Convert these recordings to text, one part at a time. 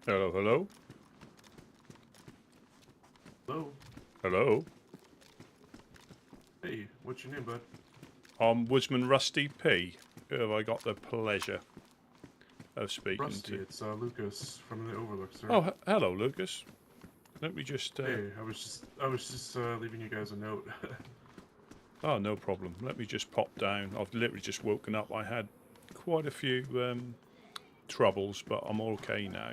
Hello, hello. Hello. Hello. Hey, what's your name, bud? I'm Woodsman Rusty P. Who have I got the pleasure of speaking Rusty, to? it's Lucas from the Overlook, sir. Oh, hello, Lucas. Let me just. Hey, I was just leaving you guys a note. Oh, no problem. Let me just pop down. I've literally just woken up. I had quite a few troubles, but I'm okay now.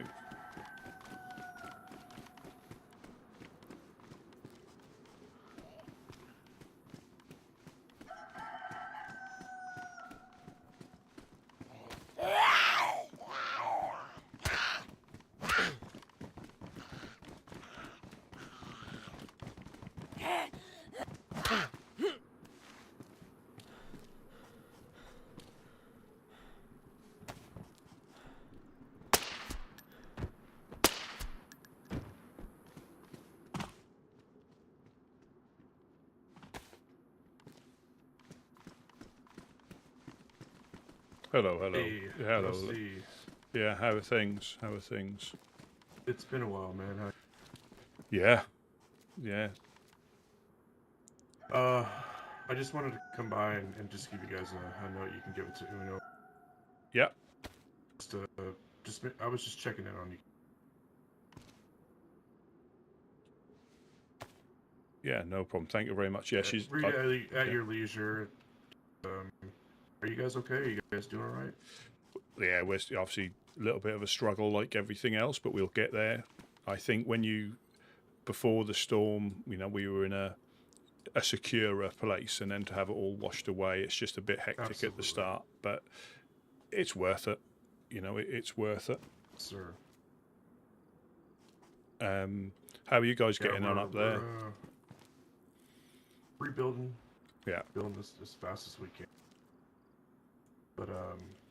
Hello, hello, Hey, hello. Rusty. Yeah, how are things? How are things? It's been a while, man. Yeah, yeah. Uh, I just wanted to come by and just give you guys a note. You can give it to Uno. Yeah, Just, I was just checking in on you. yeah. No problem. Thank you very much. Yeah, she's. Read at Yeah, your leisure. Um, are you guys okay? Are you guys doing all right? yeah, we're obviously a little bit of a struggle like everything else, but we'll get there. I think when you before the storm, we were in a securer place, and then to have it all washed away, it's just a bit hectic at the Absolutely, start, but it's worth it. It's worth it. sir. How are you guys Yeah, getting on we're up we're there? rebuilding, Yeah, building this as fast as we can. But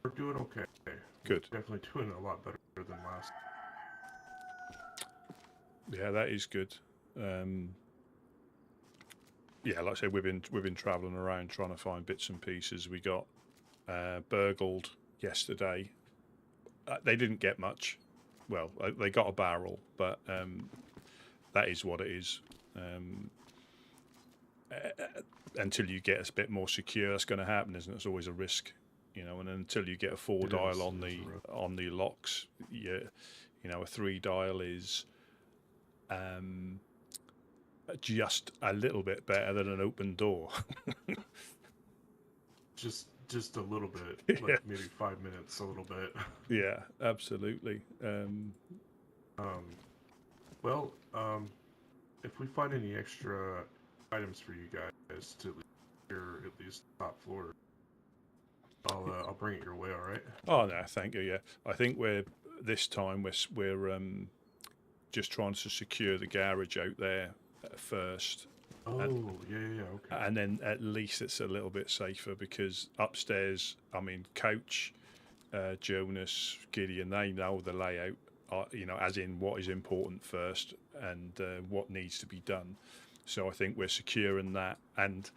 we're doing okay. We're good. definitely doing a lot better than last. Yeah, that is good. Um, yeah, like I say, we've been travelling around trying to find bits and pieces. We got burgled yesterday. They didn't get much. Well, they got a barrel, but that is what it is. Um, until you get a bit more secure, that's going to happen, isn't it? It's always a risk, and until you get a four It dial is. on It is the a risk. on the locks, a three dial is um, just a little bit better than an open door. Just a little bit, like Yeah, maybe 5 minutes, a little bit. yeah, absolutely. Um, well, if we find any extra items for you guys to your at least top floor, I'll bring it your way. All right. Oh no, thank you. Yeah, I think this time we're just trying to secure the garage out there first, and Oh yeah, yeah, yeah. Okay. and then at least it's a little bit safer because upstairs, I mean, Coach, Jonas, Gideon, they know the layout. As in what is important first and what needs to be done. So I think we're securing that, and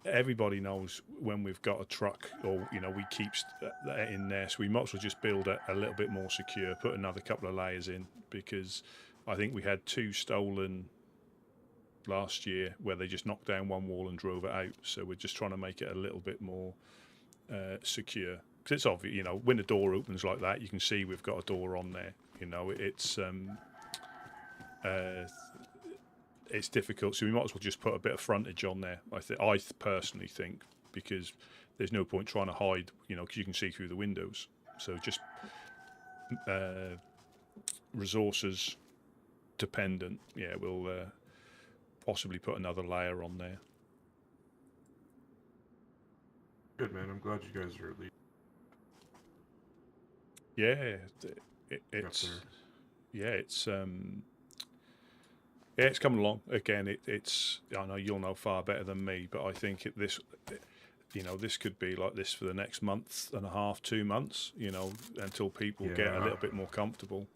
everybody knows when we've got a truck or we keep that in there, so we might as well just build it a little bit more secure, put another couple of layers in, because I think we had two stolen last year where they just knocked down one wall and drove it out, so we're just trying to make it a little bit more secure, because it's obvious, when the door opens like that, you can see we've got a door on there. Uh, it's difficult, so we might as well just put a bit of frontage on there. I personally think, because there's no point trying to hide, because you can see through the windows. So just uh, resources dependent. Yeah, we'll possibly put another layer on there. Good man. I'm glad you guys are at least Yeah, up it's there. yeah, it's coming along. Again, it's I know you'll know far better than me, but I think this could be like this for the next month and a half, 2 months, until people get a Yeah. little bit more comfortable.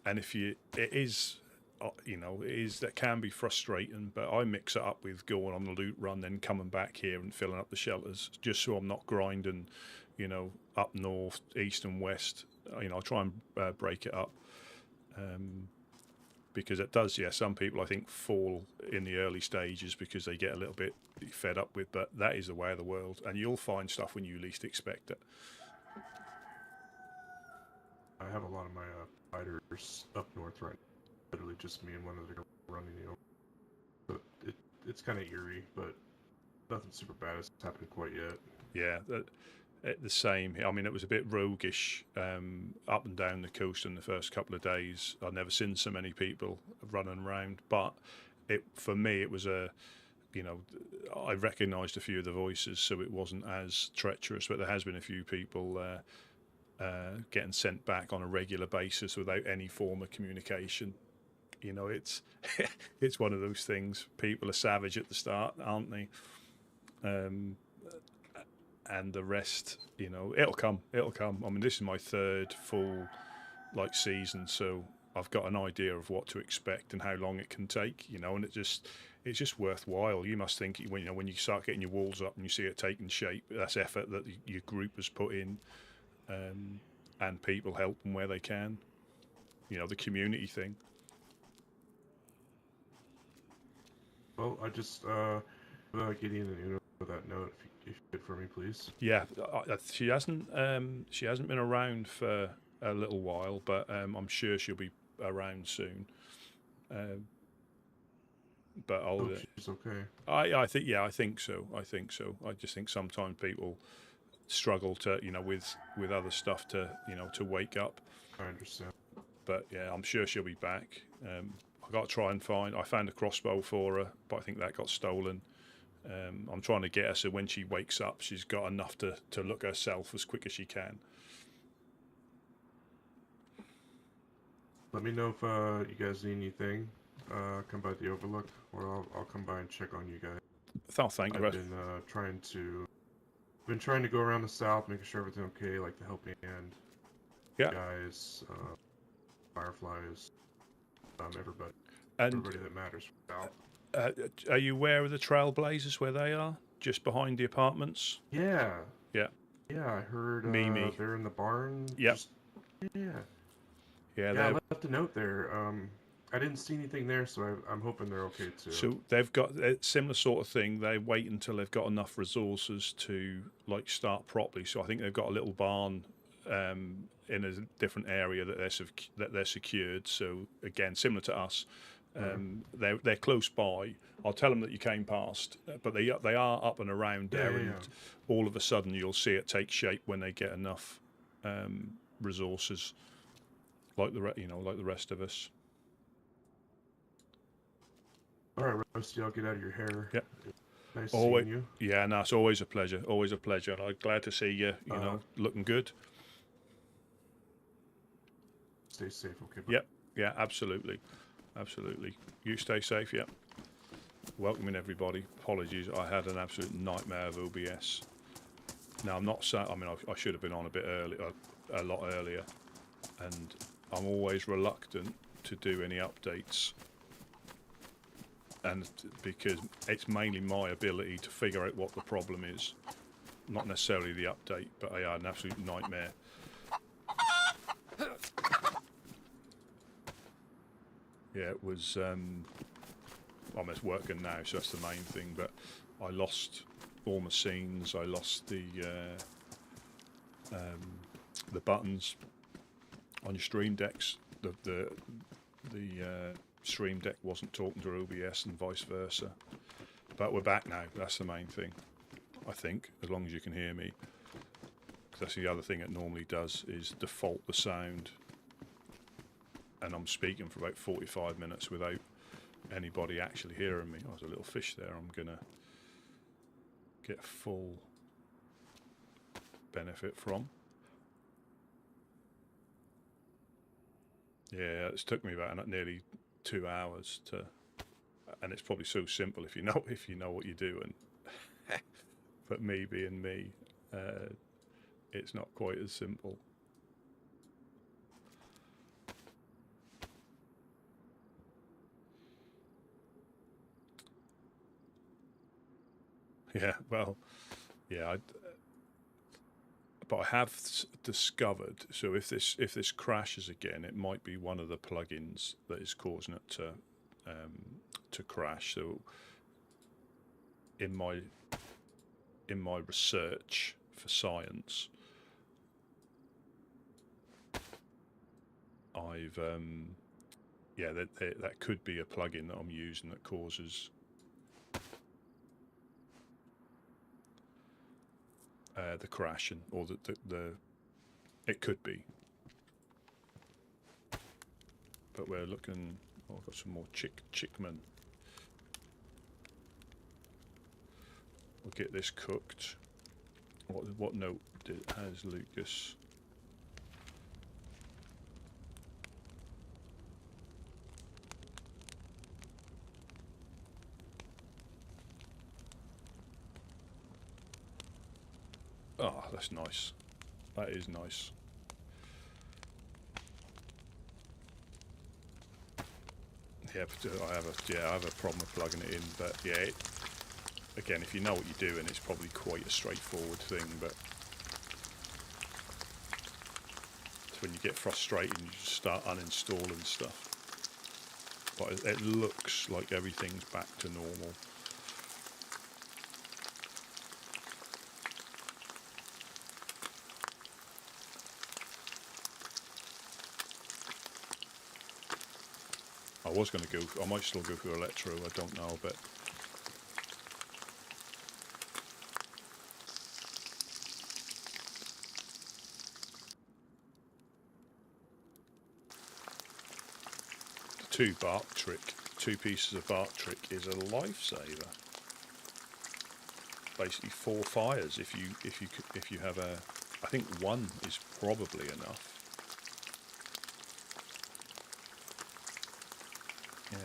And it is, that can be frustrating, but I mix it up with going on the loot run, then coming back here and filling up the shelters, just so I'm not grinding, up north, east, and west. I try and break it up. Because it does, yeah. Some people, I think, fall in the early stages because they get a little bit fed up with. But that is the way of the world, and you'll find stuff when you least expect it. I have a lot of my fighters up north right now. Literally just me and one other girl running the over. So it's kind of eerie, but nothing super bad has happened quite yet. Yeah, the same. I mean, it was a bit roguish up and down the coast in the first couple of days. I've never seen so many people running around, but for me it was I recognised a few of the voices, so it wasn't as treacherous. But there has been a few people getting sent back on a regular basis without any form of communication. It's it's one of those things. People are savage at the start, aren't they? And the rest, it'll come. I mean, this is my third full season, so I've got an idea of what to expect and how long it can take. And it's just worthwhile. You must think when you start getting your walls up and you see it taking shape, that's effort that your group has put in, and people help them where they can. The community thing. Well, I just Gideon and Uno with that note, if you could for me, please. Yeah, she hasn't been around for a little while, but I'm sure she'll be around soon. But I'll. She's okay. I think so. I just think sometimes people struggle to with other stuff to wake up. I understand. But yeah, I'm sure she'll be back. I got to try and I found a crossbow for her, but I think that got stolen. I'm trying to get her so when she wakes up, she's got enough to look herself as quick as she can. Let me know if you guys need anything. Come by the Overlook, or I'll come by and check on you guys. Thank you. I've been trying to go around the south, making sure everything's okay, like the helping hand. Yeah. Guys, fireflies, everybody that matters. Are you aware of the Trailblazers, where they are? Just behind the apartments? Yeah. Yeah. Yeah, I heard Mimi. They're in the barn. Yep. Yeah, I left a note there. I didn't see anything there, so I'm hoping they're okay too. So they've got a similar sort of thing. They wait until they've got enough resources to start properly. So I think they've got a little barn in a different area that they're secured. So again, similar to us. They're close by. I'll tell them that you came past, but they are up and around there, and all of a sudden you'll see it take shape when they get enough resources, like the rest of us. All right, Rusty, I'll get out of your hair. Yep. Nice seeing you. Yeah, no, it's always a pleasure. Always a pleasure, and I'm glad to see you. Looking good. Stay safe, okay? Bye. Yep. Yeah, absolutely. You stay safe. Yep. Welcoming everybody. Apologies, I had an absolute nightmare of OBS. Now I'm not. I should have been on a lot earlier, and I'm always reluctant to do any updates. And because it's mainly my ability to figure out what the problem is, not necessarily the update. But I had an absolute nightmare. Yeah, it was. I'm just working now, so that's the main thing. But I lost all my scenes. I lost the buttons on your stream decks. The stream deck wasn't talking to OBS and vice versa. But we're back now. That's the main thing, I think, as long as you can hear me. Because that's the other thing it normally does, is default the sound. And I'm speaking for about 45 minutes without anybody actually hearing me. Oh, there's a little fish there. I'm going to get full benefit from. Yeah, it's took me about nearly 2 hours to, and it's probably so simple if you know what you're doing. But me being me, it's not quite as simple. Yeah, well, yeah, but I have discovered. So if this crashes again, it might be one of the plugins that is causing it to crash. So in my research for science, I've yeah, that could be a plugin that I'm using that causes the crashing, or the it could be. But we're looking. Oh, I've got some more chickman. We'll get this cooked. What note has Lucas? Oh, that's nice. That is nice. Yeah, but I have a problem with plugging it in. But yeah, again, if you know what you're doing, it's probably quite a straightforward thing. But it's when you get frustrated, you just start uninstalling stuff. But it looks like everything's back to normal. I was going to go. I might still go for electro. I don't know, but the two pieces of bark trick is a lifesaver. Basically 4 fires if you have a. I think 1 is probably enough. Yeah.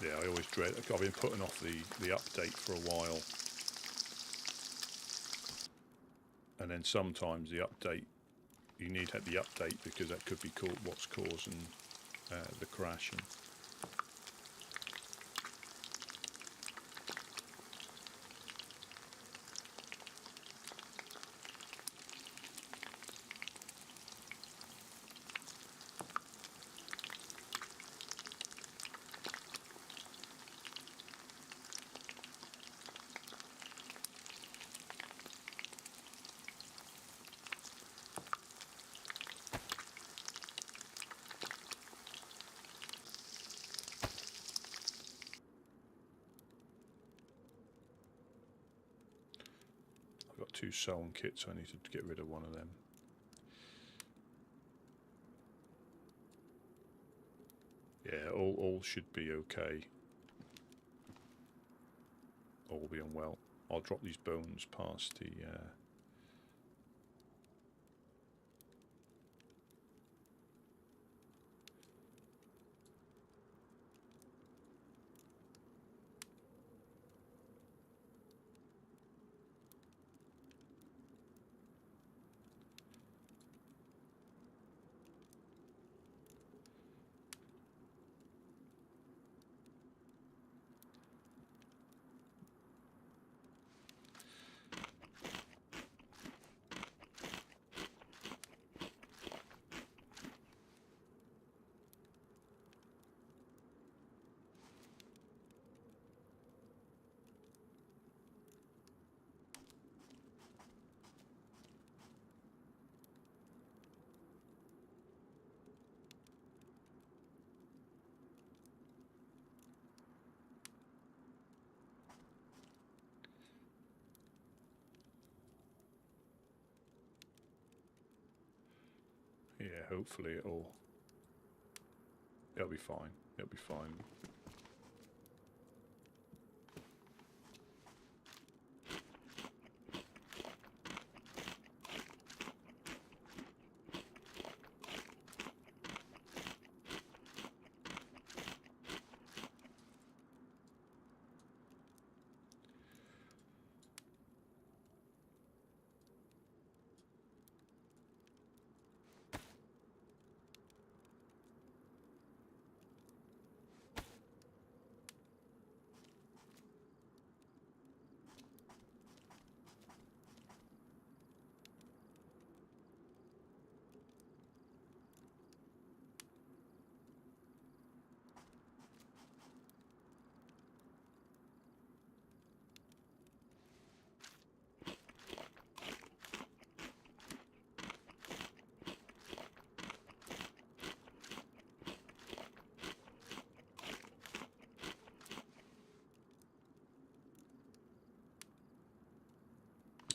Yeah, I always dread. I've been putting off the update for a while, and then sometimes the update, you need to have the update because that could be what's causing the crashing. I've got 2 sewn kits, so I need to get rid of one of them. Yeah, all should be okay. All being well. I'll drop these bones past the... Yeah, hopefully it'll be fine. It'll be fine.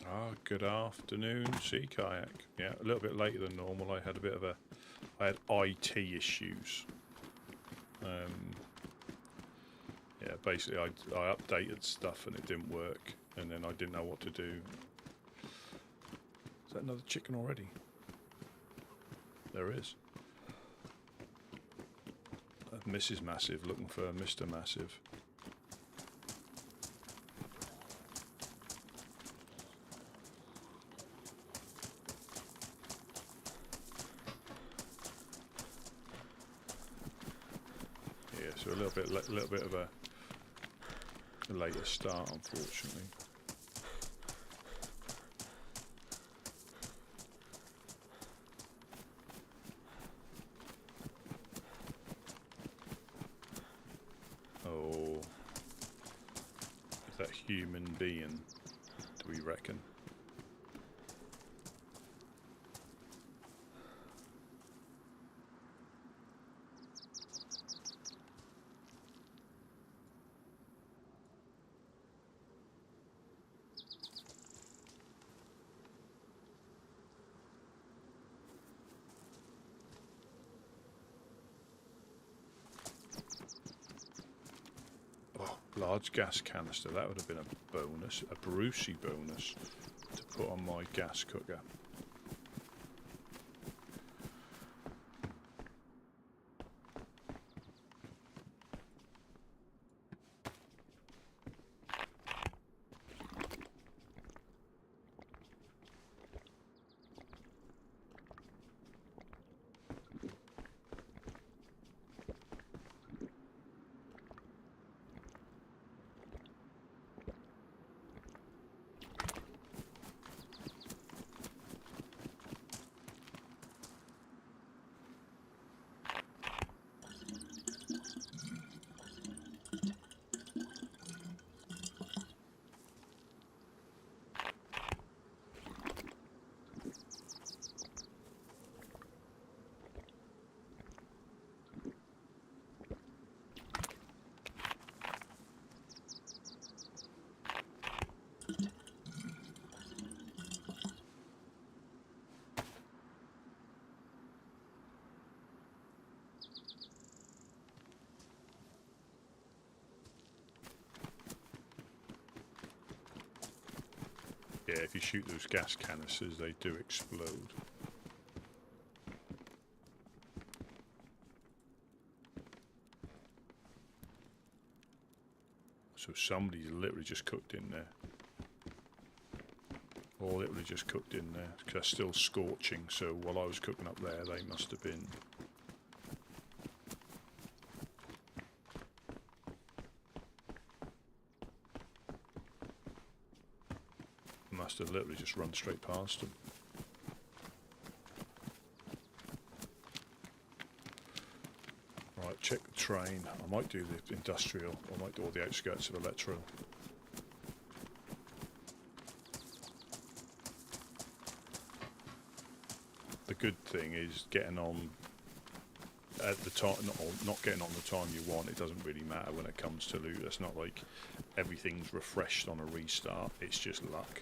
Ah, good afternoon, sea kayak. Yeah, a little bit later than normal. I had IT issues. Yeah, basically I updated stuff and it didn't work, and then I didn't know what to do. Is that another chicken already? There is. Mrs. Massive looking for Mr. Massive. Yeah, so a little bit of a later start, unfortunately. Oh, is that human being, do we reckon? Large gas canister, that would have been a bonus, a Brucey bonus to put on my gas cooker. Yeah, if you shoot those gas canisters, they do explode. So somebody's literally just cooked in there. Or literally just cooked in there. Because they're still scorching, so while I was cooking up there, they must have been. Must have literally just run straight past them. Right, check the train. I might do the industrial. I might do all the outskirts of Electro. The good thing is getting on at the time, not getting on the time you want. It doesn't really matter when it comes to loot. It's not like everything's refreshed on a restart. It's just luck.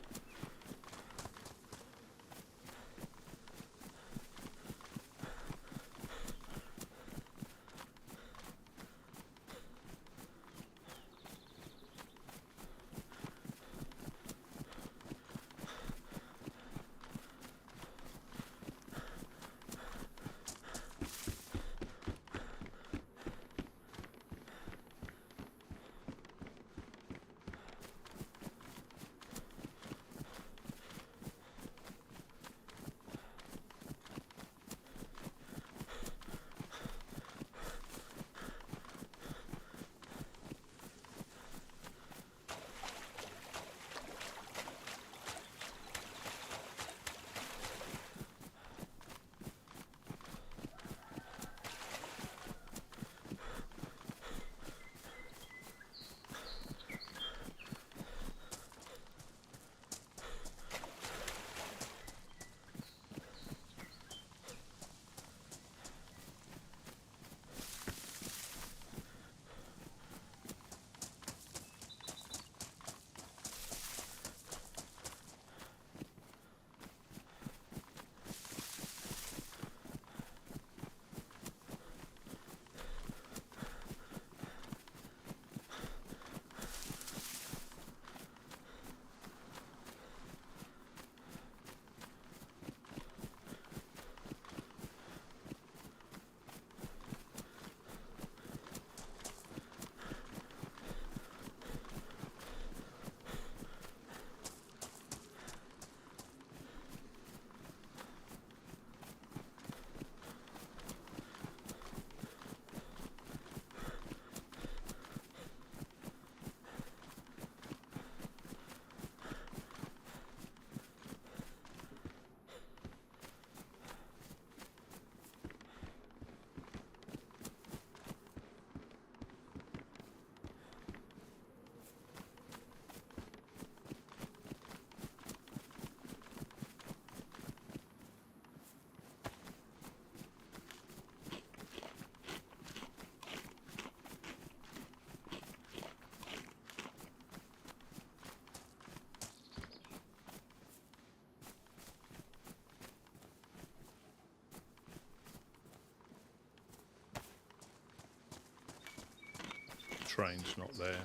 train's not there.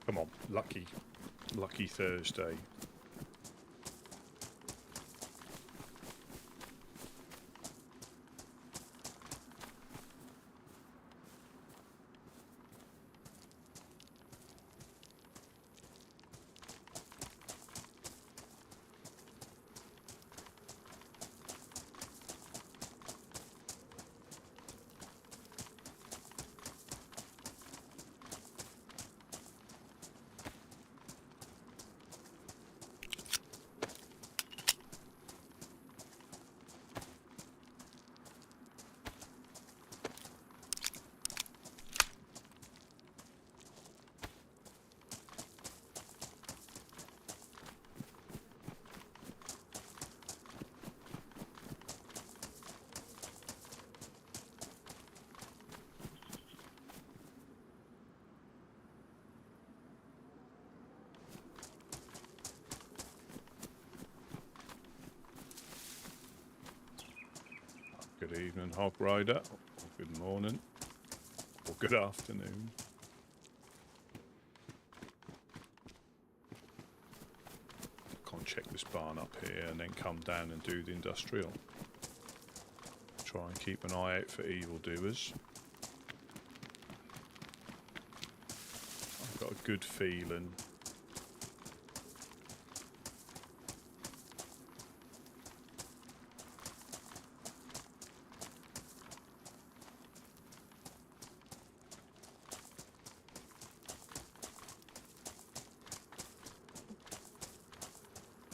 Come on, lucky Thursday. Good evening, Hog Rider. Or good morning. Or good afternoon. Can't check this barn up here and then come down and do the industrial. Try and keep an eye out for evildoers. I've got a good feeling.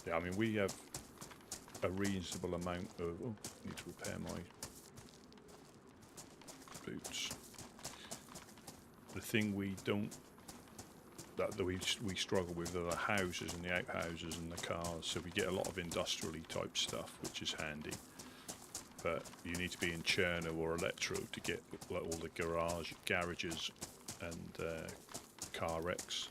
Yeah, I mean, we have a reasonable amount of... Oh, I need to repair my boots. The thing we don't... that we struggle with are the houses and the outhouses and the cars, so we get a lot of industrially type stuff, which is handy. But you need to be in Chernarus or Electro to get like, all the garages and car wrecks.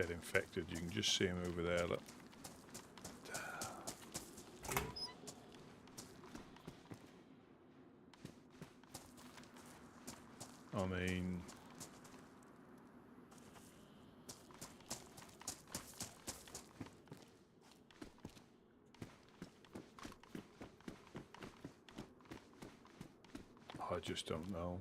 get infected. You can just see him over there. Look. I mean, I just don't know.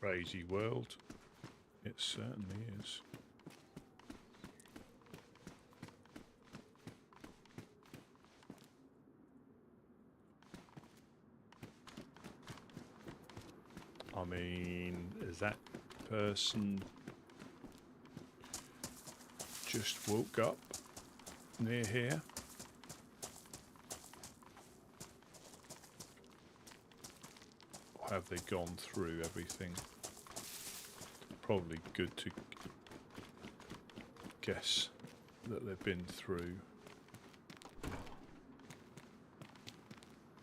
Crazy world. It certainly is. I mean, is that person just woke up near here? Or have they gone through everything? Probably good to guess that they've been through,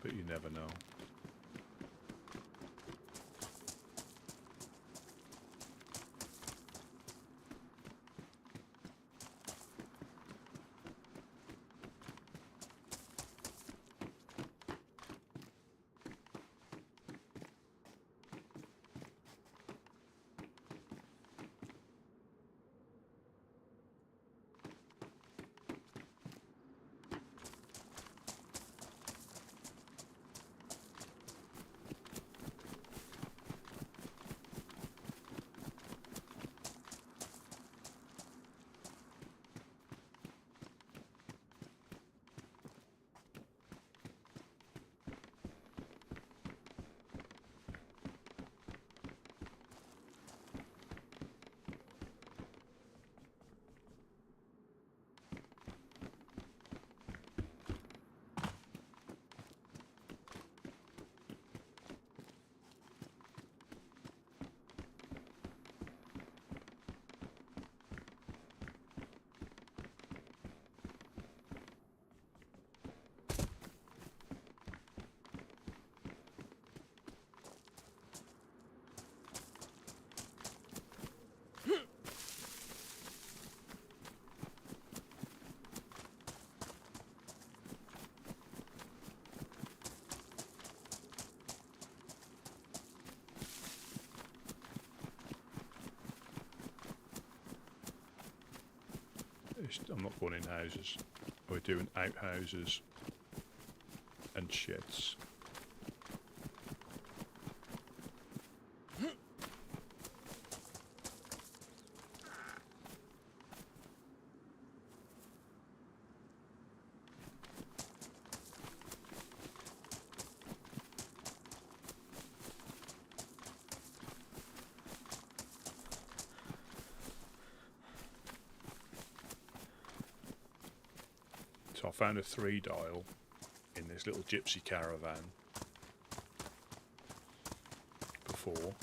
but you never know. I'm not going in houses. We're doing outhouses and sheds. So I found a 3-dial in this little gypsy caravan before.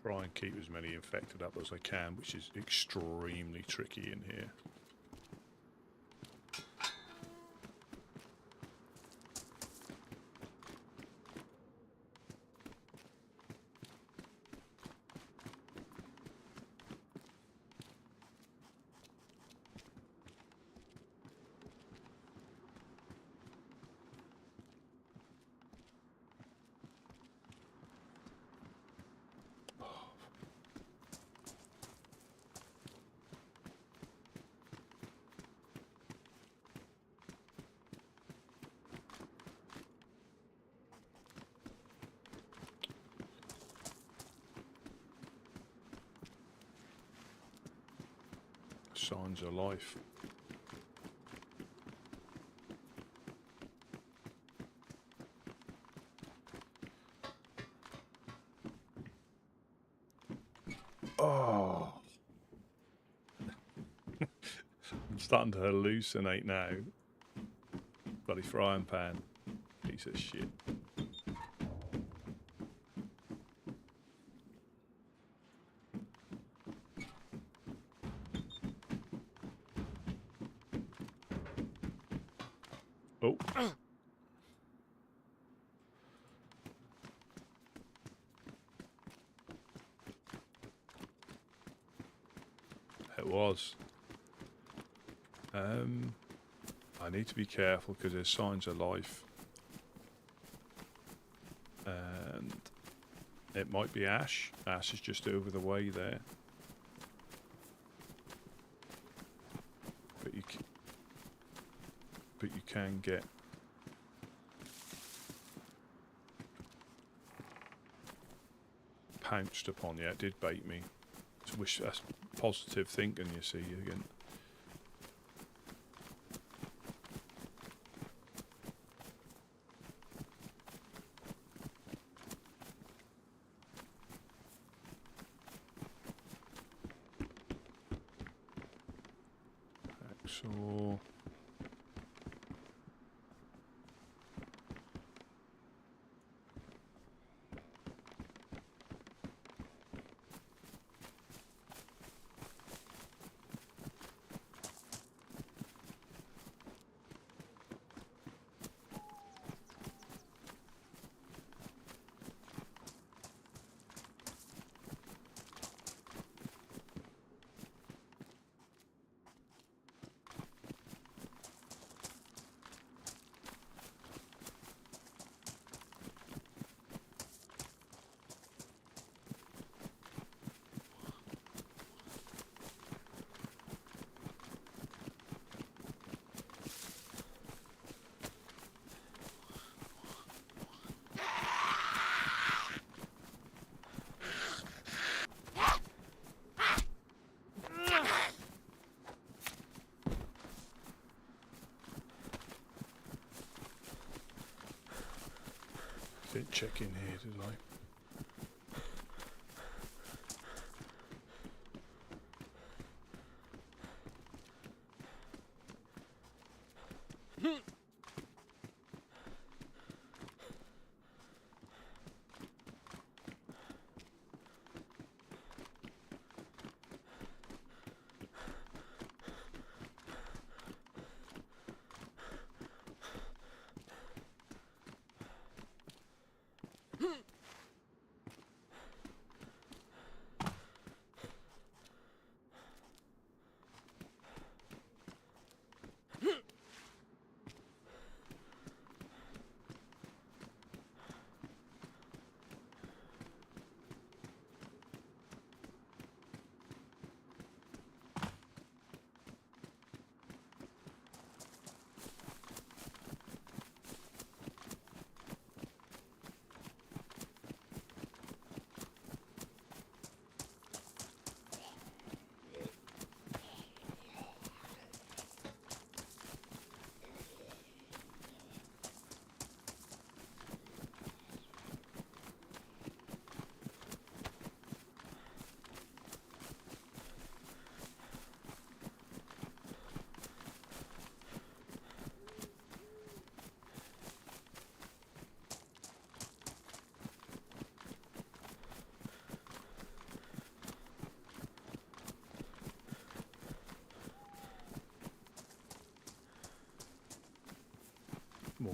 Try and keep as many infected up as I can, which is extremely tricky in here. Signs of life. Oh, I'm starting to hallucinate now. Bloody frying pan. Piece of shit. Oh. It was. I need to be careful because there's signs of life. And it might be Ash. Ash is just over the way there. But you can get pounced upon. Yeah, it did bait me. That's positive thinking, you see, again. Axel. Didn't check in here, did I?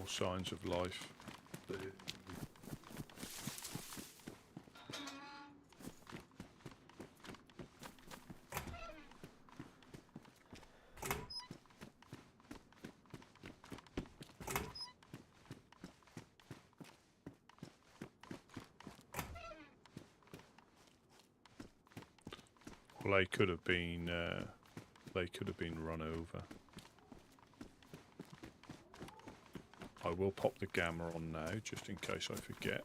signs of life. Well, they could have been run over. I will pop the gamma on now, just in case I forget.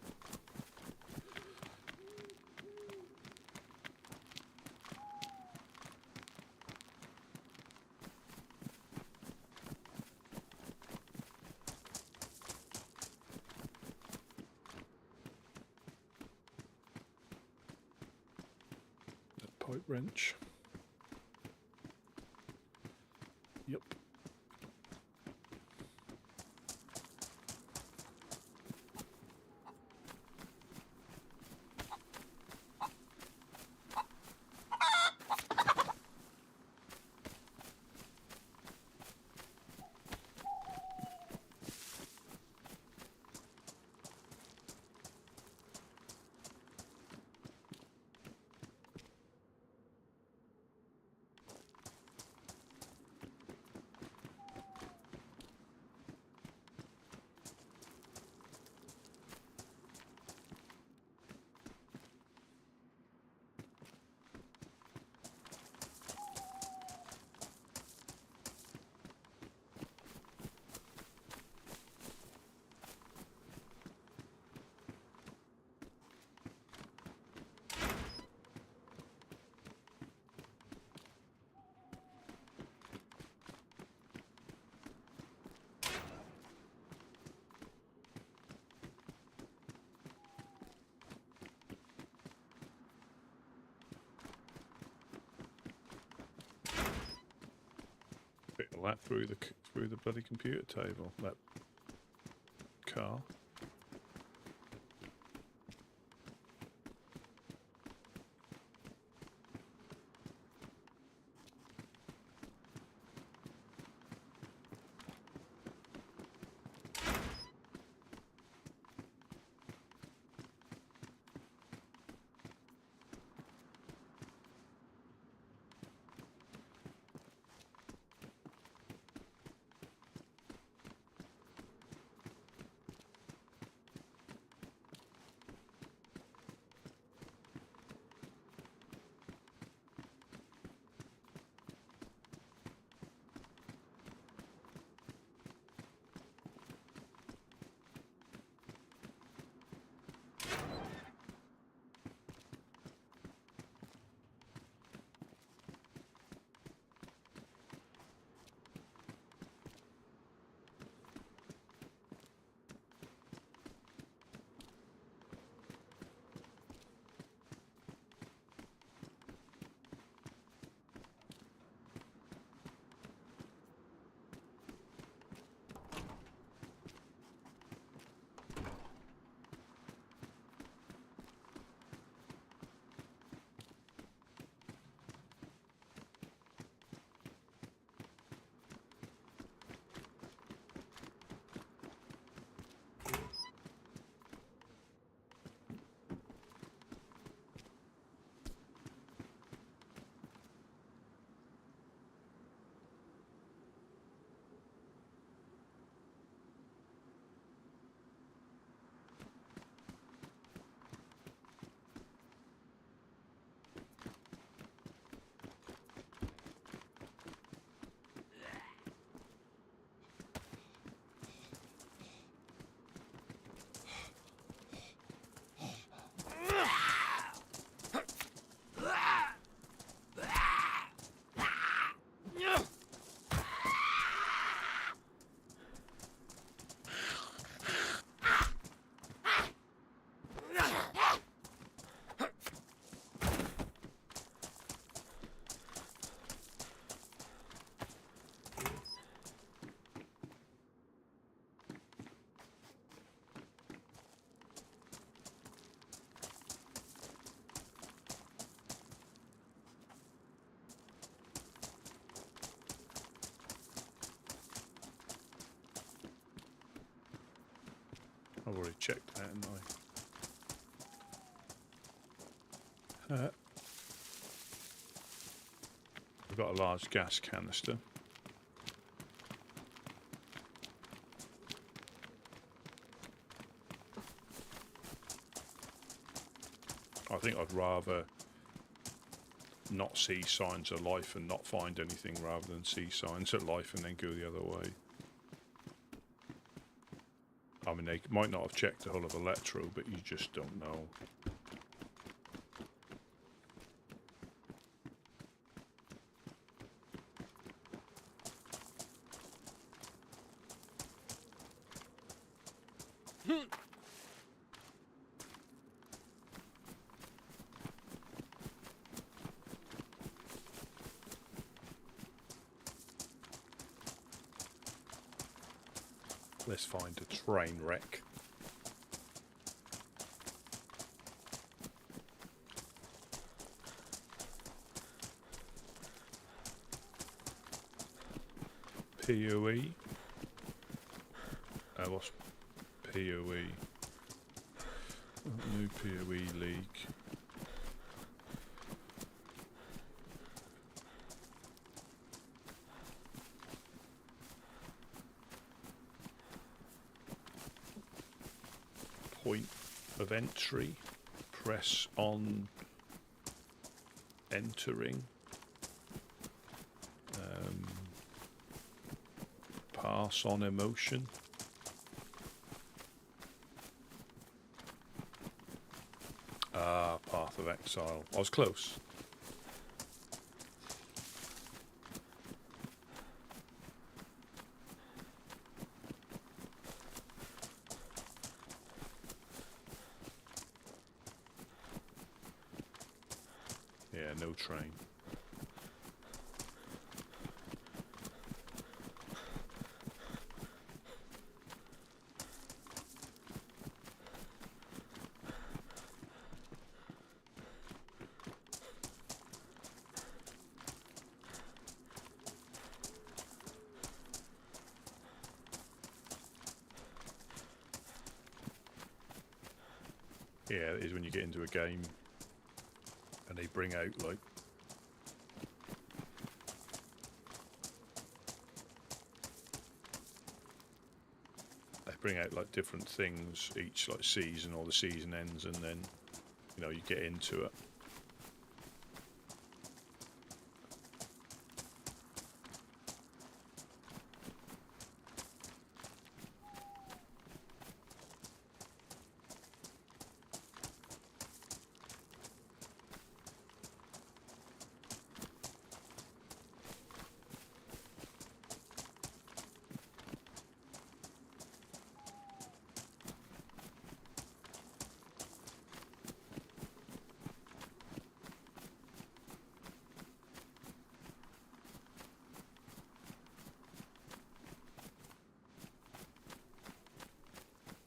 That pipe wrench. Yep. Bit of that through the bloody computer table. That car. I've already checked that, haven't I? We've got a large gas canister. I think I'd rather not see signs of life and not find anything rather than see signs of life and then go the other way. I mean, they might not have checked the hull of Electro, but you just don't know. Let's find a train wreck. POE. What's POE? New POE league. Point of entry. Press on entering. Pass on emotion. Ah, Path of Exile. I was close. Yeah, no train. Yeah, it is when you get into a game and they bring out like different things each like season, or the season ends and then you get into it.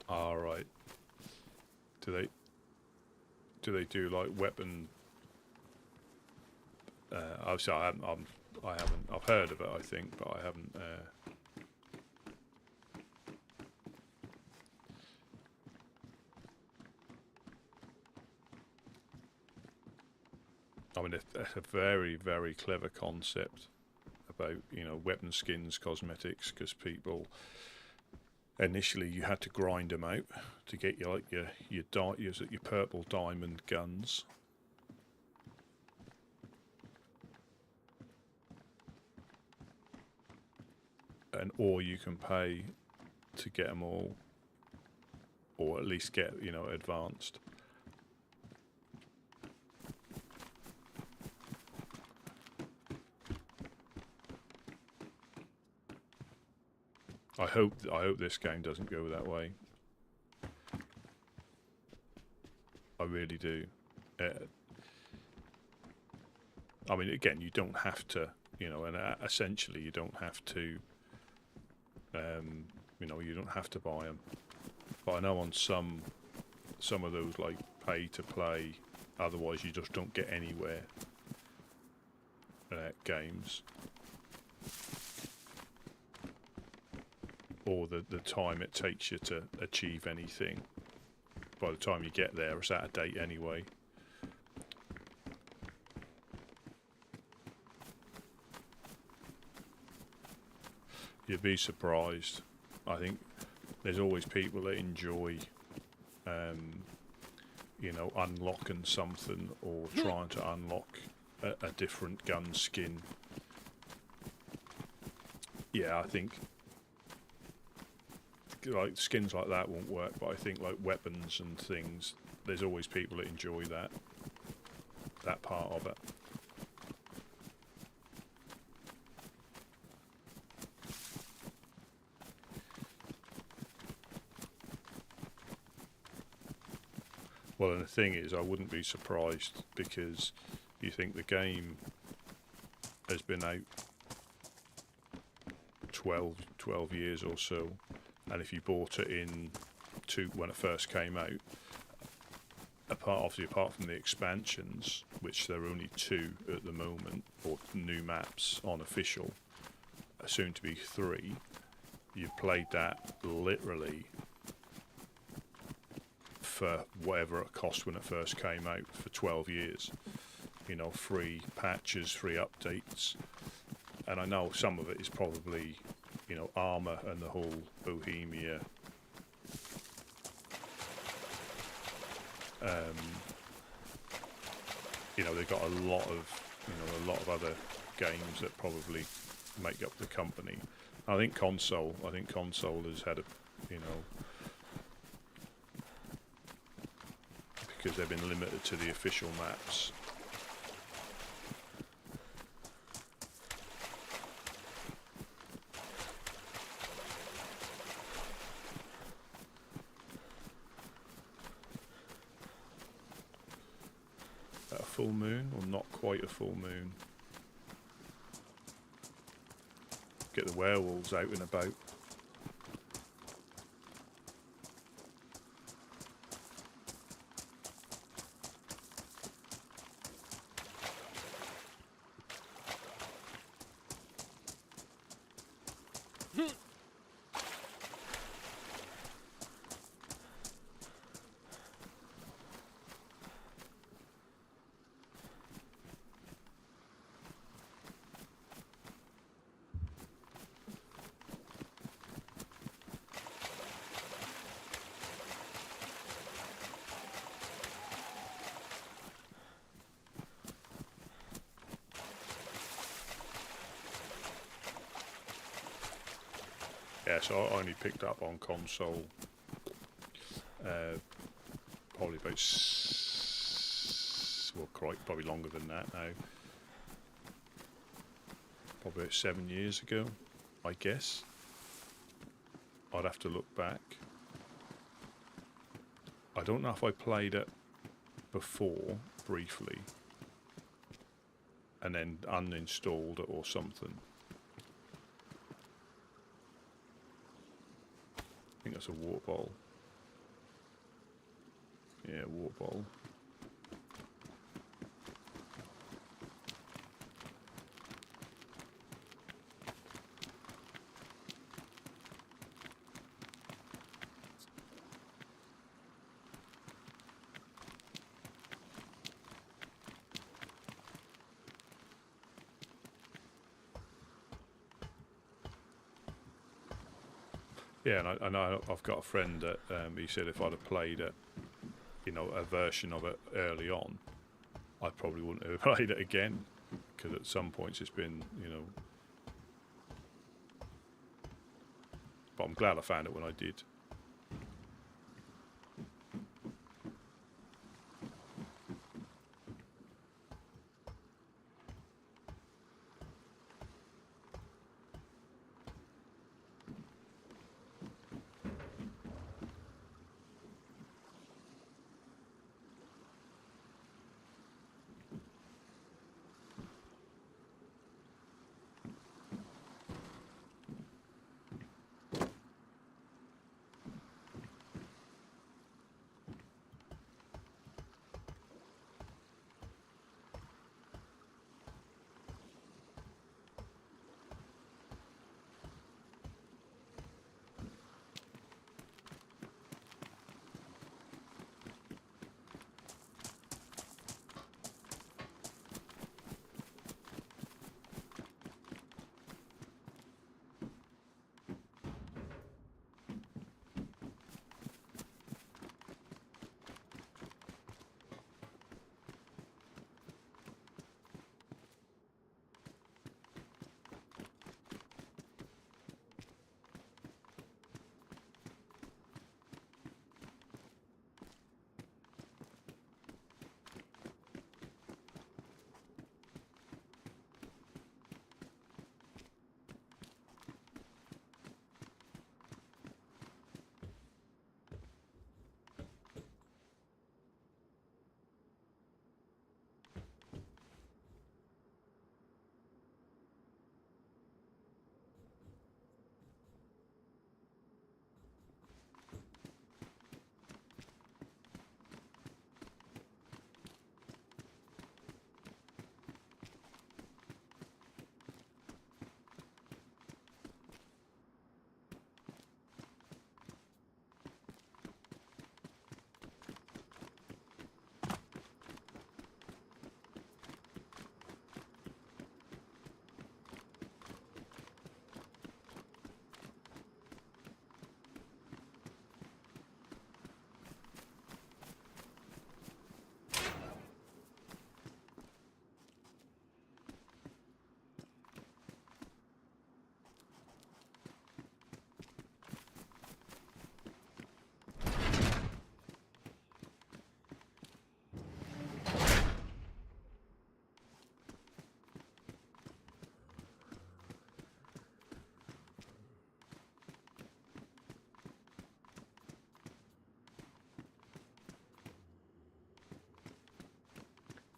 All right. Do they do like weapon? Obviously, I haven't. I've heard of it, I think, but I haven't. I mean, it's a very, very clever concept about weapon skins, cosmetics, because people. Initially, you had to grind them out to get your purple diamond guns, or you can pay to get them all, or at least get advanced. I hope this game doesn't go that way. I really do. I mean, again, you don't have to, and essentially you don't have to, you don't have to buy them. But I know on some of those like pay to play, otherwise you just don't get anywhere. Games. or the time it takes you to achieve anything. By the time you get there, it's out of date anyway. You'd be surprised. I think there's always people that enjoy, you know, unlocking something or trying to unlock a different gun skin. Yeah, I think like skins like that won't work, but I think like weapons and things, there's always people that enjoy that part of it. Well, and the thing is, I wouldn't be surprised, because you think the game has been out 12 years or so, and if you bought it when it first came out, apart from the expansions, which there are only 2 at the moment, or new maps on official, soon to be 3, you've played that literally for whatever it cost when it first came out, for 12 years. You know, free patches, free updates. And I know some of it is probably, you know, armor and the whole Bohemia you know, they've got a lot of other games that probably make up the company. I think console has had a, you know, because they've been limited to the official maps. A full moon, or not quite a full moon? Get the werewolves out and about. Yeah, so I only picked up on console probably about probably longer than that now. Probably about 7 years ago, I guess. I'd have to look back. I don't know if I played it before, briefly, and then uninstalled it or something. I think that's a water bottle. Yeah, water bottle. Yeah, and I know I've got a friend that he said if I'd have played it, you know, a version of it early on, I probably wouldn't have played it again, because at some points it's been, you know. But I'm glad I found it when I did.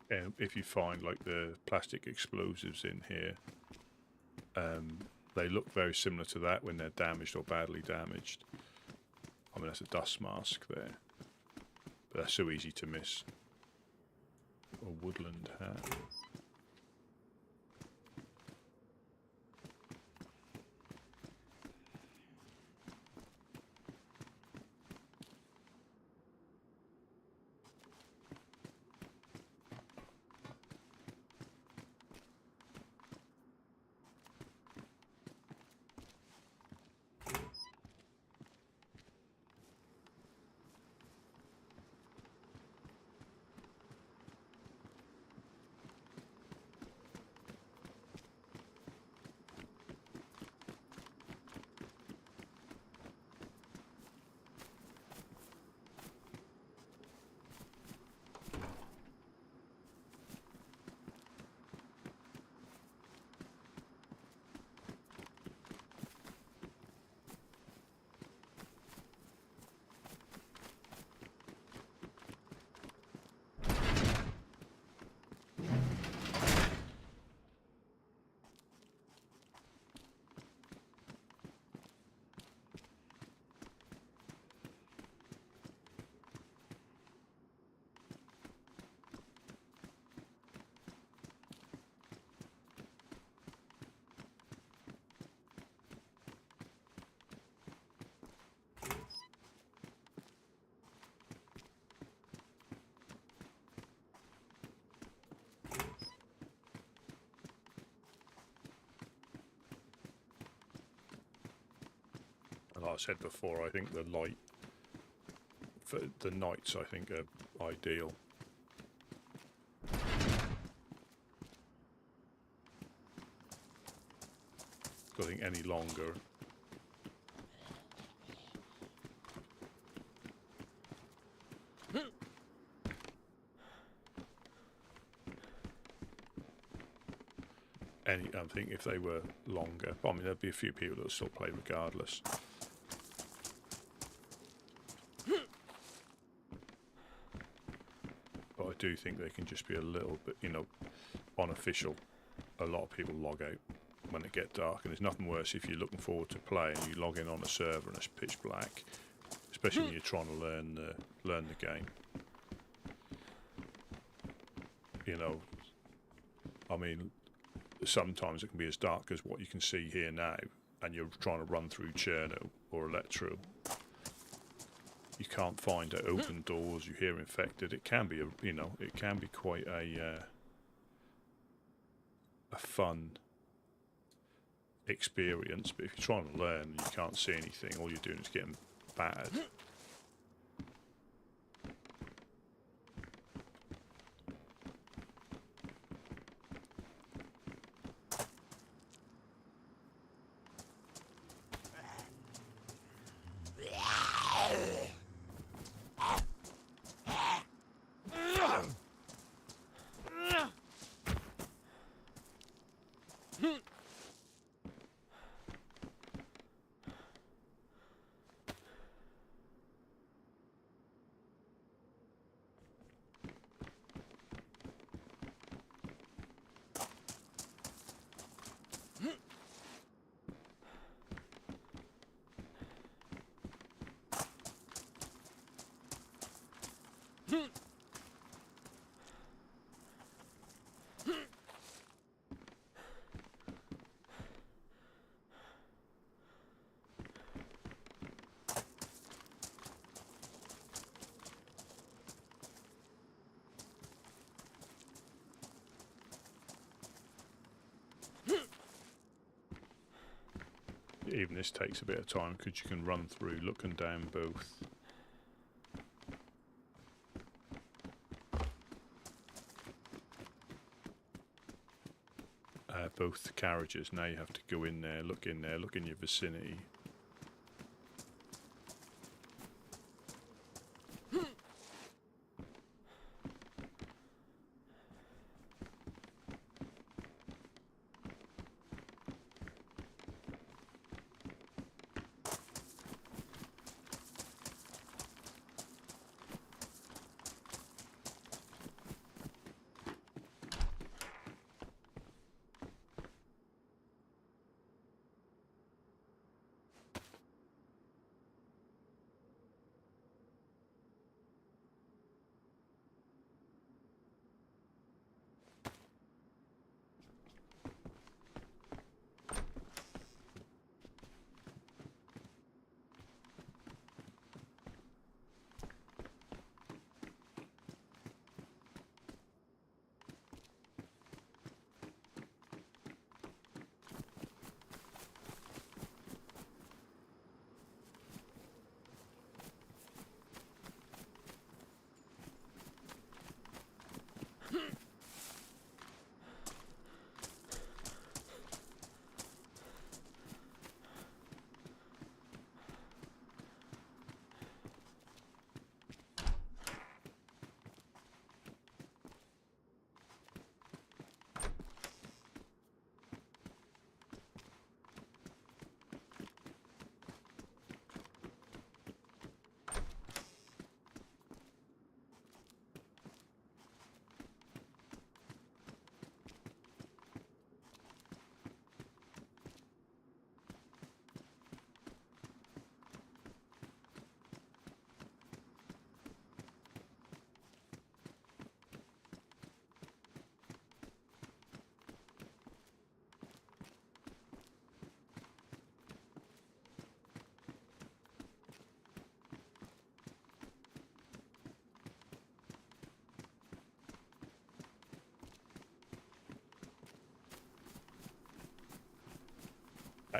if you find like the plastic explosives in here, they look very similar to that when they're damaged or badly damaged. I mean, that's a dust mask there, but that's so easy to miss. A woodland hat. And like I said before, I think the light for the nights, I think, are ideal. I think any longer, I think if they were longer, I mean, there'd be a few people that would still play regardless. But I do think they can just be a little bit, unofficial. A lot of people log out when it gets dark, and there's nothing worse if you're looking forward to play and you log in on a server and it's pitch black, especially when you're trying to learn the game. I mean, sometimes it can be as dark as what you can see here now, and you're trying to run through Chernarus or Electro. You can't find open doors. You hear infected. It can be it can be quite a fun experience. But if you're trying to learn and you can't see anything, all you're doing is getting battered. Even this takes a bit of time because you can run through looking down both. Both the carriages. Now you have to go in there, look in your vicinity.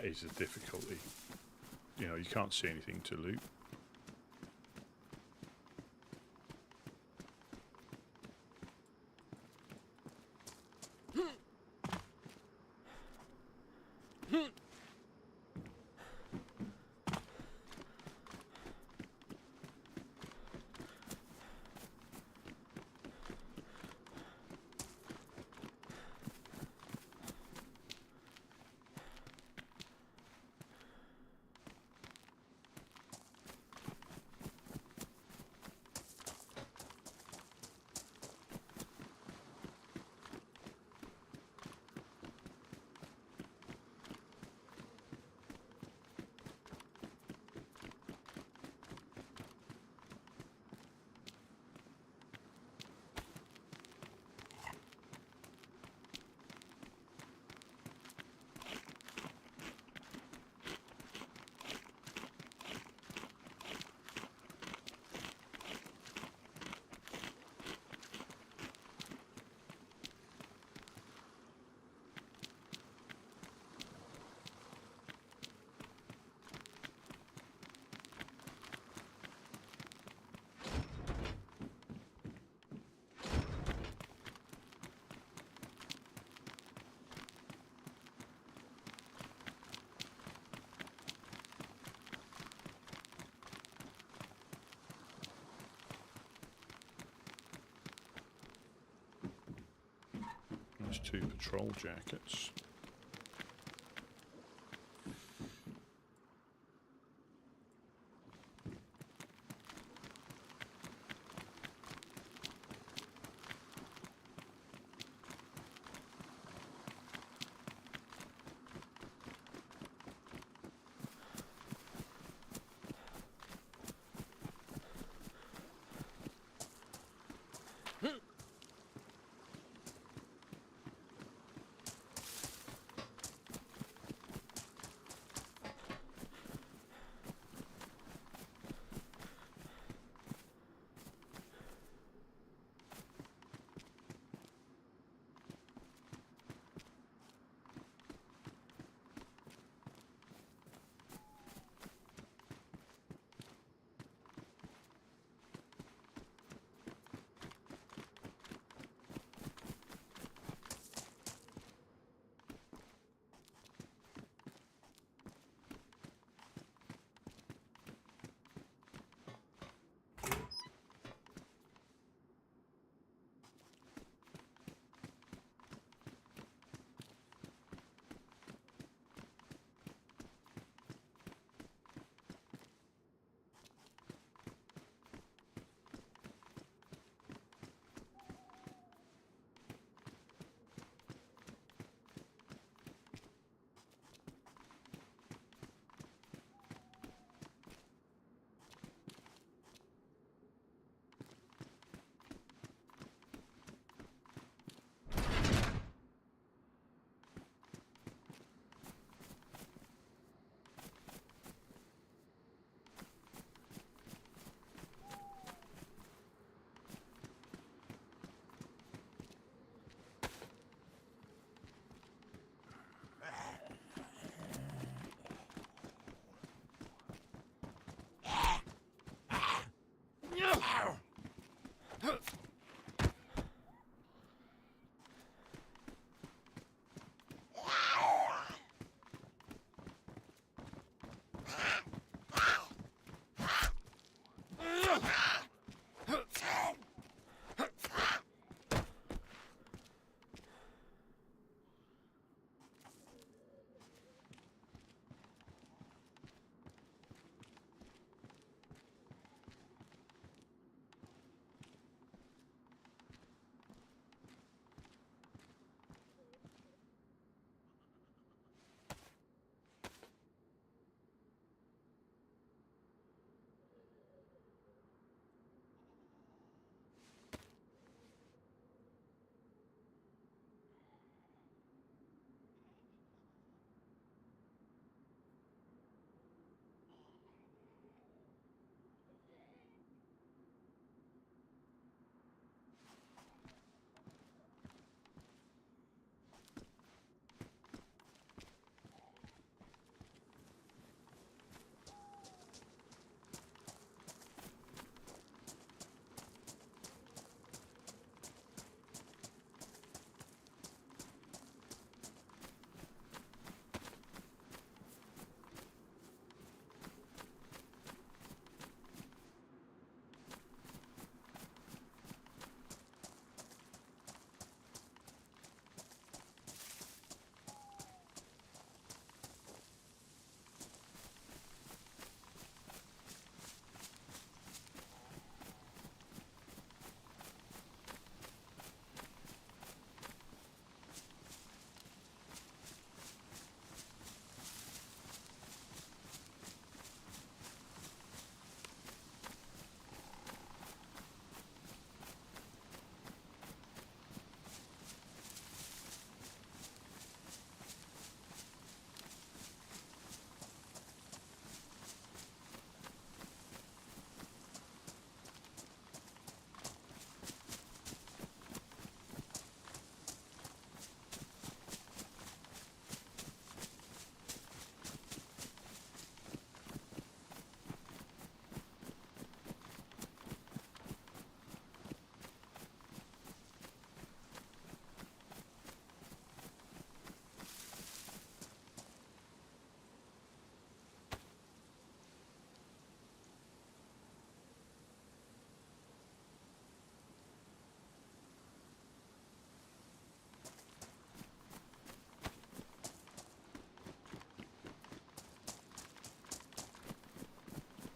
That is the difficulty. You know, you can't see anything to loot. There's 2 patrol jackets.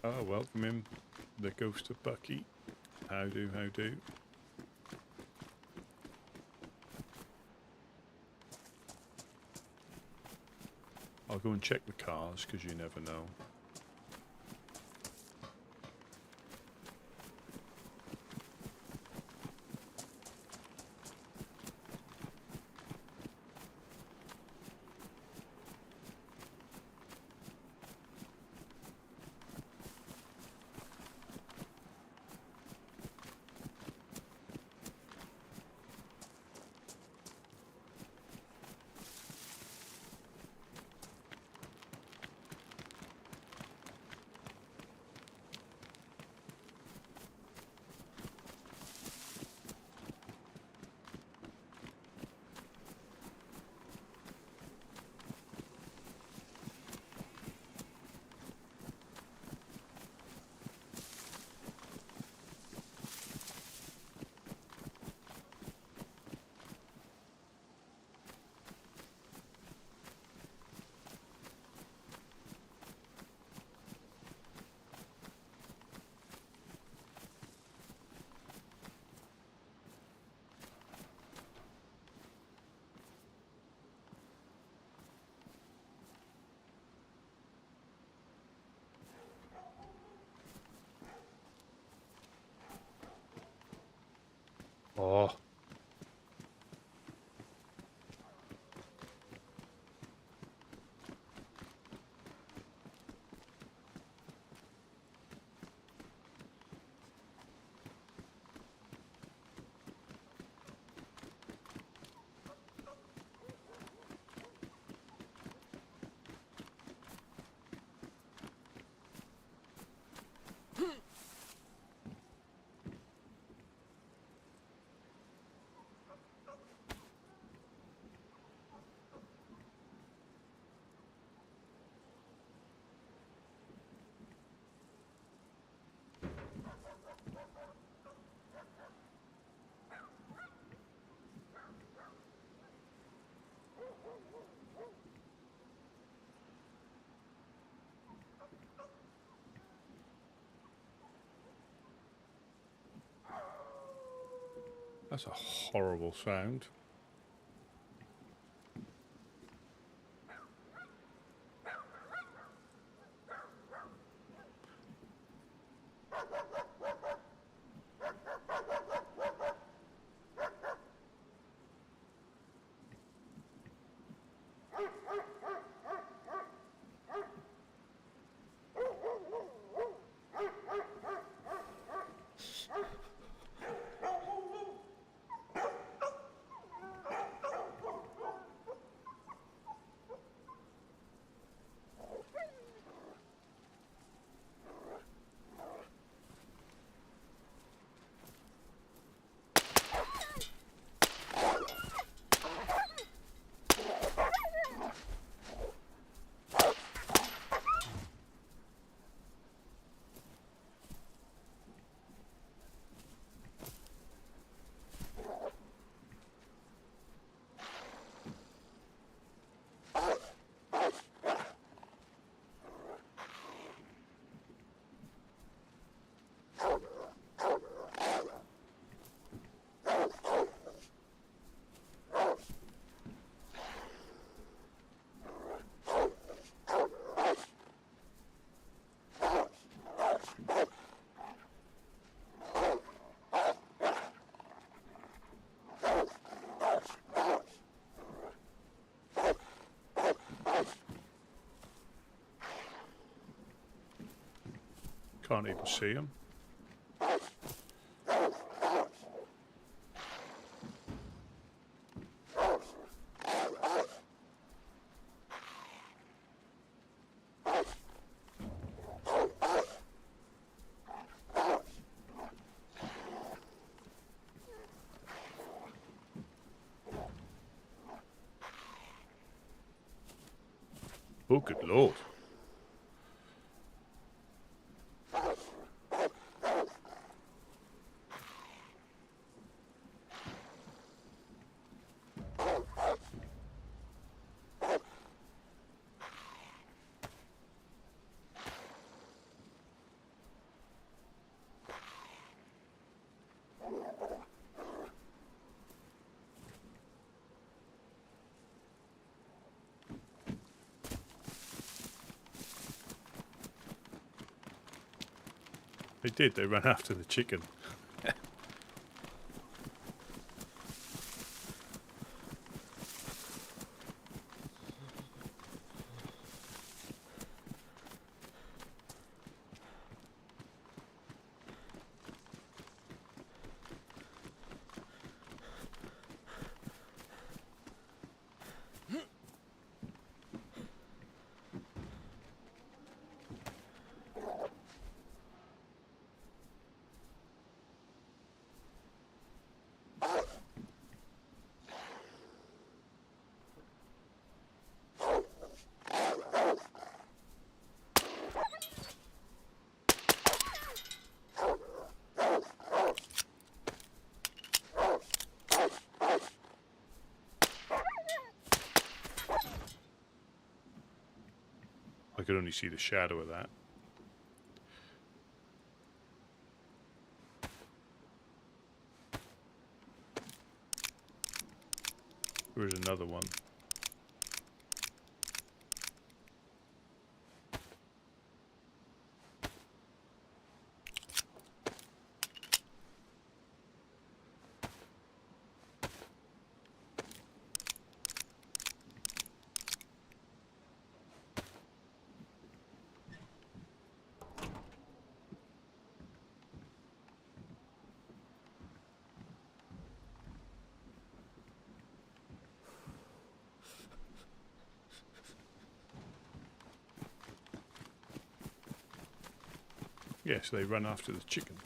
Oh, welcome him, the ghost of Bucky. How do, how do. I'll go and check the cars, because you never know. Oh. That's a horrible sound. Can't even see him. Oh, good Lord. They did. They ran after the chicken. I could only see the shadow of that. There's another one. Yes, they run after the chicken.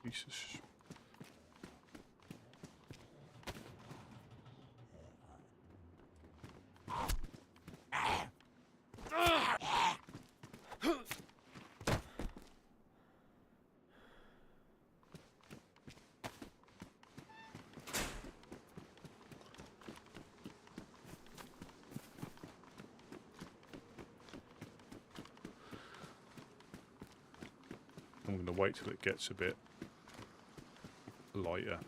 Jesus. I'm going to wait till it gets a bit lighter.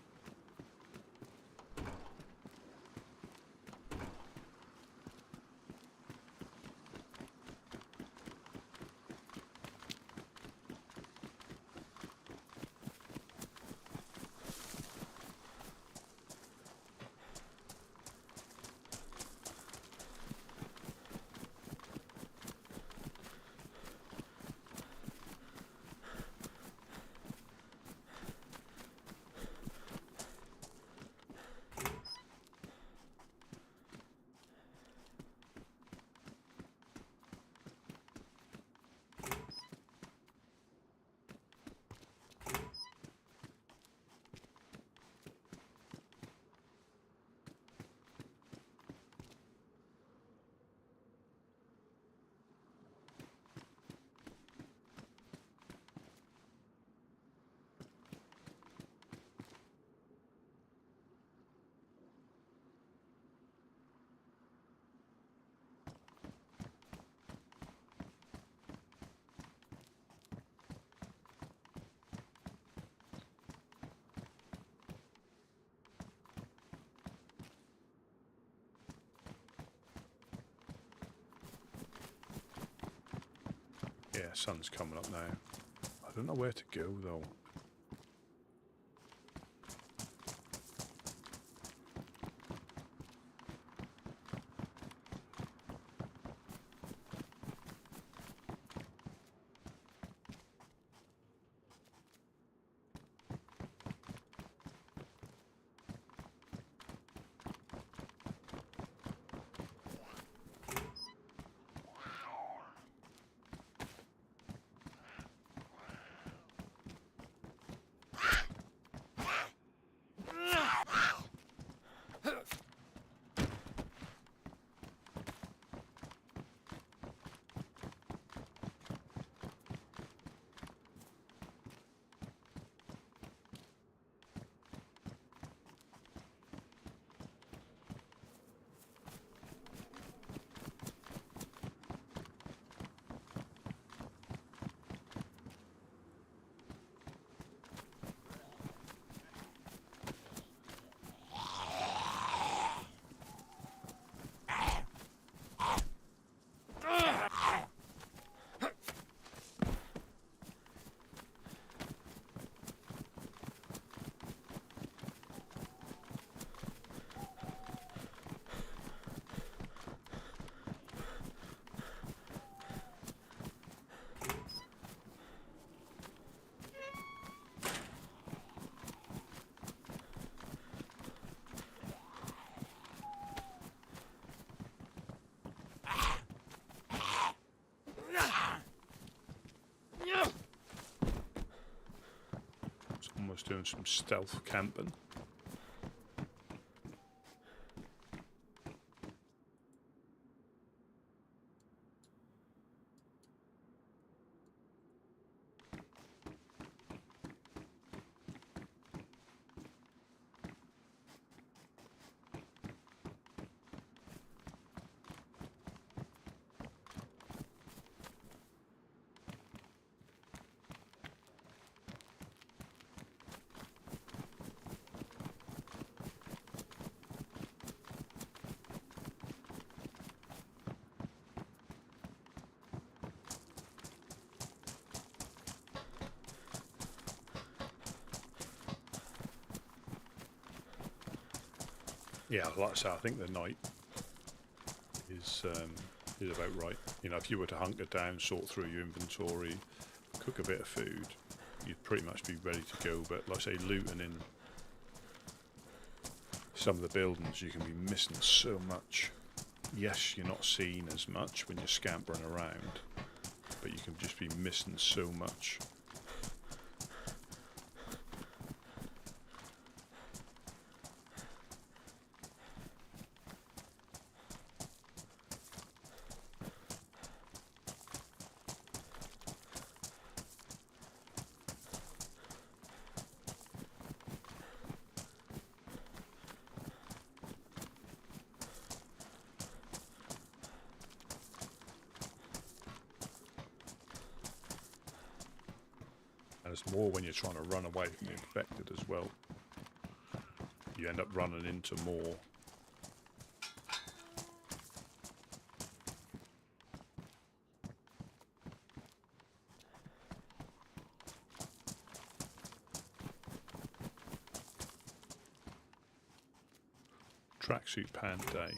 Yeah, sun's coming up now. I don't know where to go though. Almost doing some stealth camping. Yeah, like I say, I think the night is about right. You know, if you were to hunker down, sort through your inventory, cook a bit of food, you'd pretty much be ready to go. But like I say, looting in some of the buildings, you can be missing so much. Yes, you're not seen as much when you're scampering around, but you can just be missing so much. And it's more when you're trying to run away from the infected as well. You end up running into more. Tracksuit pant day.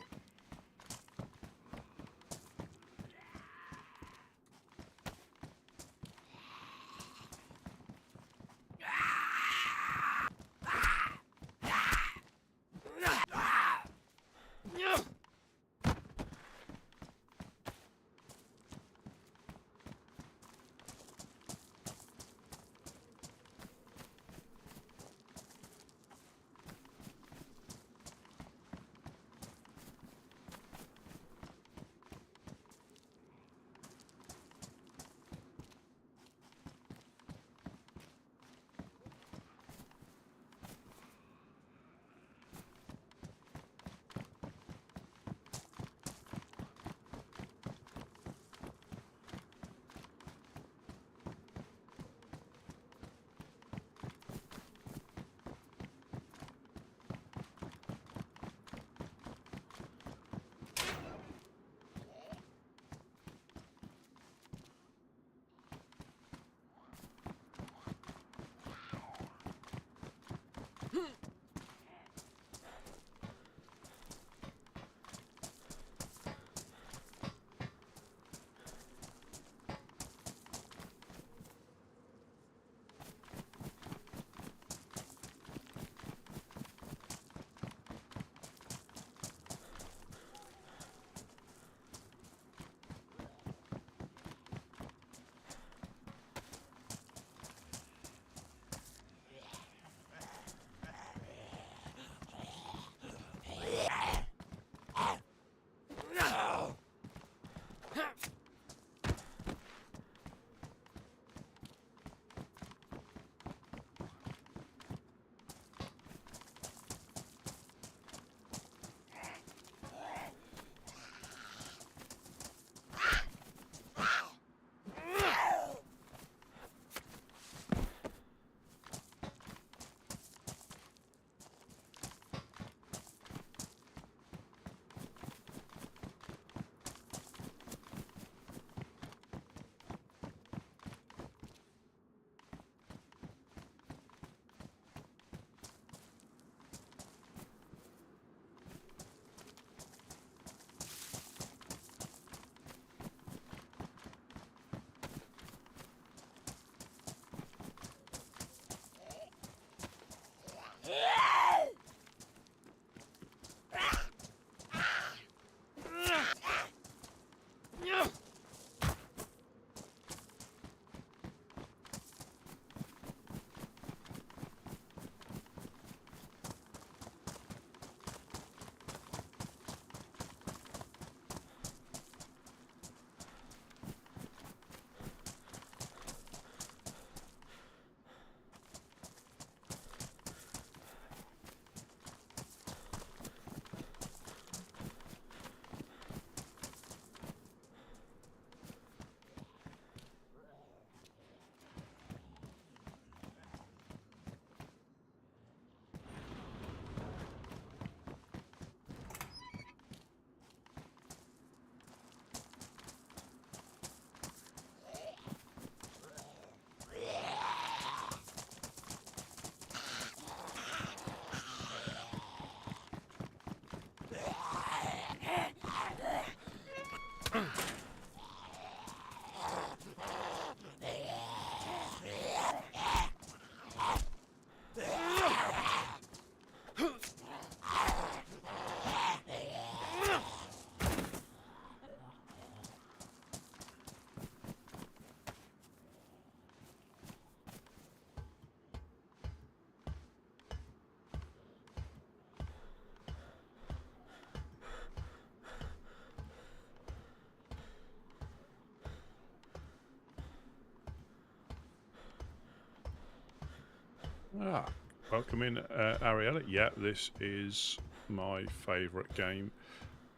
Ah, welcome in, Ariella. Yeah, this is my favourite game.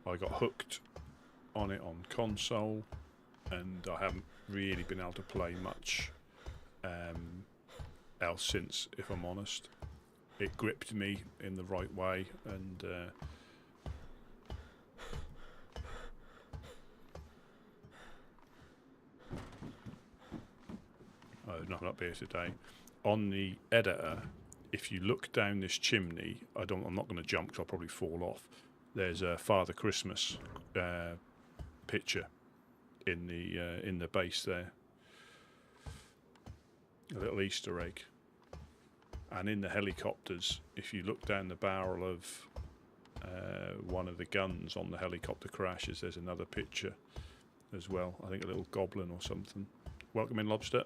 I got hooked on it on console, and I haven't really been able to play much else since, if I'm honest. It gripped me in the right way, and oh, no, not here today. On the editor, if you look down this chimney, I'm not going to jump because I'll probably fall off. There's a Father Christmas picture in the base there, a little Easter egg. And in the helicopters, if you look down the barrel of one of the guns on the helicopter crashes, there's another picture as well. I think a little goblin or something. Welcome in, Lobster.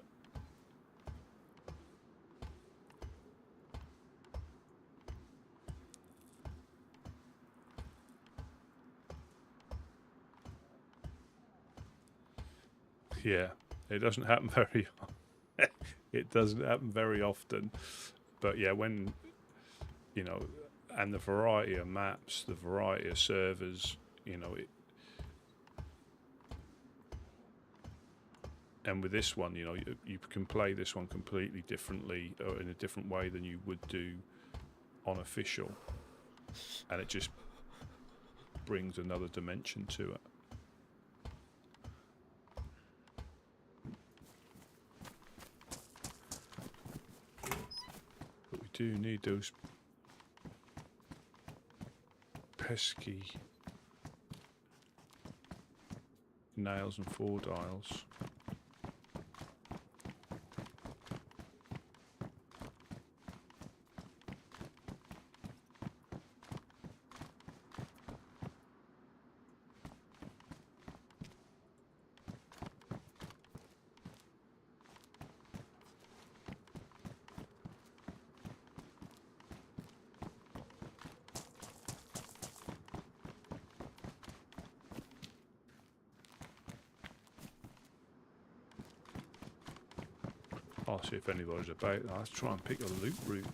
Yeah, it doesn't happen very. It doesn't happen very often, but yeah, when you know, and the variety of maps, the variety of servers, you know, and with this one, you know, you can play this one completely differently or in a different way than you would do on official, and it just brings another dimension to it. But we do need those pesky nails and 4 dials. I'll see if anybody's about. Let's try and pick a loot route.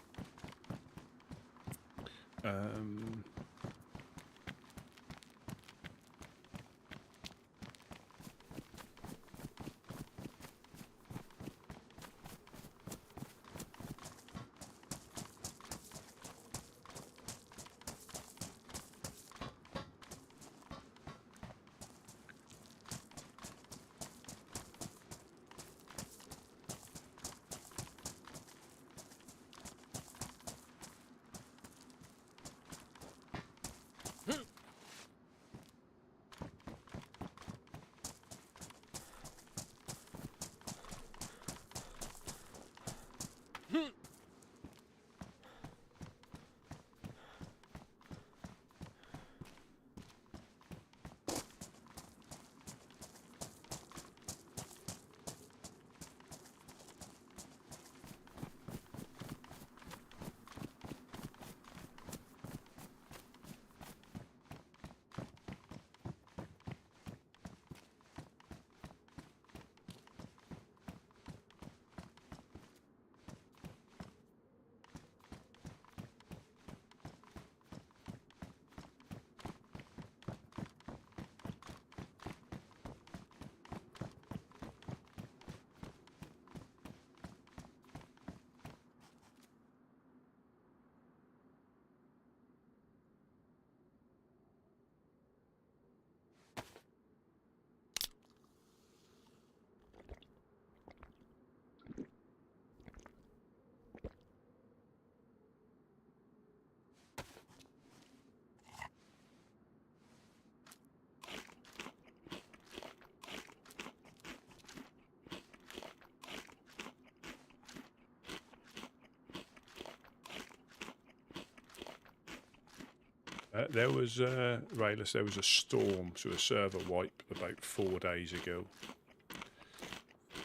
There was Rayless. There was a storm, so a server wipe about 4 days ago,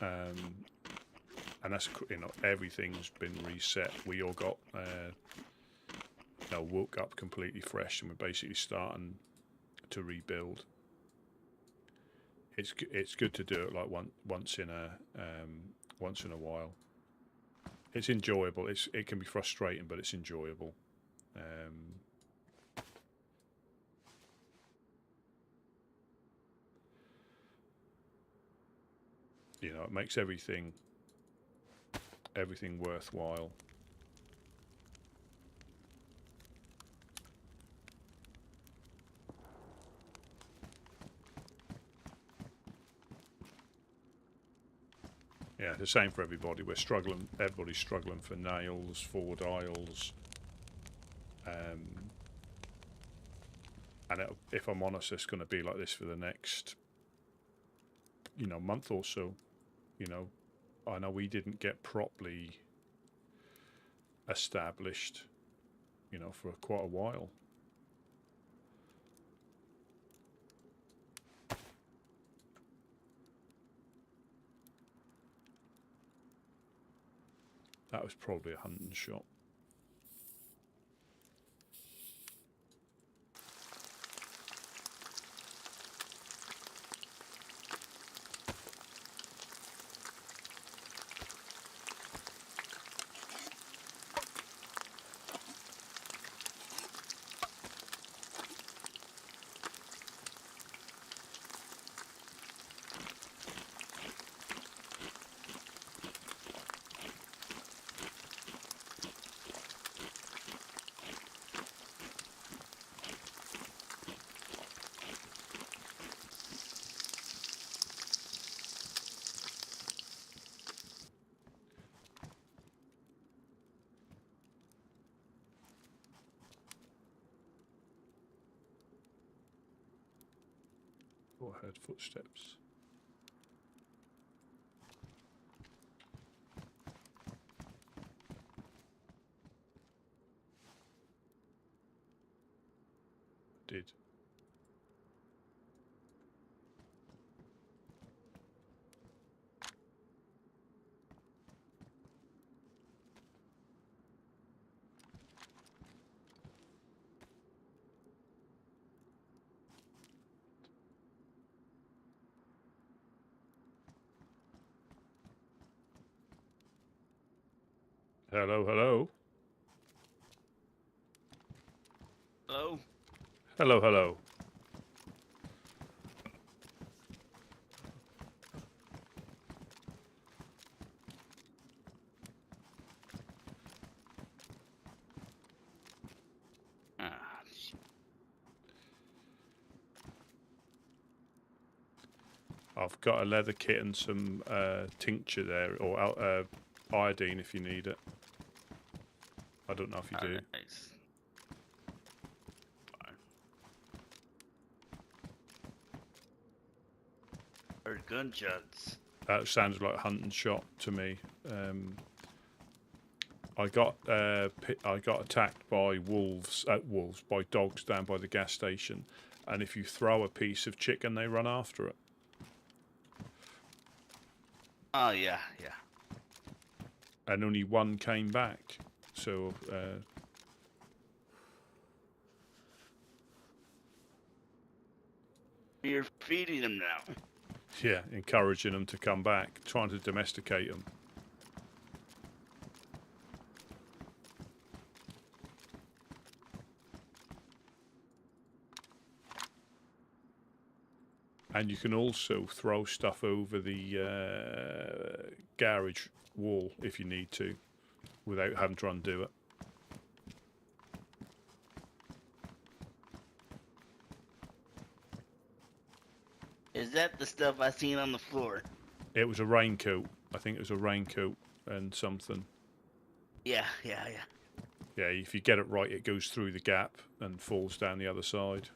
and that's, you know, everything's been reset. We all got woke up completely fresh, and we're basically starting to rebuild. It's good to do it like once in a while. It's enjoyable. It can be frustrating, but it's enjoyable. You know, it makes everything everything worthwhile. Yeah, the same for everybody. We're struggling. Everybody's struggling for nails, forward aisles. And if I'm honest, it's going to be like this for the next, month or so. I know we didn't get properly established, for quite a while. That was probably a hunting shot. Oh, I heard footsteps. Did. Hello, hello. Hello? Hello, hello. Ah, I've got a leather kit and some tincture there, or iodine if you need it. I don't know if you do. nice. Or gun jugs. That sounds like a hunting shot to me. I got attacked by by dogs down by the gas station, and if you throw a piece of chicken, they run after it. Oh, yeah, yeah. And only one came back. So You're feeding them now. yeah, encouraging them to come back, trying to domesticate them. And you can also throw stuff over the garage wall if you need to, without having to undo it. Is that the stuff I seen on the floor? It was a raincoat. I think it was a raincoat and something. Yeah. Yeah, if you get it right, it goes through the gap and falls down the other side.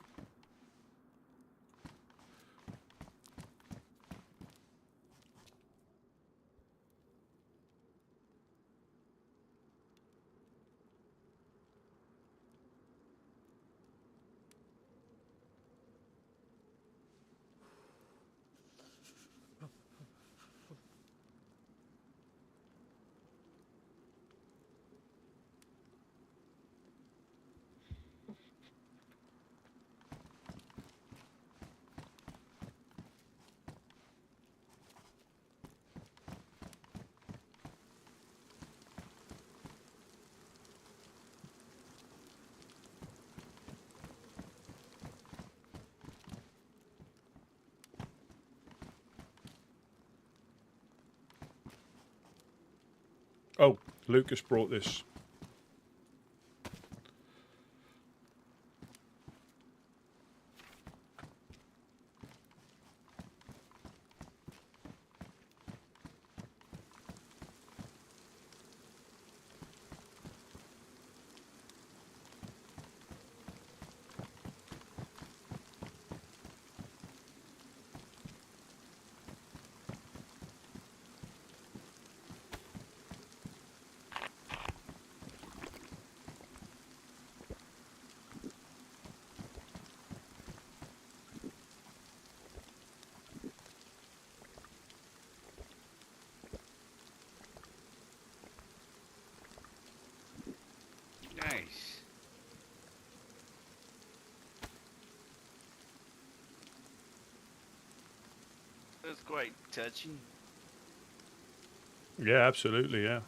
Oh, Lucas brought this. Nice. That's quite touching. Yeah, absolutely. Yeah.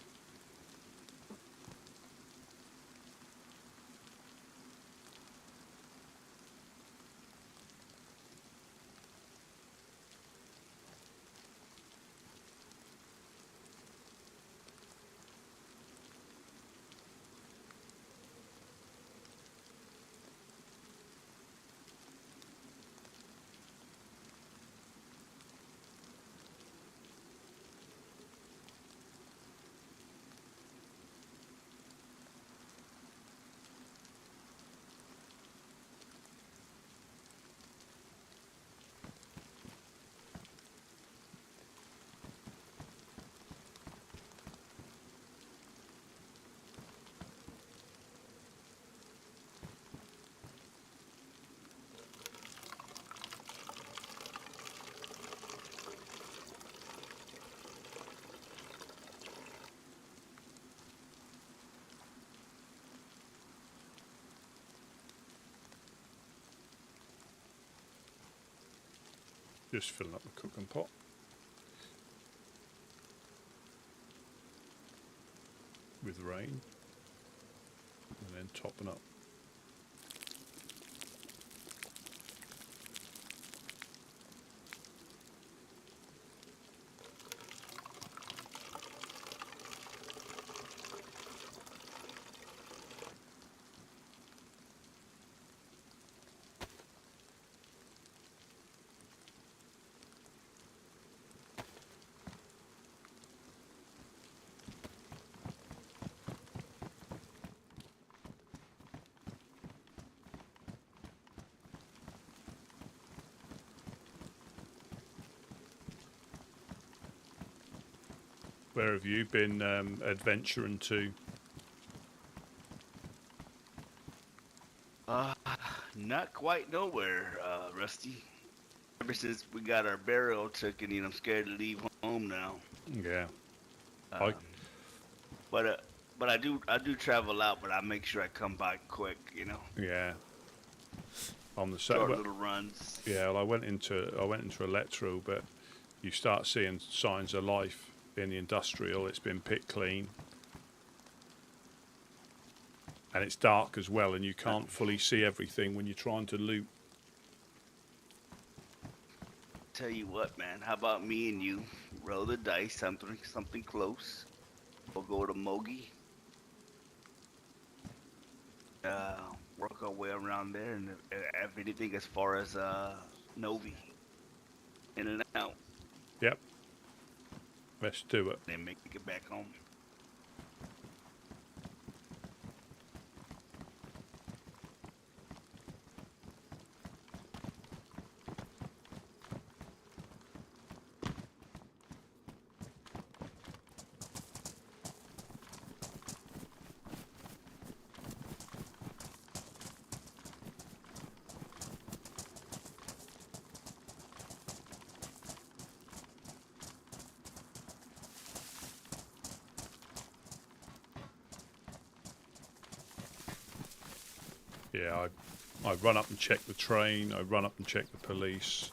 Just filling up the cooking pot. With rain. And then topping up. Where have you been adventuring to? Not quite nowhere, Rusty. Ever since we got our burial taken, I'm scared to leave home now. Yeah. Um, but uh, but I do travel out, but I make sure I come back quick. Yeah. On the Short well, little runs. yeah. Well, I went into electro, but you start seeing signs of life in the industrial. It's been pit clean, and it's dark as well, and you can't fully see everything when you're trying to loot. Tell you what, man. How about me and you roll the dice, something close. We'll go to Mogi. Work our way around there, and if anything, as far as Novi, in and out, Yep. Let's do it. then make it back home. Yeah, I run up and check the train. I run up and check the police.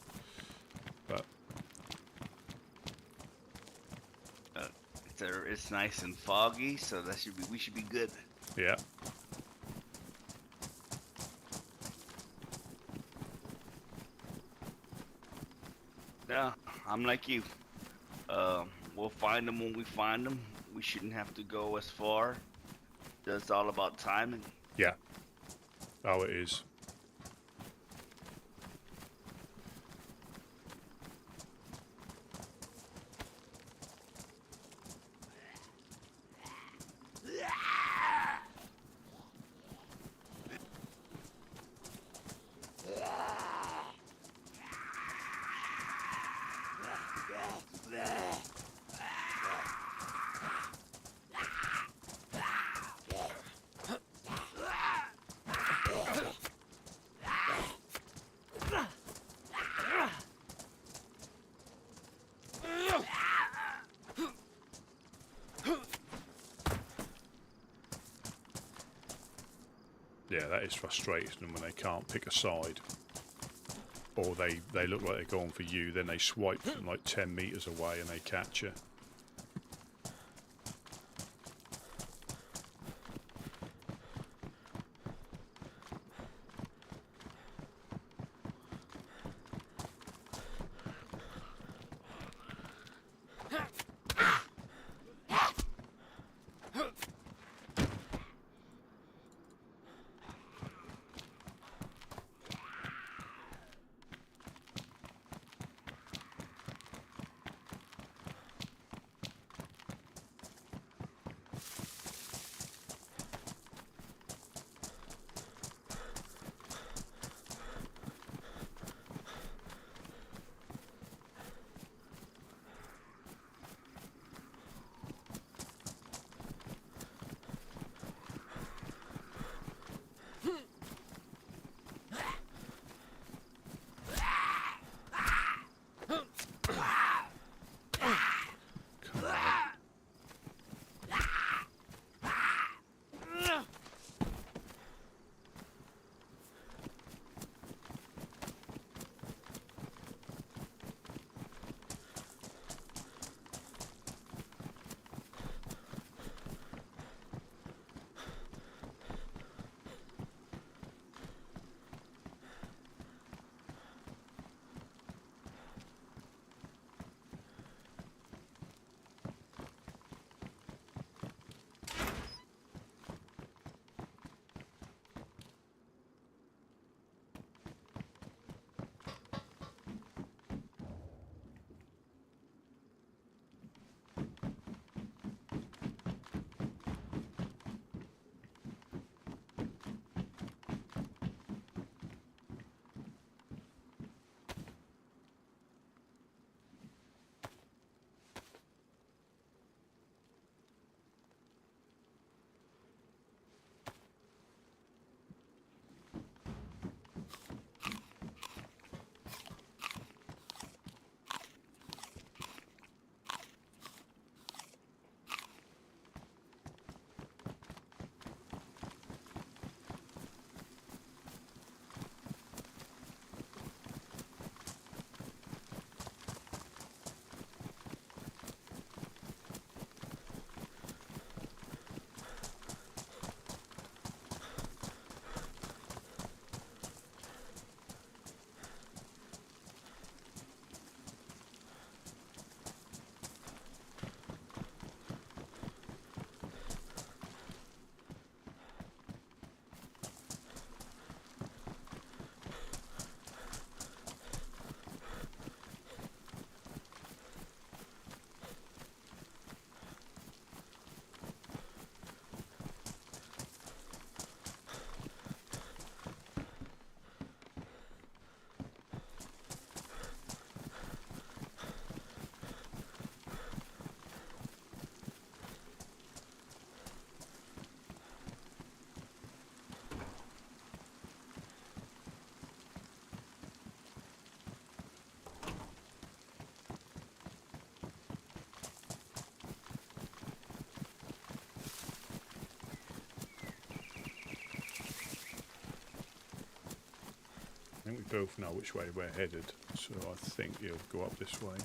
But It's nice and foggy, so we should be good. yeah, Yeah, I'm like you. We'll find them when we find them. We shouldn't have to go as far. It's all about timing. Yeah. Oh, it is. Yeah, that is frustrating when they can't pick a side. Or they look like they're going for you, then they swipe from like 10 meters away and they catch you. I think we both know which way we're headed, so I think he'll go up this way.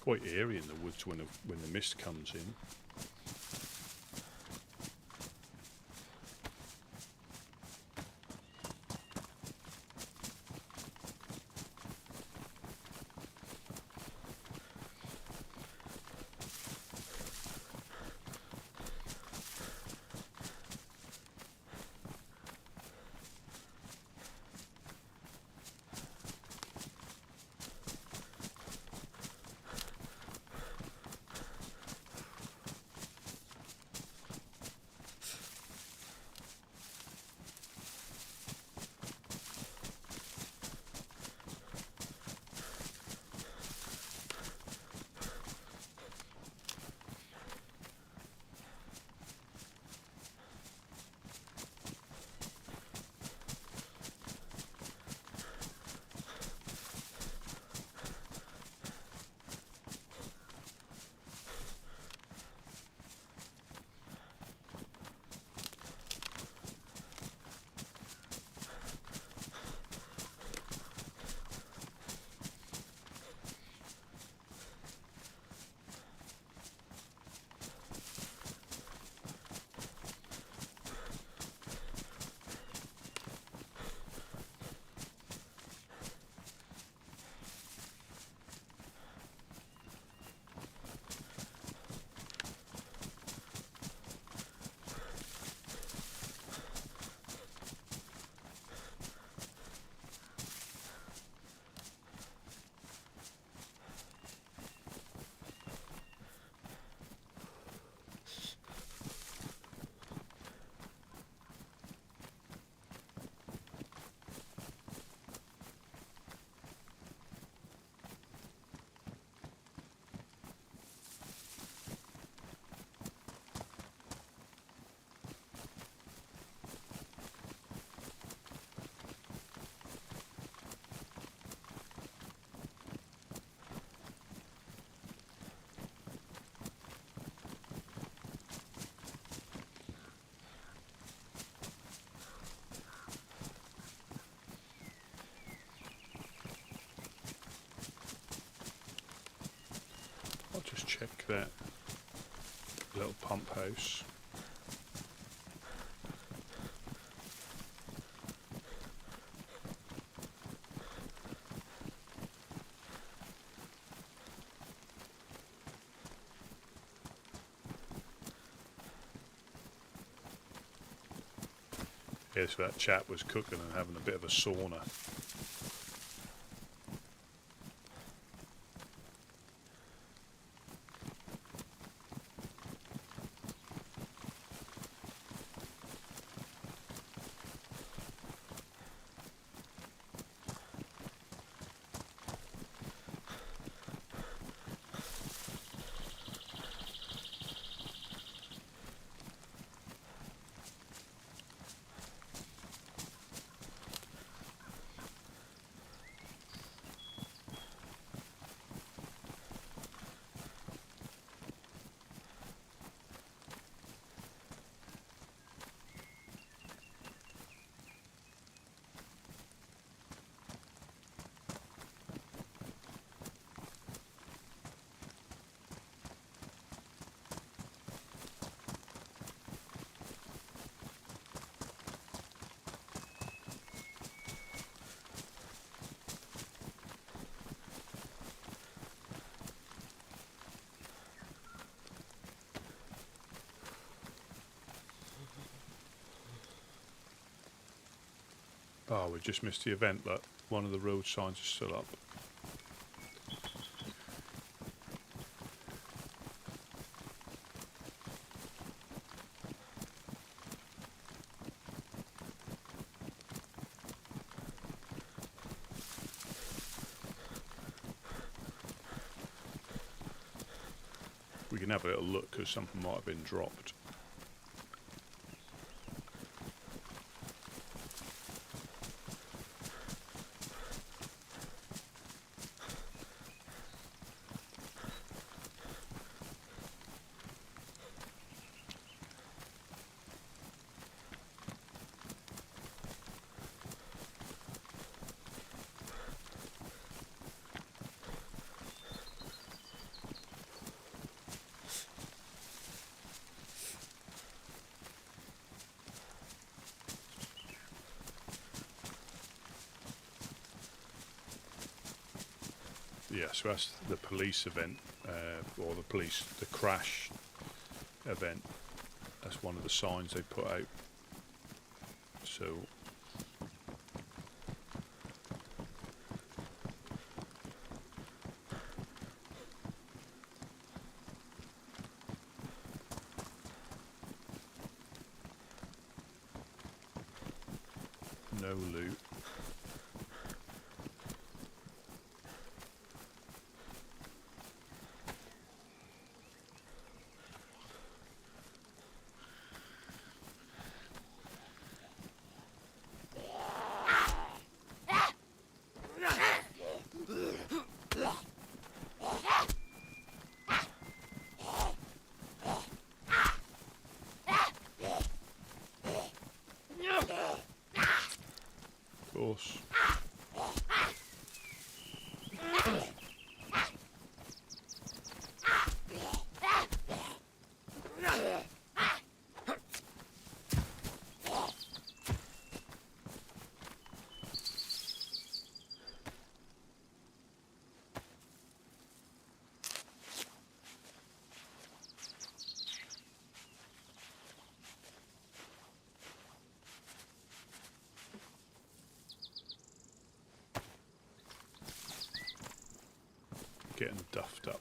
quite eerie in the woods when the mist comes in. I'll just check that little pump house. Yeah, so that chap was cooking and having a bit of a sauna. Oh, we just missed the event, but one of the road signs is still up. We can have a little look because something might have been dropped. Yeah, so that's the police event, or the crash event. That's one of the signs they put out. So no loot. Of course. Getting duffed up.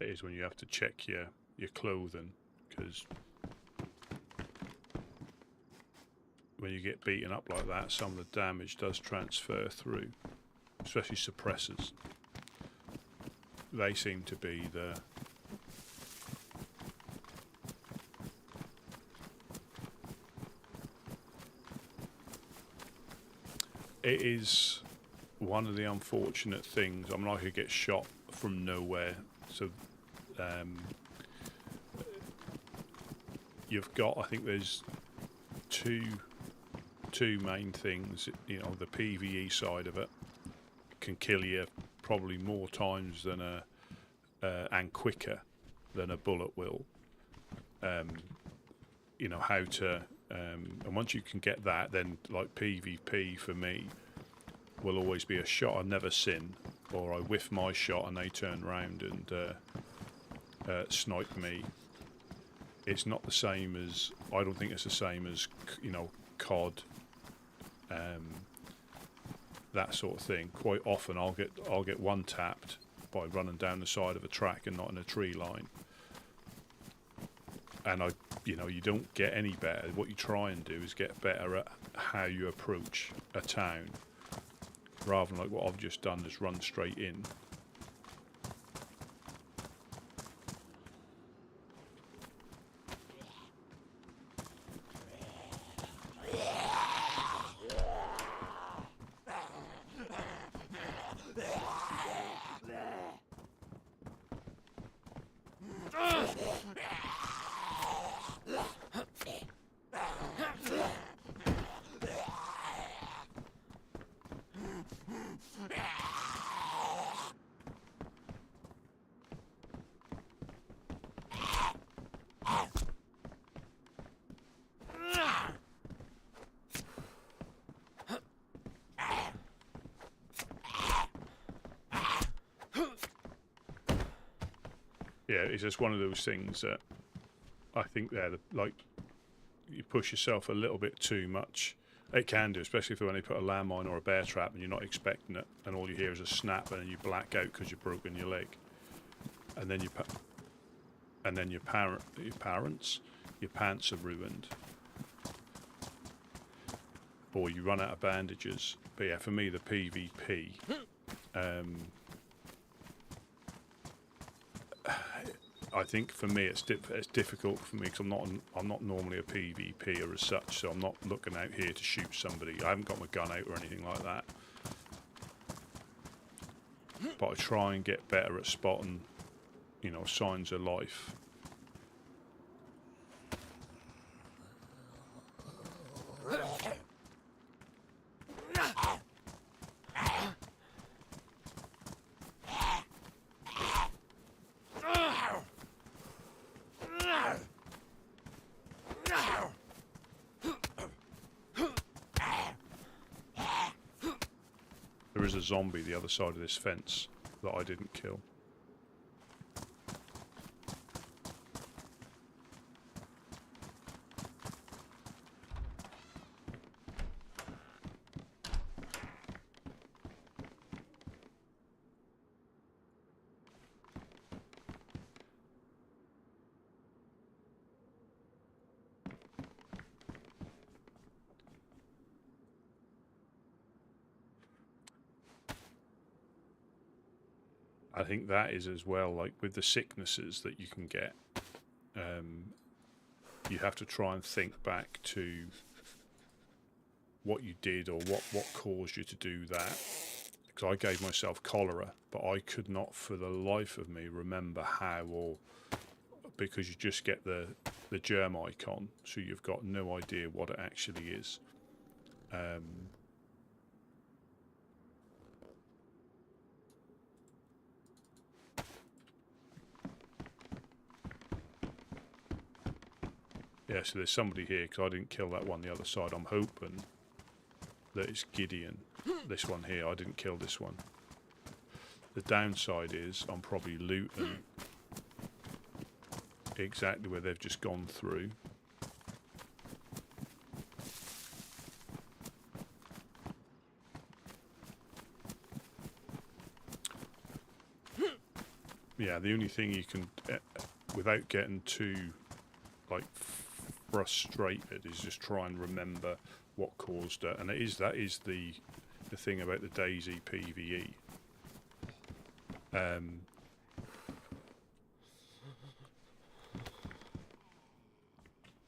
It is when you have to check your clothing, because when you get beaten up like that, some of the damage does transfer through, especially suppressors. They seem to be the it is one of the unfortunate things. I mean, I could get shot from nowhere, so you've got, I think there's two main things. You know, the PvE side of it can kill you probably more times than and quicker than a bullet will. You know how to, and once you can get that, then like PvP for me will always be a shot I never sin, or I whiff my shot and they turn round and snipe me. It's not the same as, I don't think it's the same as, you know, COD, that sort of thing. Quite often I'll get one tapped by running down the side of a track and not in a tree line, and you know, you don't get any better. What you try and do is get better at how you approach a town, rather than like what I've just done, is run straight in. yeah, it's just one of those things that I think like you push yourself a little bit too much. It can do, especially when they put a landmine or a bear trap and you're not expecting it, and all you hear is a snap, and then you black out because you've broken your leg, and then your pants are ruined, or you run out of bandages. But yeah, for me, the PvP, I think for me it's difficult for me because I'm not normally a PvPer as such, so I'm not looking out here to shoot somebody. I haven't got my gun out or anything like that, but I try and get better at spotting, you know, signs of life. There is a zombie the other side of this fence that I didn't kill. I think that is as well, like with the sicknesses that you can get, you have to try and think back to what you did or what caused you to do that. Because I gave myself cholera, but I could not for the life of me remember how, or because you just get the germ icon, so you've got no idea what it actually is. Yeah, so there's somebody here because I didn't kill that one the other side. I'm hoping that it's Gideon. This one here, I didn't kill this one. The downside is I'm probably looting exactly where they've just gone through. Yeah, the only thing you can, without getting too like frustrated, is just try and remember what caused it. And that is the thing about the DayZ PvE.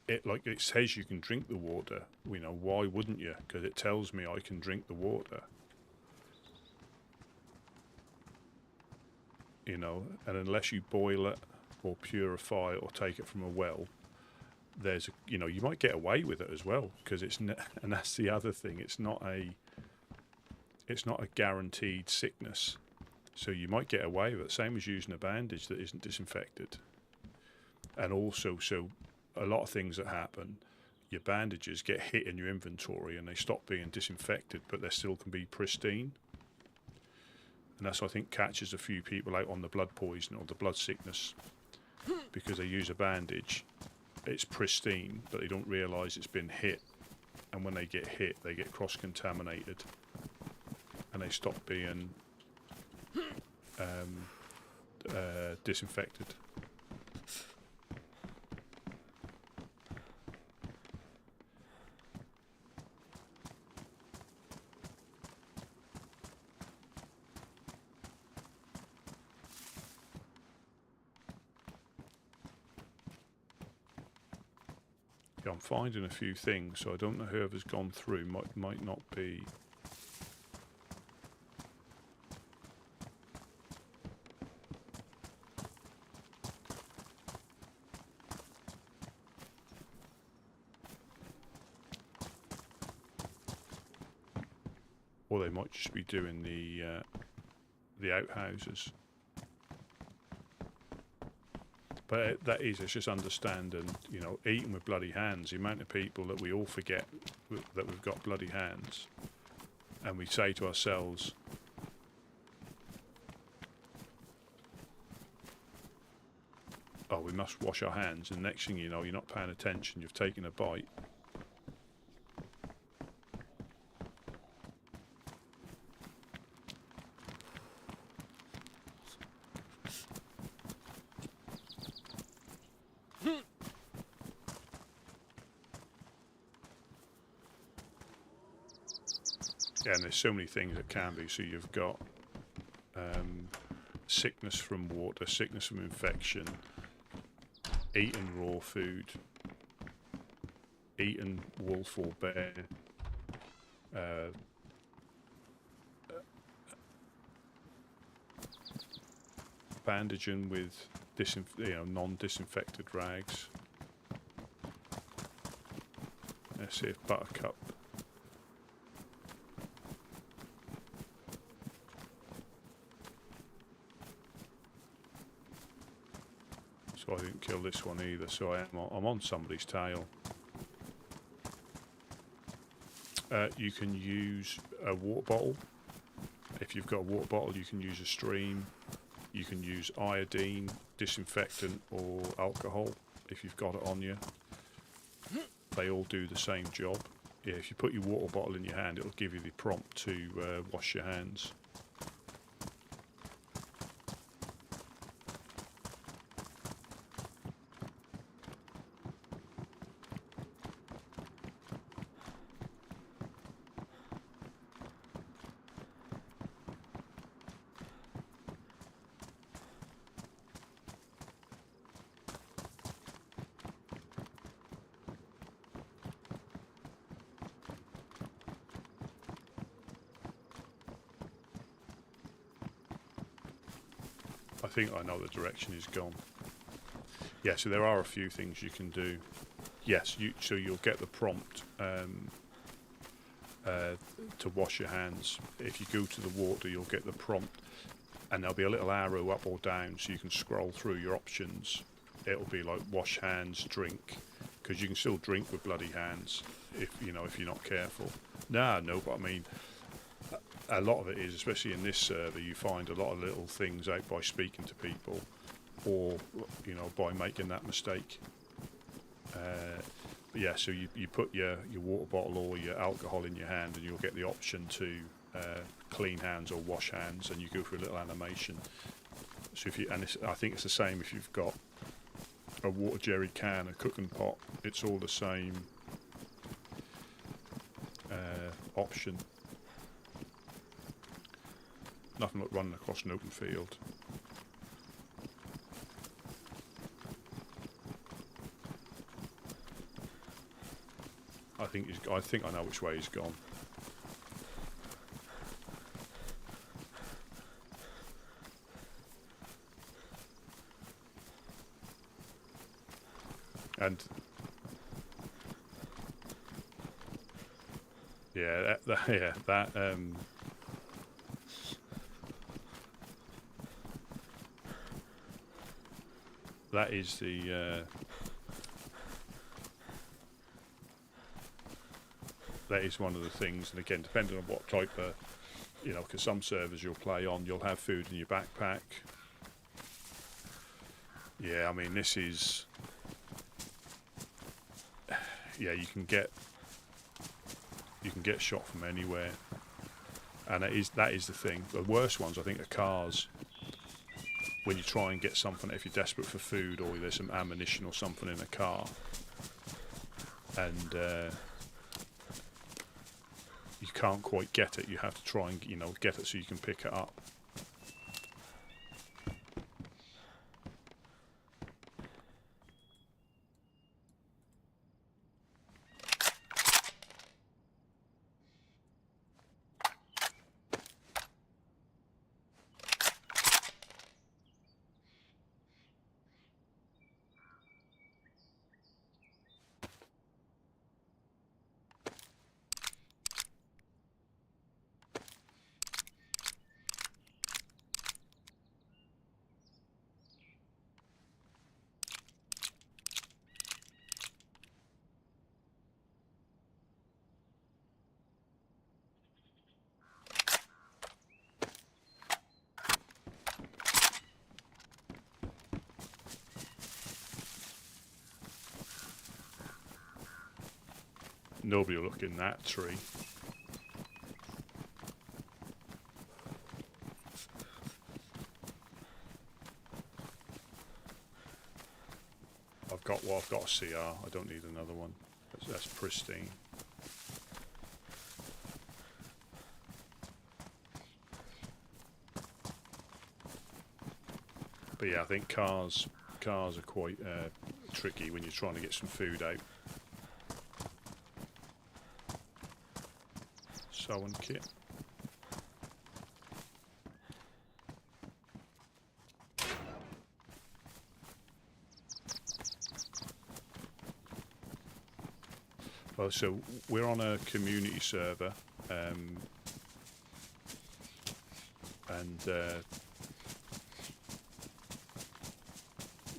It says you can drink the water. You know, why wouldn't you? Because it tells me I can drink the water. You know, and unless you boil it or purify it or take it from a well, there's you know, you might get away with it as well, because and that's the other thing. It's not a guaranteed sickness, so you might get away with it. Same as using a bandage that isn't disinfected. And also, so a lot of things that happen, your bandages get hit in your inventory and they stop being disinfected, but they still can be pristine. And that's, I think, catches a few people out on the blood poison or the blood sickness, because they use a bandage, it's pristine, but they don't realise it's been hit. And when they get hit, they get cross-contaminated and they stop being disinfected. Yeah, I'm finding a few things, so I don't know whoever's gone through might not be. Or they might just be doing the outhouses. But it's just understanding, you know, eating with bloody hands. The amount of people that we all forget that we've got bloody hands, and we say to ourselves, oh, we must wash our hands, and next thing you know, you're not paying attention, you've taken a bite. Yeah, and there's so many things that can be. So you've got sickness from water, sickness from infection, eating raw food, eating wolf or bear, bandaging with non-disinfected rags. Let's see if Buttercup. So I didn't kill this one either. So I'm on somebody's tail. You can use a water bottle. If you've got a water bottle, you can use a stream. You can use iodine, disinfectant, or alcohol if you've got it on you. They all do the same job. Yeah, if you put your water bottle in your hand, it'll give you the prompt to wash your hands. I think I know the direction he's gone. Yeah, so there are a few things you can do. Yes, so you'll get the prompt to wash your hands. If you go to the water, you'll get the prompt, and there'll be a little arrow up or down, so you can scroll through your options. It'll be like wash hands, drink, because you can still drink with bloody hands if you're not careful. No, but I mean, a lot of it is, especially in this server, you find a lot of little things out by speaking to people, or by making that mistake. But yeah, so you put your water bottle or your alcohol in your hand, and you'll get the option to clean hands or wash hands, and you go through a little animation. So I think it's the same if you've got a water jerry can, a cooking pot. It's all the same option. Nothing like running across an open field. I think I know which way he's gone. And yeah, that is the that is one of the things. And again, depending on what type of, because some servers you'll play on, you'll have food in your backpack. Yeah, I mean, this is, yeah, you can get shot from anywhere, and that is the thing. The worst ones, I think, are cars. When you try and get something, if you're desperate for food or there's some ammunition or something in a car, and you can't quite get it, you have to try and get it so you can pick it up. Nobody will look in that tree. I've got a CR. I don't need another one. That's pristine. But yeah, I think cars are quite tricky when you're trying to get some food out. Sewing kit. Well, so we're on a community server, and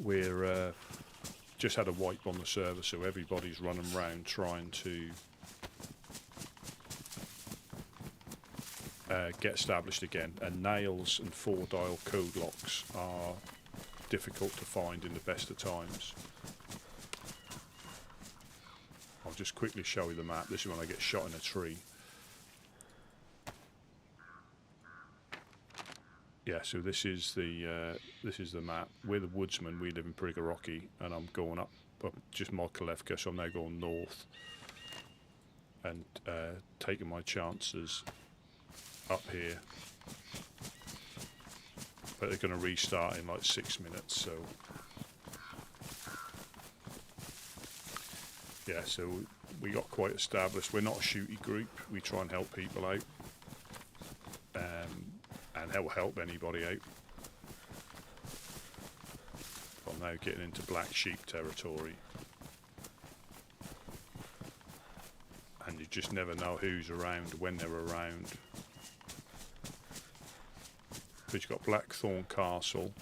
we're just had a wipe on the server, so everybody's running around trying to get established again. And nails and 4-dial code locks are difficult to find in the best of times. I'll just quickly show you the map. This is when I get shot in a tree. Yeah, so this is the map. We're the Woodsmen. We live in Prigorocki, and I'm going up just Modkalevka, so I'm now going north and taking my chances up here. But they're going to restart in like 6 minutes, so yeah. So we got quite established. We're not a shooty group. We try and help people out. And help anybody out. I'm now getting into black sheep territory, and you just never know who's around, when they're around. But you've got Blackthorn Castle.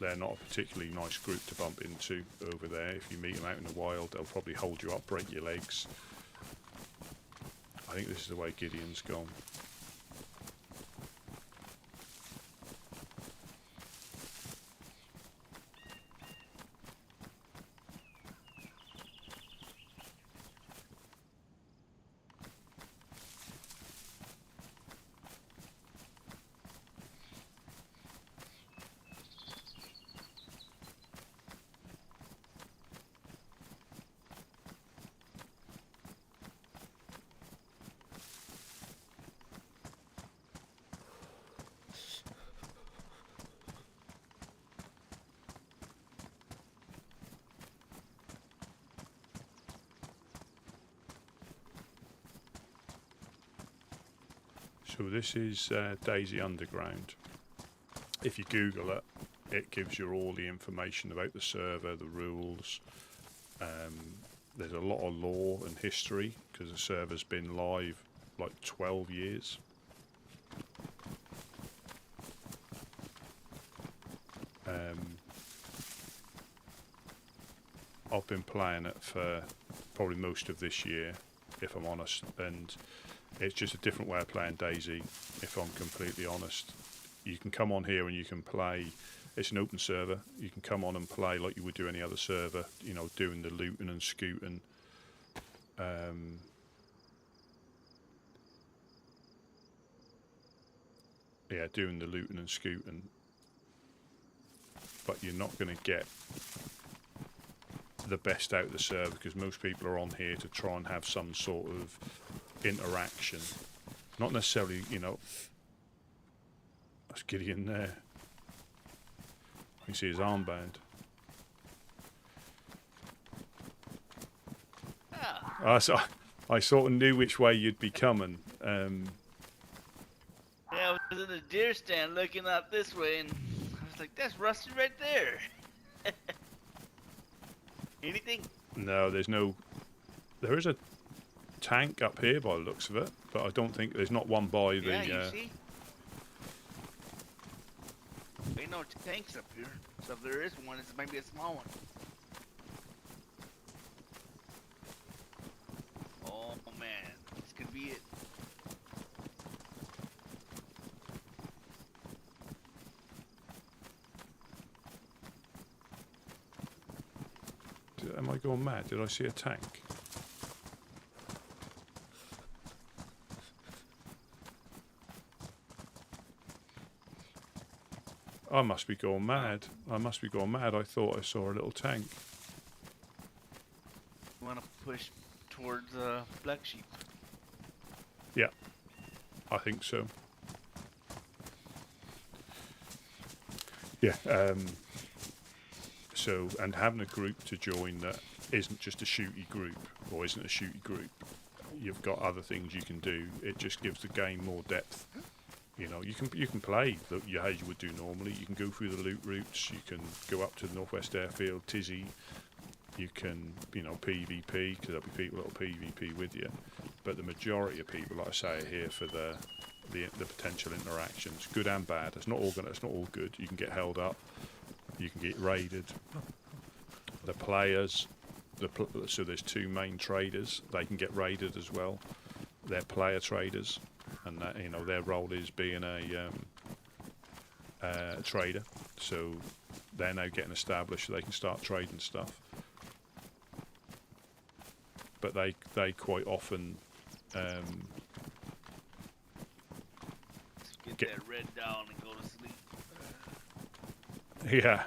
They're not a particularly nice group to bump into over there. If you meet them out in the wild, they'll probably hold you up, break your legs. I think this is the way Gideon's gone. So this is DayZ Underground. If you Google it, it gives you all the information about the server, the rules. There's a lot of lore and history because the server's been live like 12 years. I've been playing it for probably most of this year, if I'm honest, and it's just a different way of playing DayZ, if I'm completely honest. You can come on here and you can play. It's an open server. You can come on and play like you would do any other server, you know, doing the looting and scooting. Yeah, doing the looting and scooting. But you're not going to get the best out of the server because most people are on here to try and have some sort of interaction. Not necessarily, you know. Let's get in there. You can see his armband. So I sort of knew which way you'd be coming. Yeah, I was in the deer stand looking out this way, and I was like, "That's Rusty right there." Anything? No, there's no. There is a tank up here by the looks of it, but I don't think there's not one by the. Yeah, you see? Ain't no tanks up here. So if there is one, it's maybe a small one. Oh man, this could be it. Am I going mad? Did I see a tank? I must be going mad. I must be going mad. I thought I saw a little tank. You want to push towards Black Sheep? Yeah, I think so. Yeah. So, and having a group to join that isn't just a shooty group, or isn't a shooty group, you've got other things you can do. It just gives the game more depth. You know, you can play as you would do normally. You can go through the loot routes. You can go up to the Northwest Airfield, Tizzy. You can, PvP, because there'll be people that'll PvP with you. But the majority of people, like I say, are here for the potential interactions, good and bad. It's not all good. You can get held up. You can get raided. The players, so there's two main traders. They can get raided as well. They're player traders, and that, their role is being a trader. So they're now getting established, so they can start trading stuff. But they quite often get that red down and go to sleep. Yeah.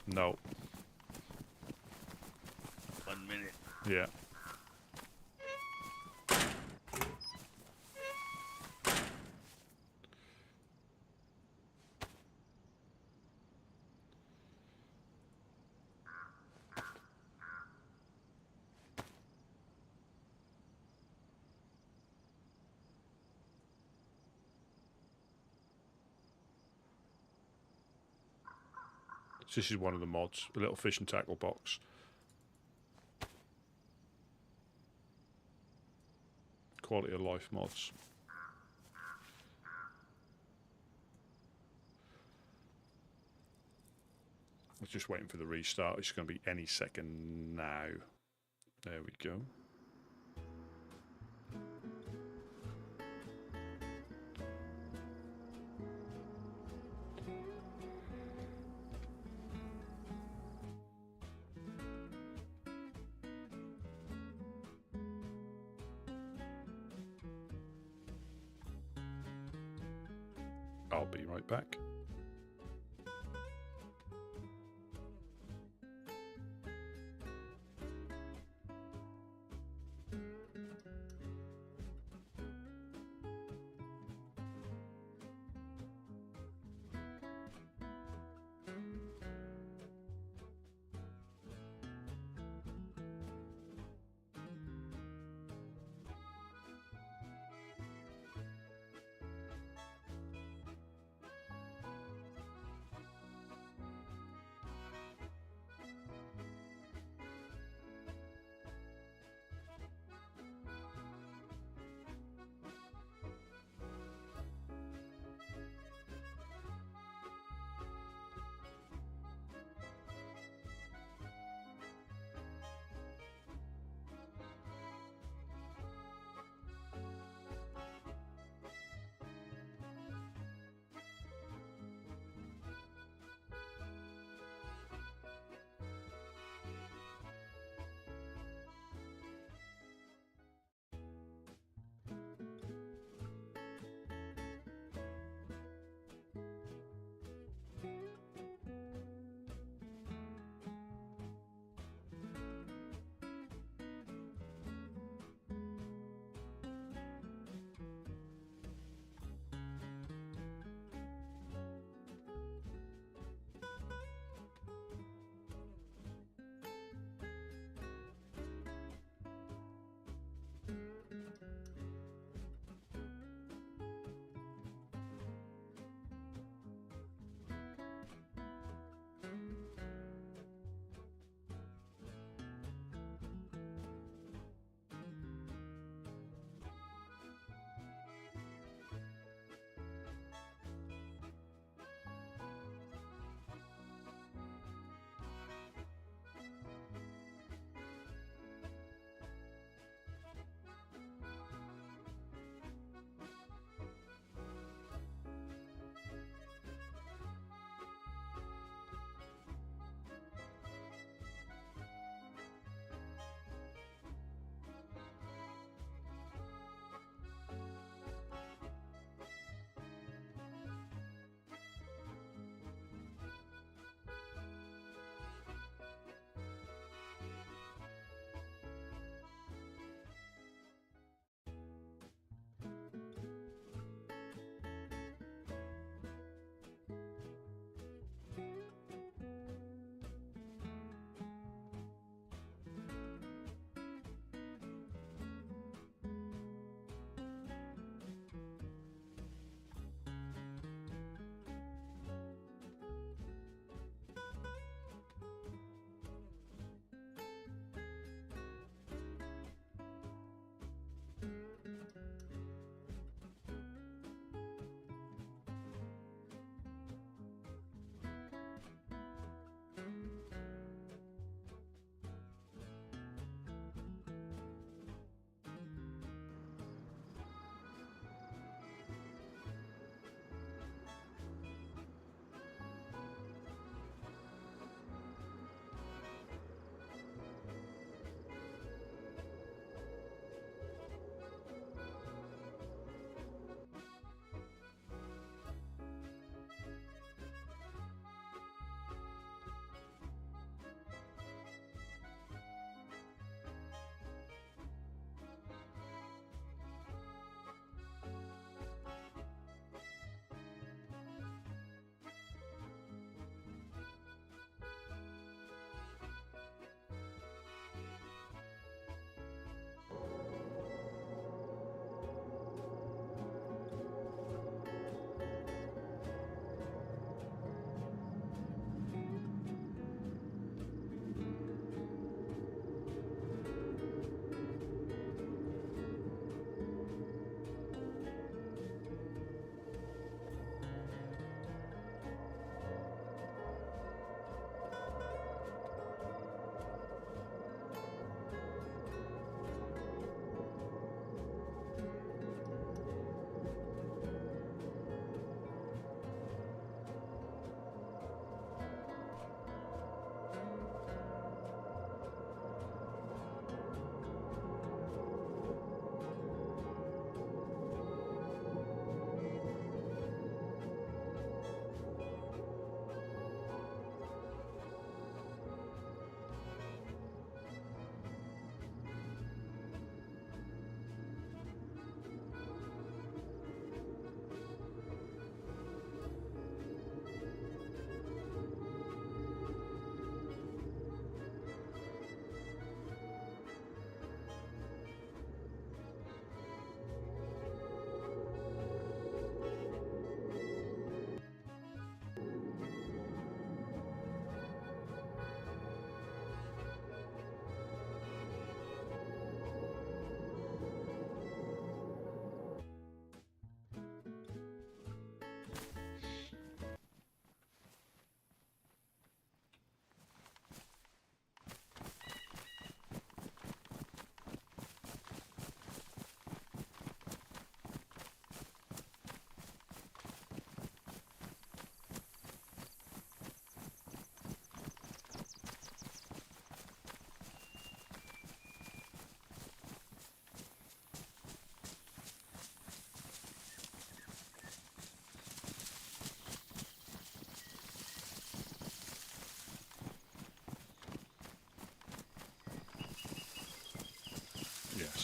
No. 1 minute. Yeah. This is one of the mods, a little fish and tackle box. Quality of life mods. I was just waiting for the restart. It's going to be any second now. There we go. I'll be right back.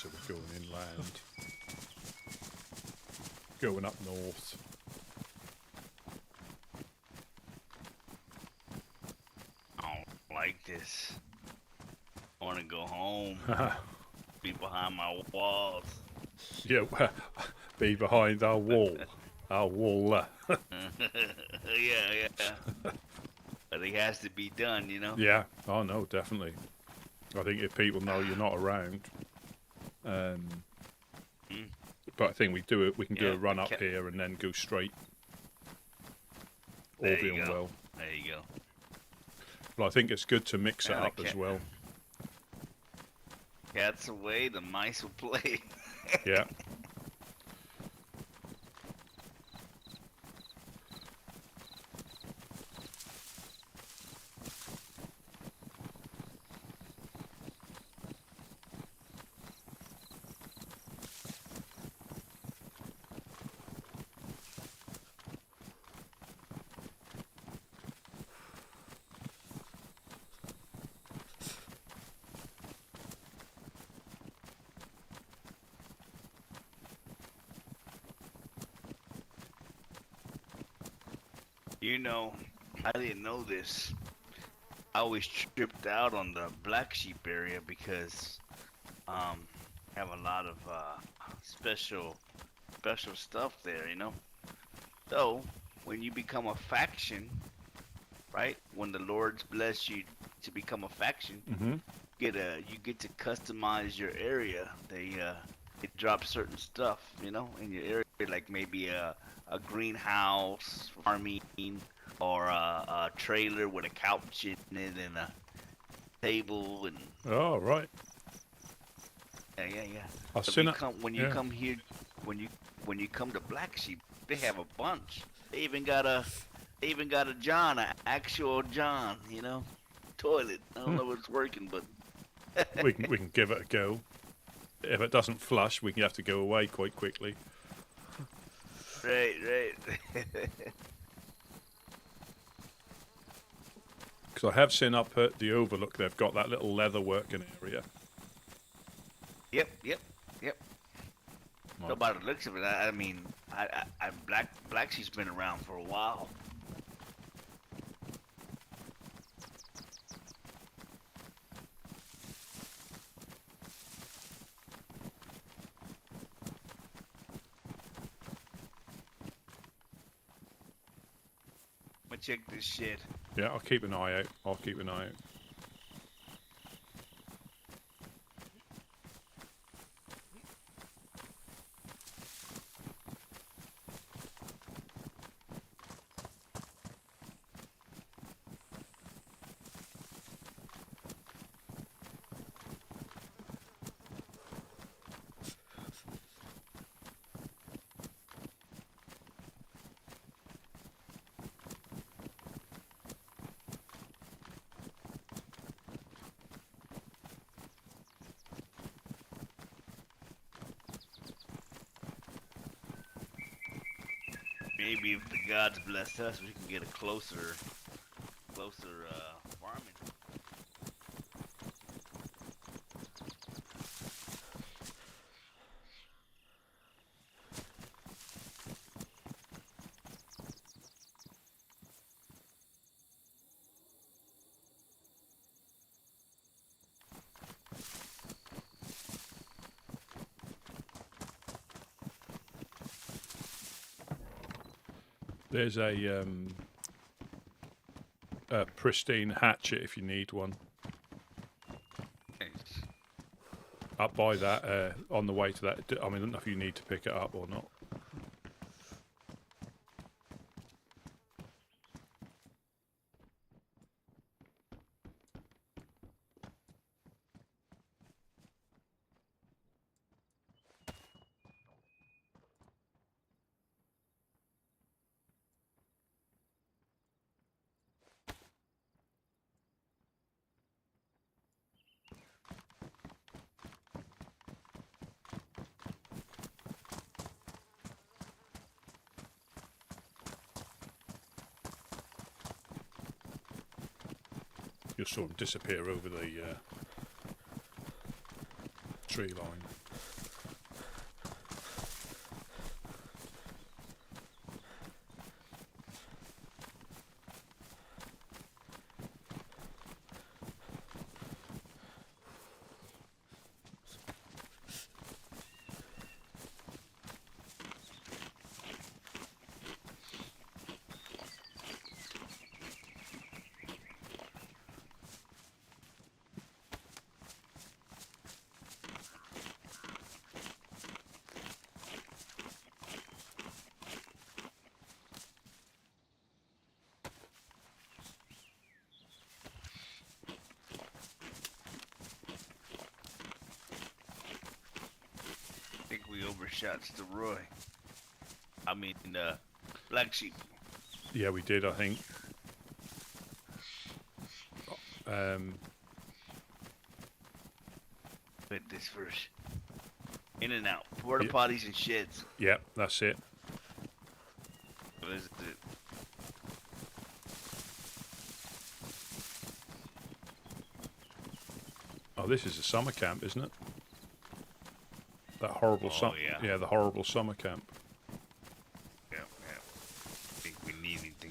so we're going inland. Going up north. I don't like this. I want to go home. Be behind my walls. Yeah, be behind our wall. Our wall. Yeah. But it has to be done, you know? Yeah, oh no, definitely. I think if people know you're not around, but I think we can do a run up here and then go straight. All being well. There you go. But I think it's good to mix it up as well. Cats away, the mice will play. Yeah. You know, I didn't know this. I always tripped out on the Black Sheep area because have a lot of special stuff there, you know. So when you become a faction, right? When the Lords bless you to become a faction, you get to customize your area. They drop certain stuff, you know, in your area, like maybe a greenhouse for farming, or a trailer with a couch in it and a table and. Oh right. Yeah. I've So seen we it. come when you come here, when you come to Black Sheep, they have a bunch. They even got a John, an actual John, you know, toilet. I don't know if it's working, but we can give it a go. If it doesn't flush, we have to go away quite quickly. right. Because I have seen up at the Overlook, they've got that little leather working area. Yep. Right. So by the looks of it, I mean, Black Sheep's been around for a while. I'm gonna check this shit. Yeah, I'll keep an eye out. Maybe if the gods bless us, we can get a closer farming. There's a pristine hatchet if you need one. Nice. Up by that, on the way to that. I mean, I don't know if you need to pick it up or not. You'll sort of disappear over the tree line. Locktober shots to Roy. I mean, Black Sheep. Yeah, we did, I think. Put this first. In and out. Porta potties and sheds. Yeah, that's it. What is it? Oh, this is a summer camp, isn't it? That horrible yeah. the horrible summer camp. Yeah. I think we need anything.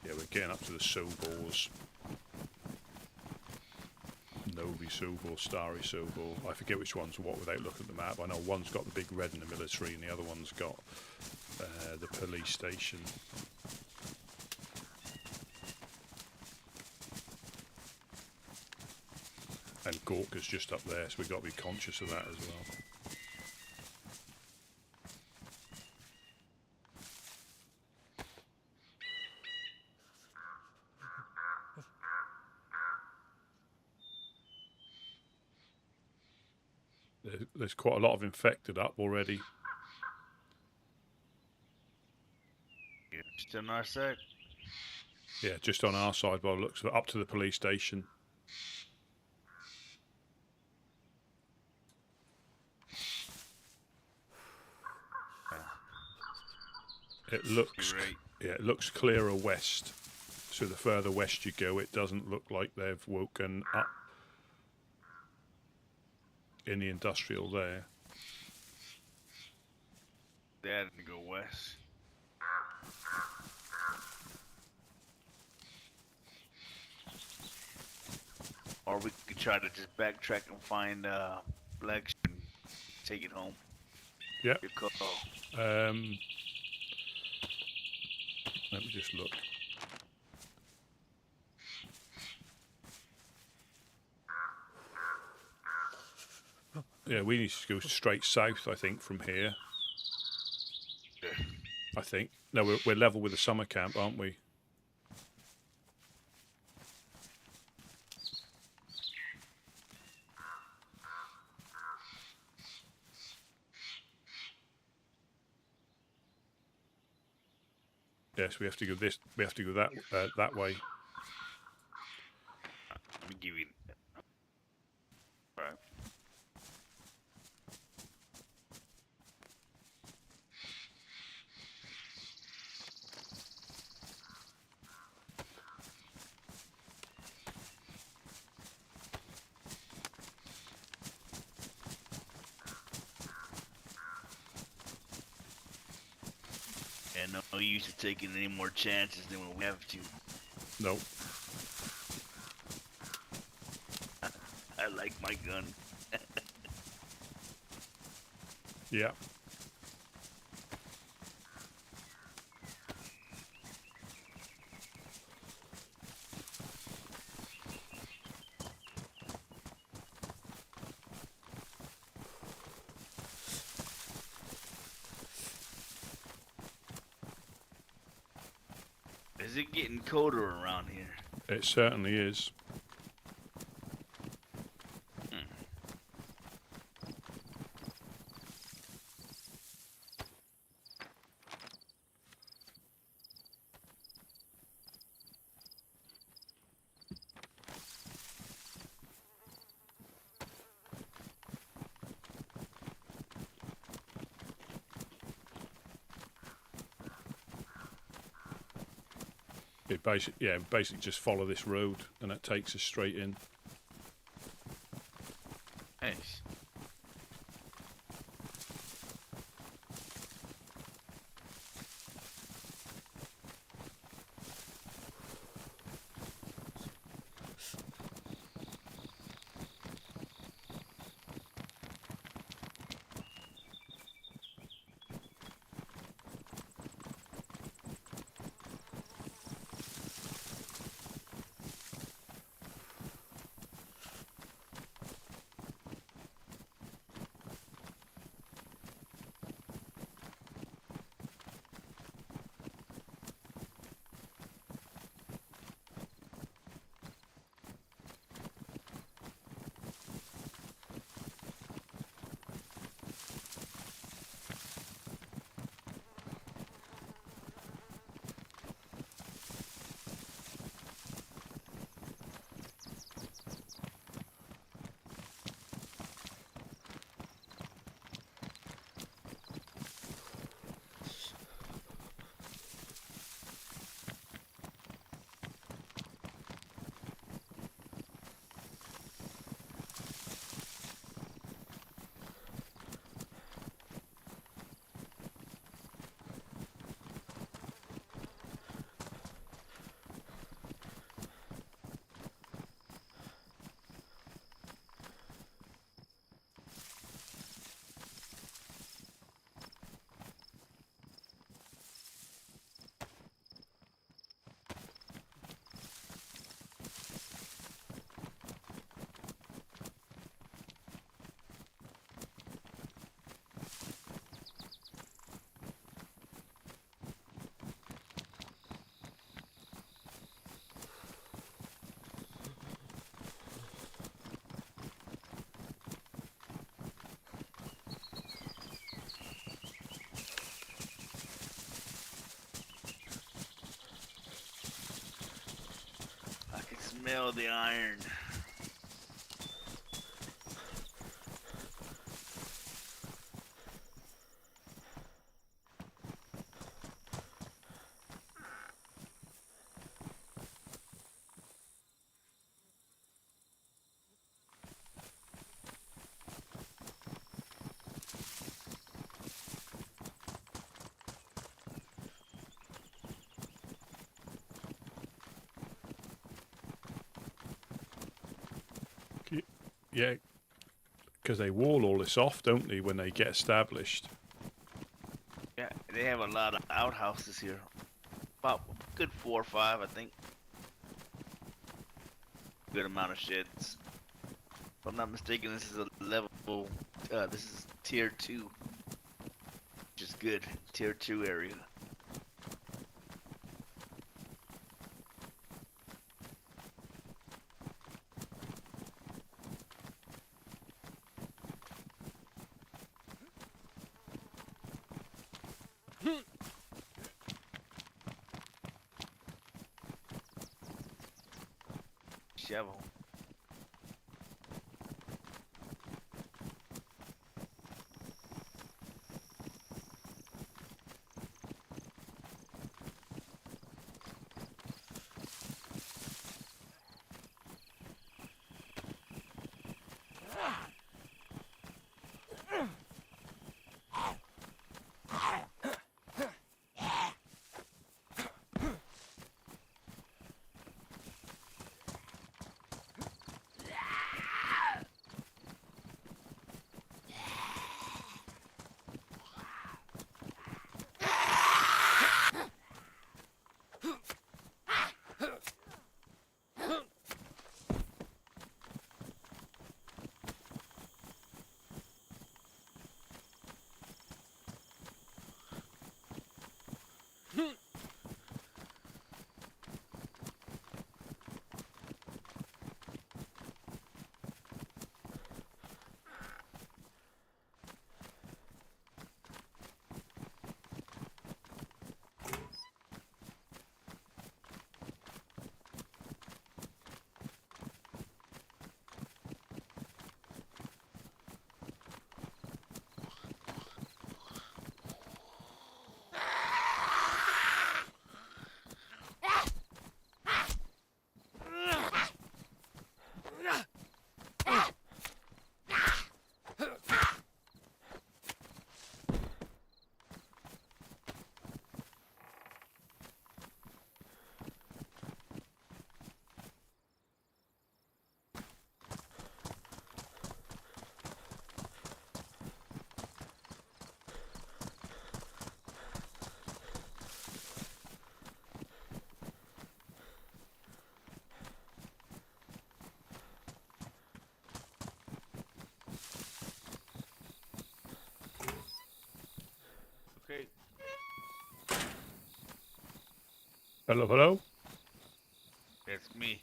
Yeah, we're getting up to the Sobors. Novi Sobor, Starry Sobor. I forget which one's what without looking at the map. I know one's got the big red in the military and the other one's got the police station. And Gorka's just up there, so we've got to be conscious of that as well. There's quite a lot of infected up already. Yeah, just on our side. Yeah, just on our side by the looks of it, up to the police station. It looks Great. Yeah, it looks clearer west. So the further west you go, it doesn't look like they've woken up in the industrial there. They had to go west. Or we could try to just backtrack and find Black Sheep and take it home. Yeah. Your call. Let me just look. Yeah, we need to go straight south, I think, from here. I think. No, we're level with the summer camp, aren't we? Yes, we have to go this. We have to go that way. Let me give you. All right. And no use of taking any more chances than we have to. No. I like my gun. Yeah. Is it getting colder around here? It certainly is. It basically just follow this road and it takes us straight in. Nice. smell the iron. Yeah, because they wall all this off, don't they, when they get established? Yeah, they have a lot of outhouses here. About a good 4 or 5, I think. Good amount of sheds. If I'm not mistaken, this is a level. This is tier 2, which is good. Tier 2 area. Shovel. Okay. Hello, hello? That's me.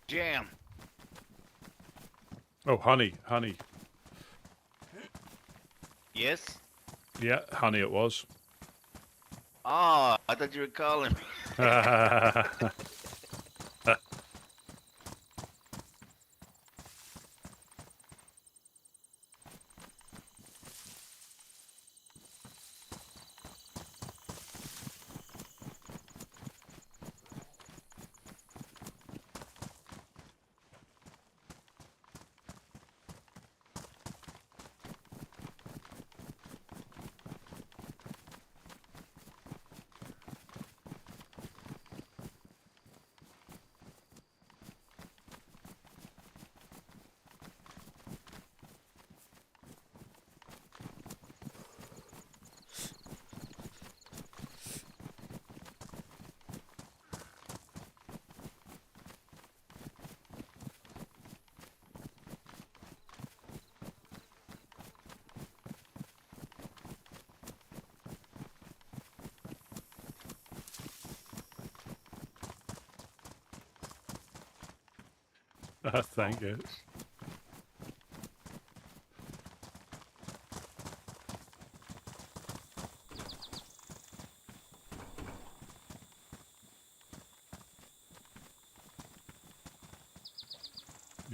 Jam. Oh, honey. Yes? Yeah, honey it was. Oh, I thought you were calling me. Thank you.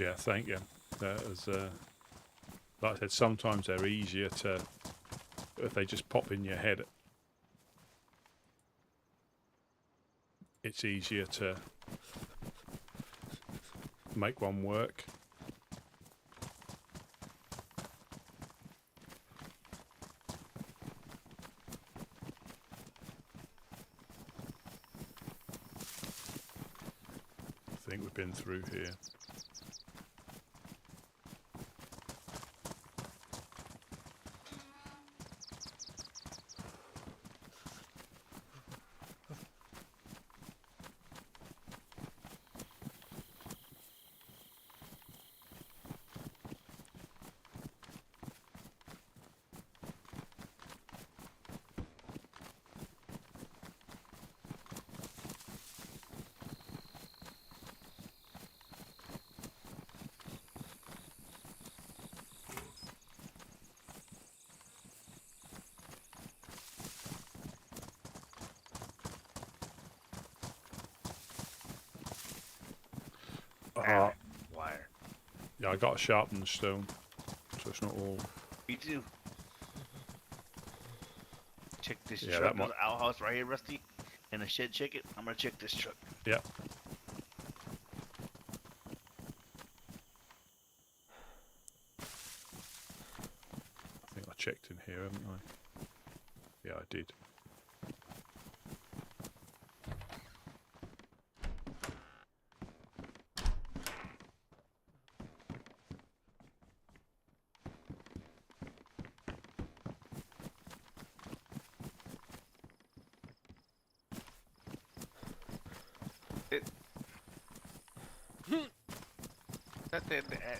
Yeah, thank you. That was, like I said, sometimes they're easier to, if they just pop in your head, it's easier to make one work. I think we've been through here. Wire. Yeah, I got a sharpened stone, so it's not all. Me too. Check this Yeah, truck. that might- There's an outhouse right here, Rusty. In the shed, check it. I'm gonna check this truck. Yeah. I think I checked in here, haven't I? Yeah, I did.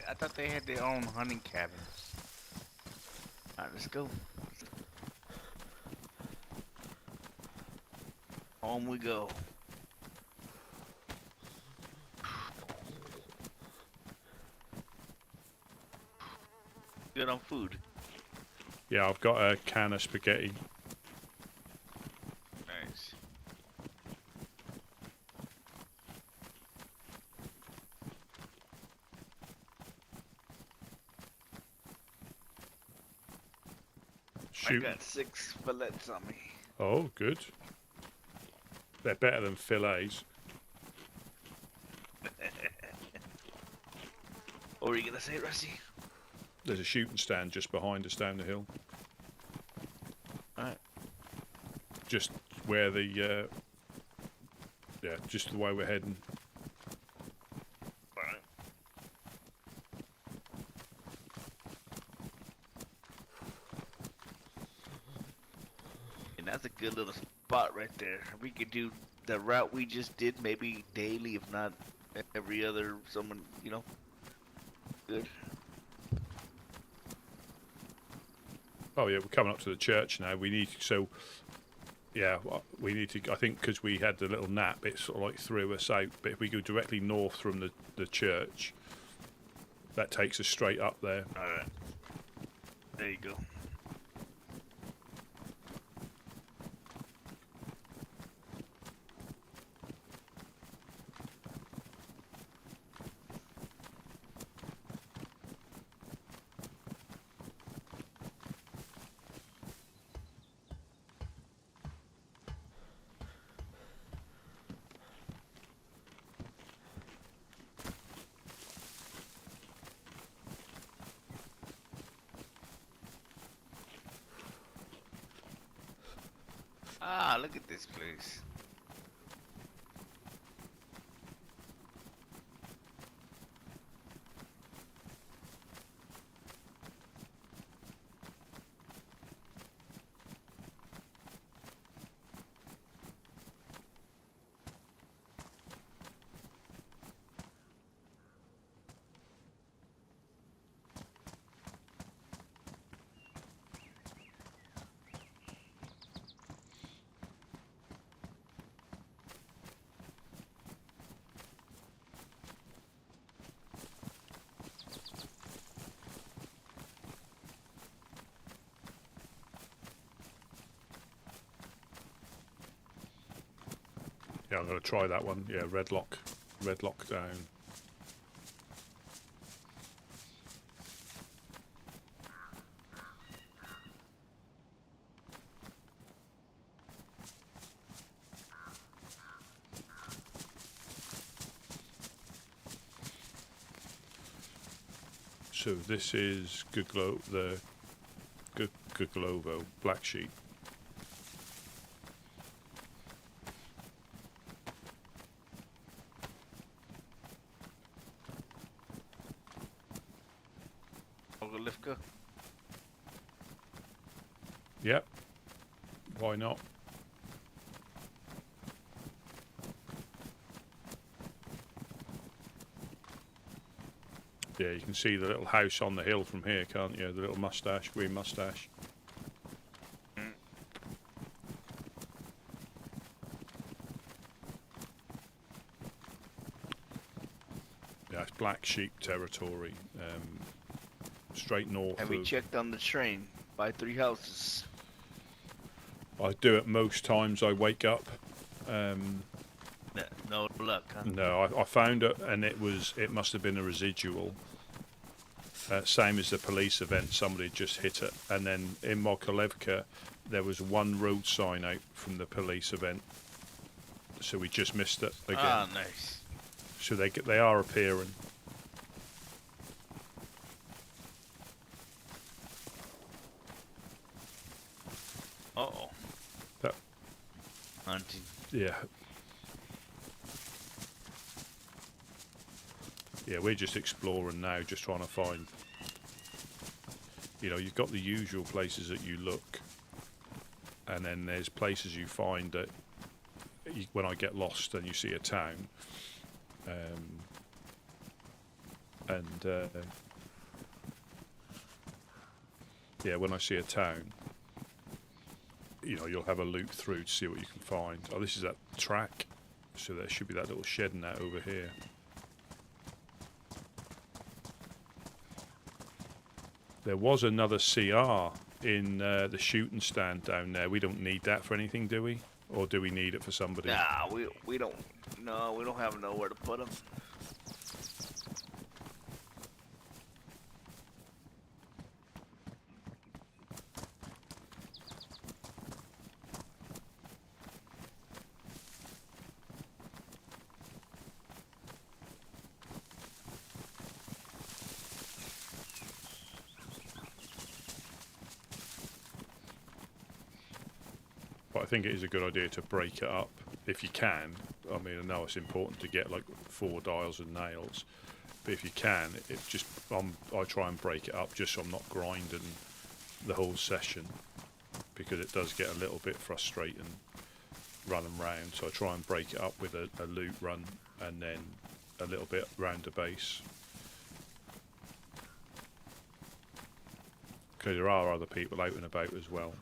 I thought they had their own hunting cabins. Alright, let's go. Home we go. Good on food. Yeah, I've got a can of spaghetti. Nice. Shoot. I got 6 fillets on me. Oh, good. They're better than fillets. What were you gonna say, Rusty? There's a shooting stand just behind us down the hill. Alright. Just where the, yeah, just the way we're heading. Alright. And that's a good little spot right there. We could do the route we just did, maybe daily, if not every other, someone, you know. Good. Oh yeah, we're coming up to the church now. We need so, yeah, we need to. I think because we had the little nap, it sort of like threw us out. But if we go directly north from the church, that takes us straight up there. All right. There you go. Ah, look at this place. Yeah, I'm going to try that one. Yeah, red lock down. So this is the Guglovo black sheep. Ogolivka? Yep. Why not? Yeah, you can see the little house on the hill from here, can't you? The little mustache, green mustache. Yeah, it's black sheep territory. Straight north. Have we checked on the train? By 3 houses. I do it most times I wake up. No luck, huh? No, I found it, and it must have been a residual. Same as the police event, somebody just hit it. And then in Mokolevka, there was one road sign out from the police event. So we just missed it again. Ah, nice. So they are appearing. Uh-oh. That, Hunting. yeah. Yeah, we're just exploring now, just trying to find... you've got the usual places that you look. And then there's places you find that when I get lost and you see a town. Yeah, when I see a town, you'll have a loop through to see what you can find. Oh, this is that track. So there should be that little shed and that over here. There was another CR in the shooting stand down there. We don't need that for anything, do we? Or do we need it for somebody? Nah, we don't. No, we don't have nowhere to put them. But I think it is a good idea to break it up if you can. I mean, I know it's important to get like 4 dials and nails, but if you can, I try and break it up just so I'm not grinding the whole session, because it does get a little bit frustrating running round. So I try and break it up with a loot run and then a little bit round the base. Because there are other people out and about as well.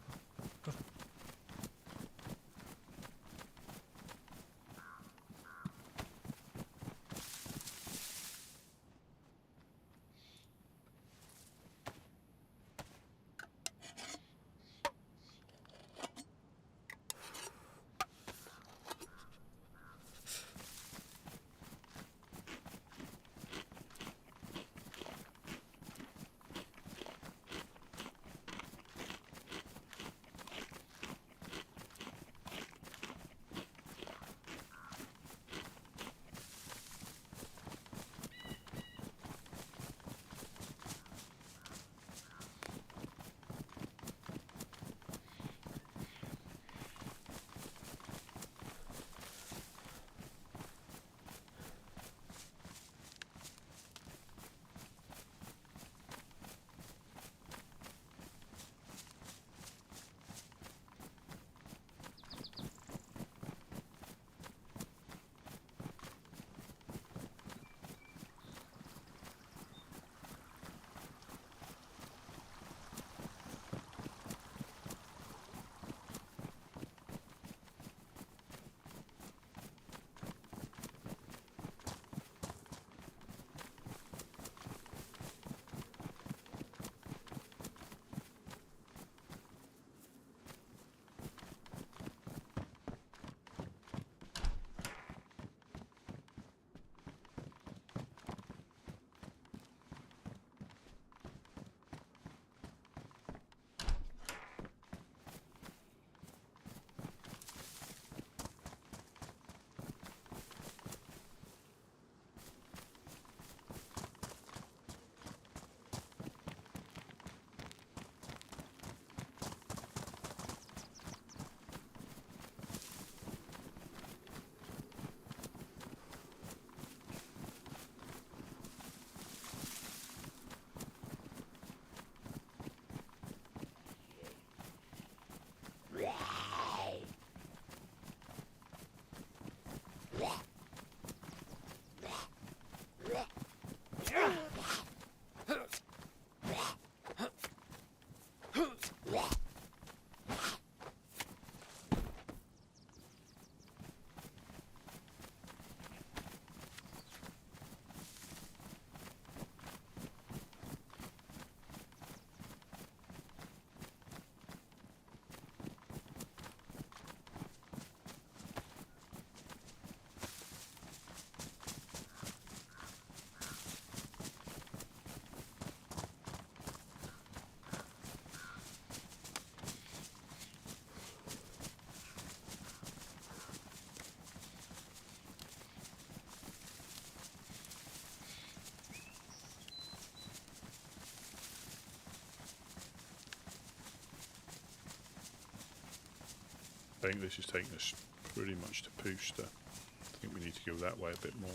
I think this is taking us pretty much to Pooster. I think we need to go that way a bit more.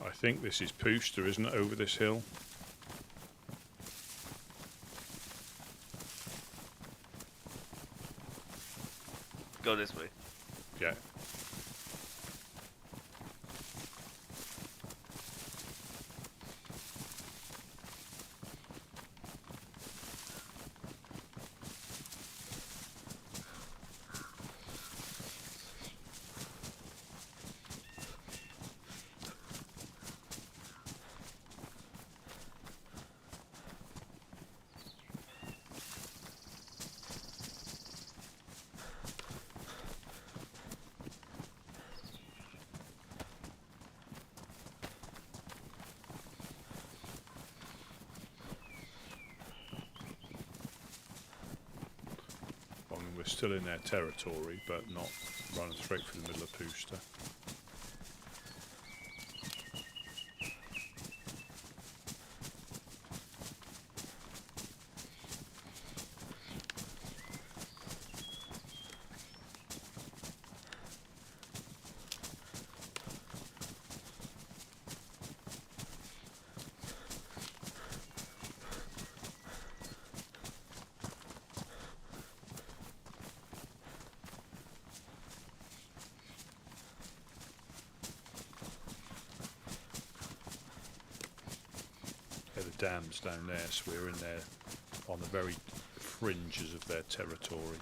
I think this is Pooster, isn't it, over this hill? Go this way. Yeah. I mean, we're still in their territory, but not running straight through the middle of Pooster. The dams down there, so we're in there on the very fringes of their territory.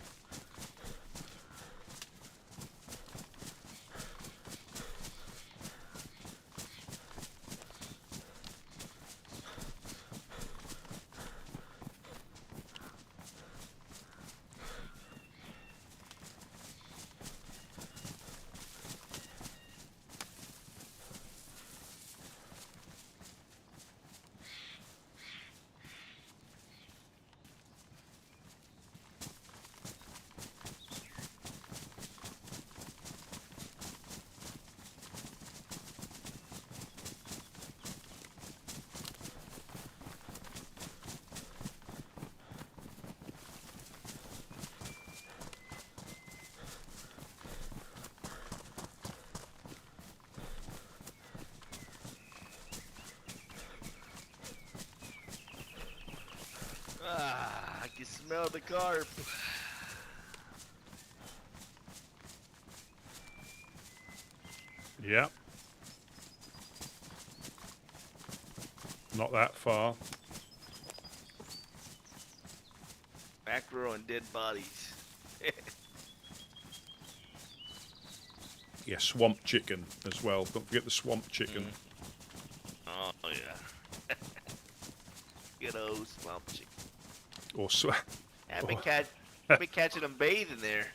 Ah, I can smell the carp. Yeah. Not that far. Mackerel and dead bodies. Yeah, swamp chicken as well. Don't forget the swamp chicken. Oh yeah. Good old swamp chicken. Or I've been catching them bathing there.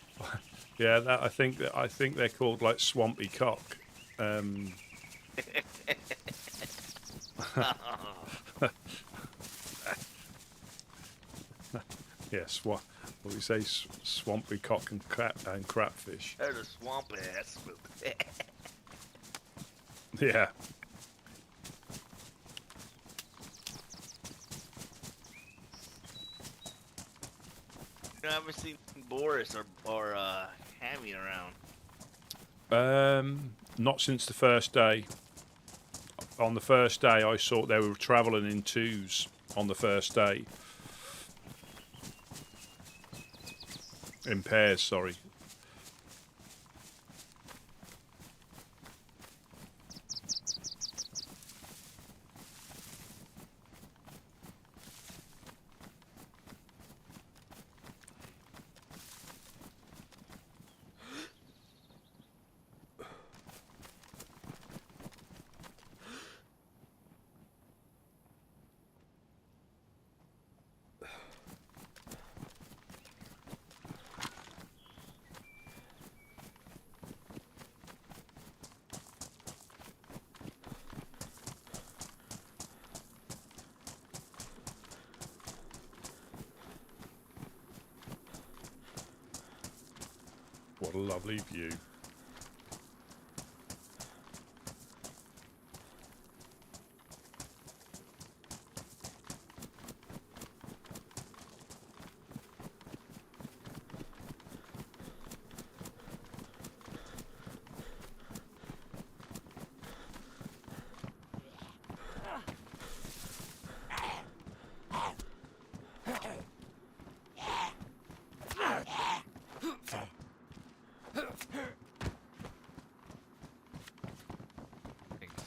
yeah, I think they're called like swampy cock. Yes, what we say, swampy cock and crapfish. There's a swamp ass. Yeah. I haven't seen Boris or Hammy around. Not since the first day. On the first day, I saw they were travelling in twos. On the first day, in pairs. Sorry. What a lovely view. Thanks.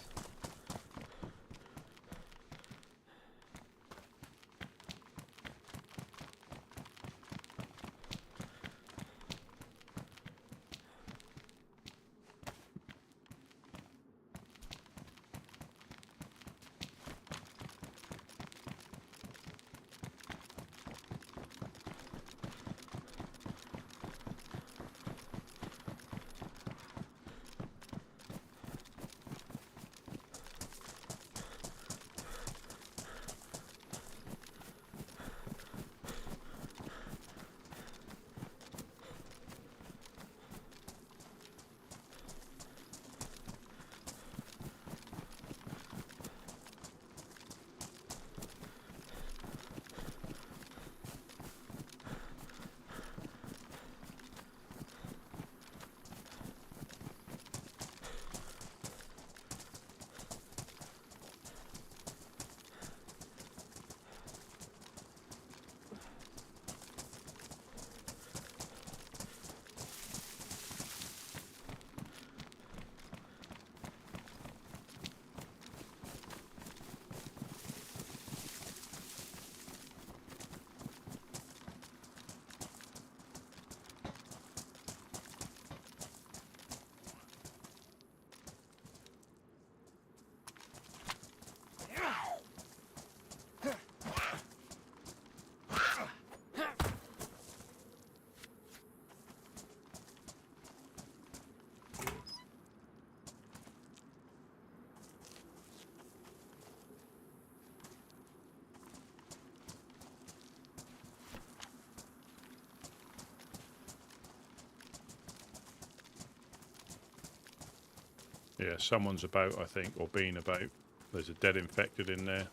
Yeah, someone's about, I think, or been about. There's a dead infected in there.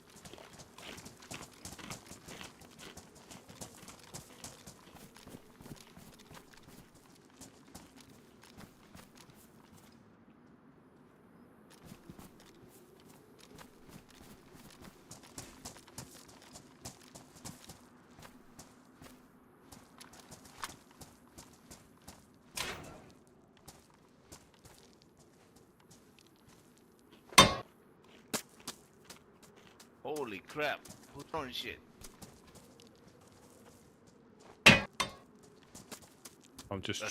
Holy crap! Who's throwing shit? I'm just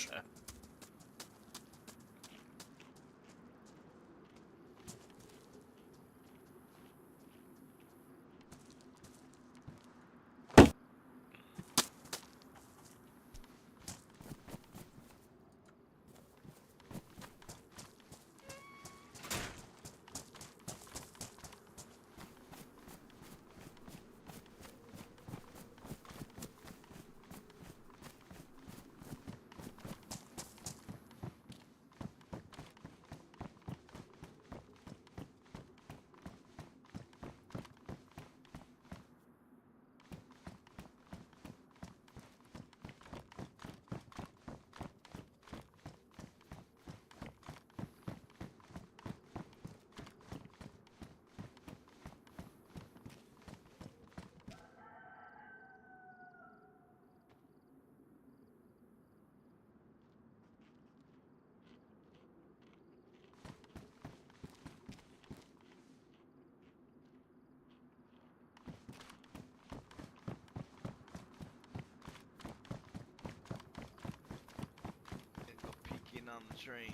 Go peeking on the train.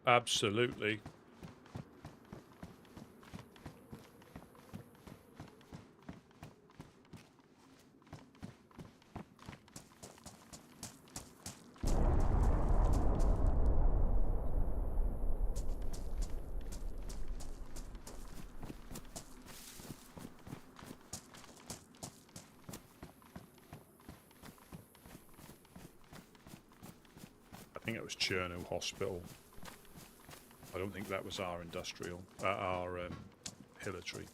absolutely. I think it was Chernarus Hospital. I don't think that was our industrial, our military.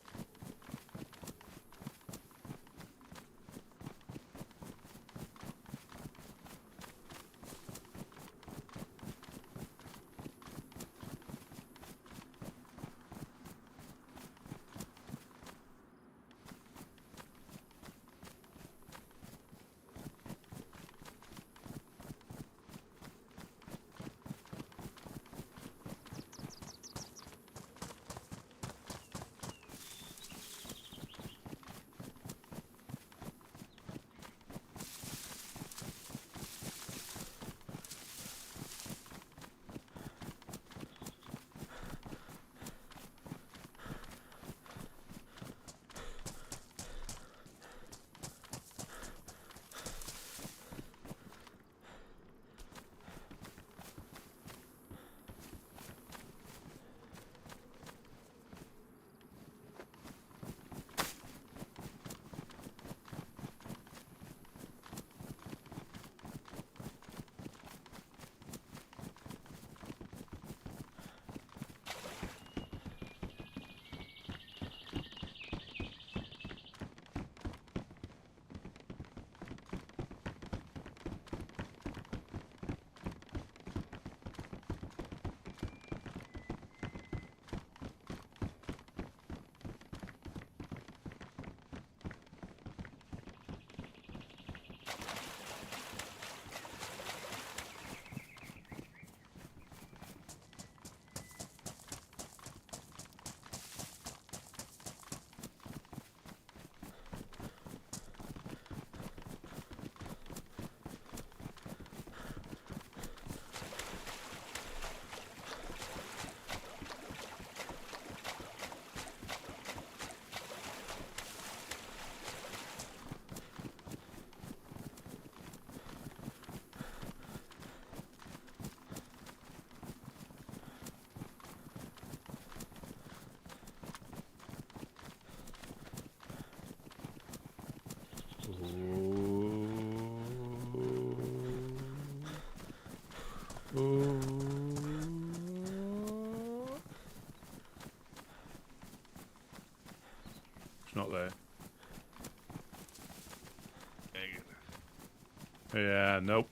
It's not there. Yeah, nope.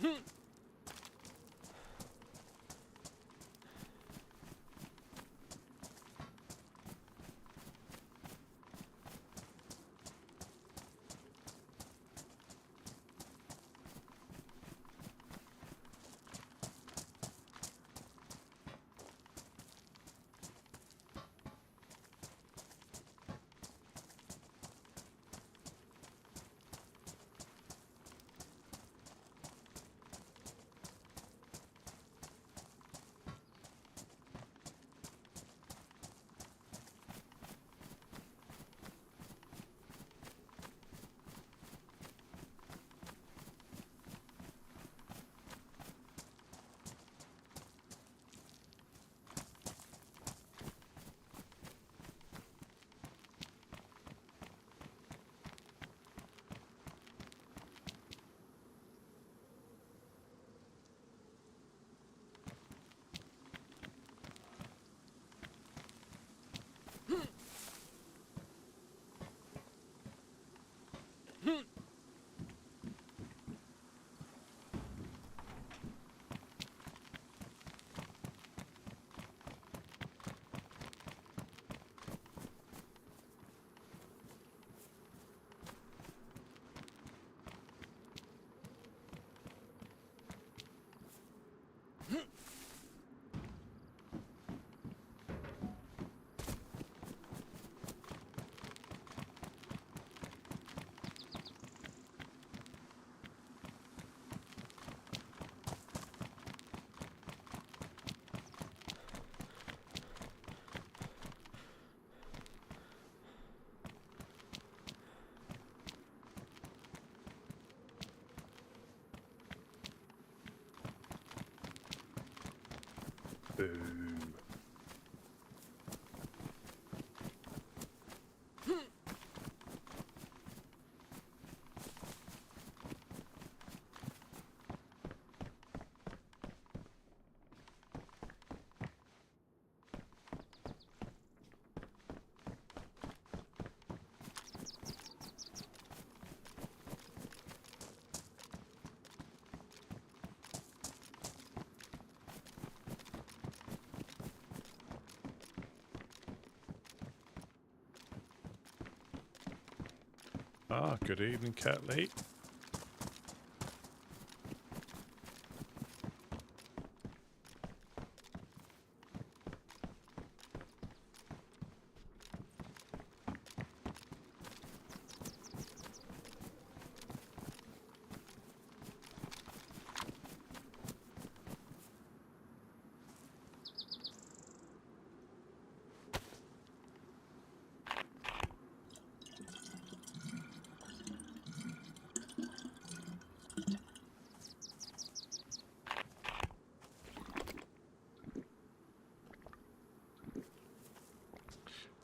Boom. Ah, good evening, Catley.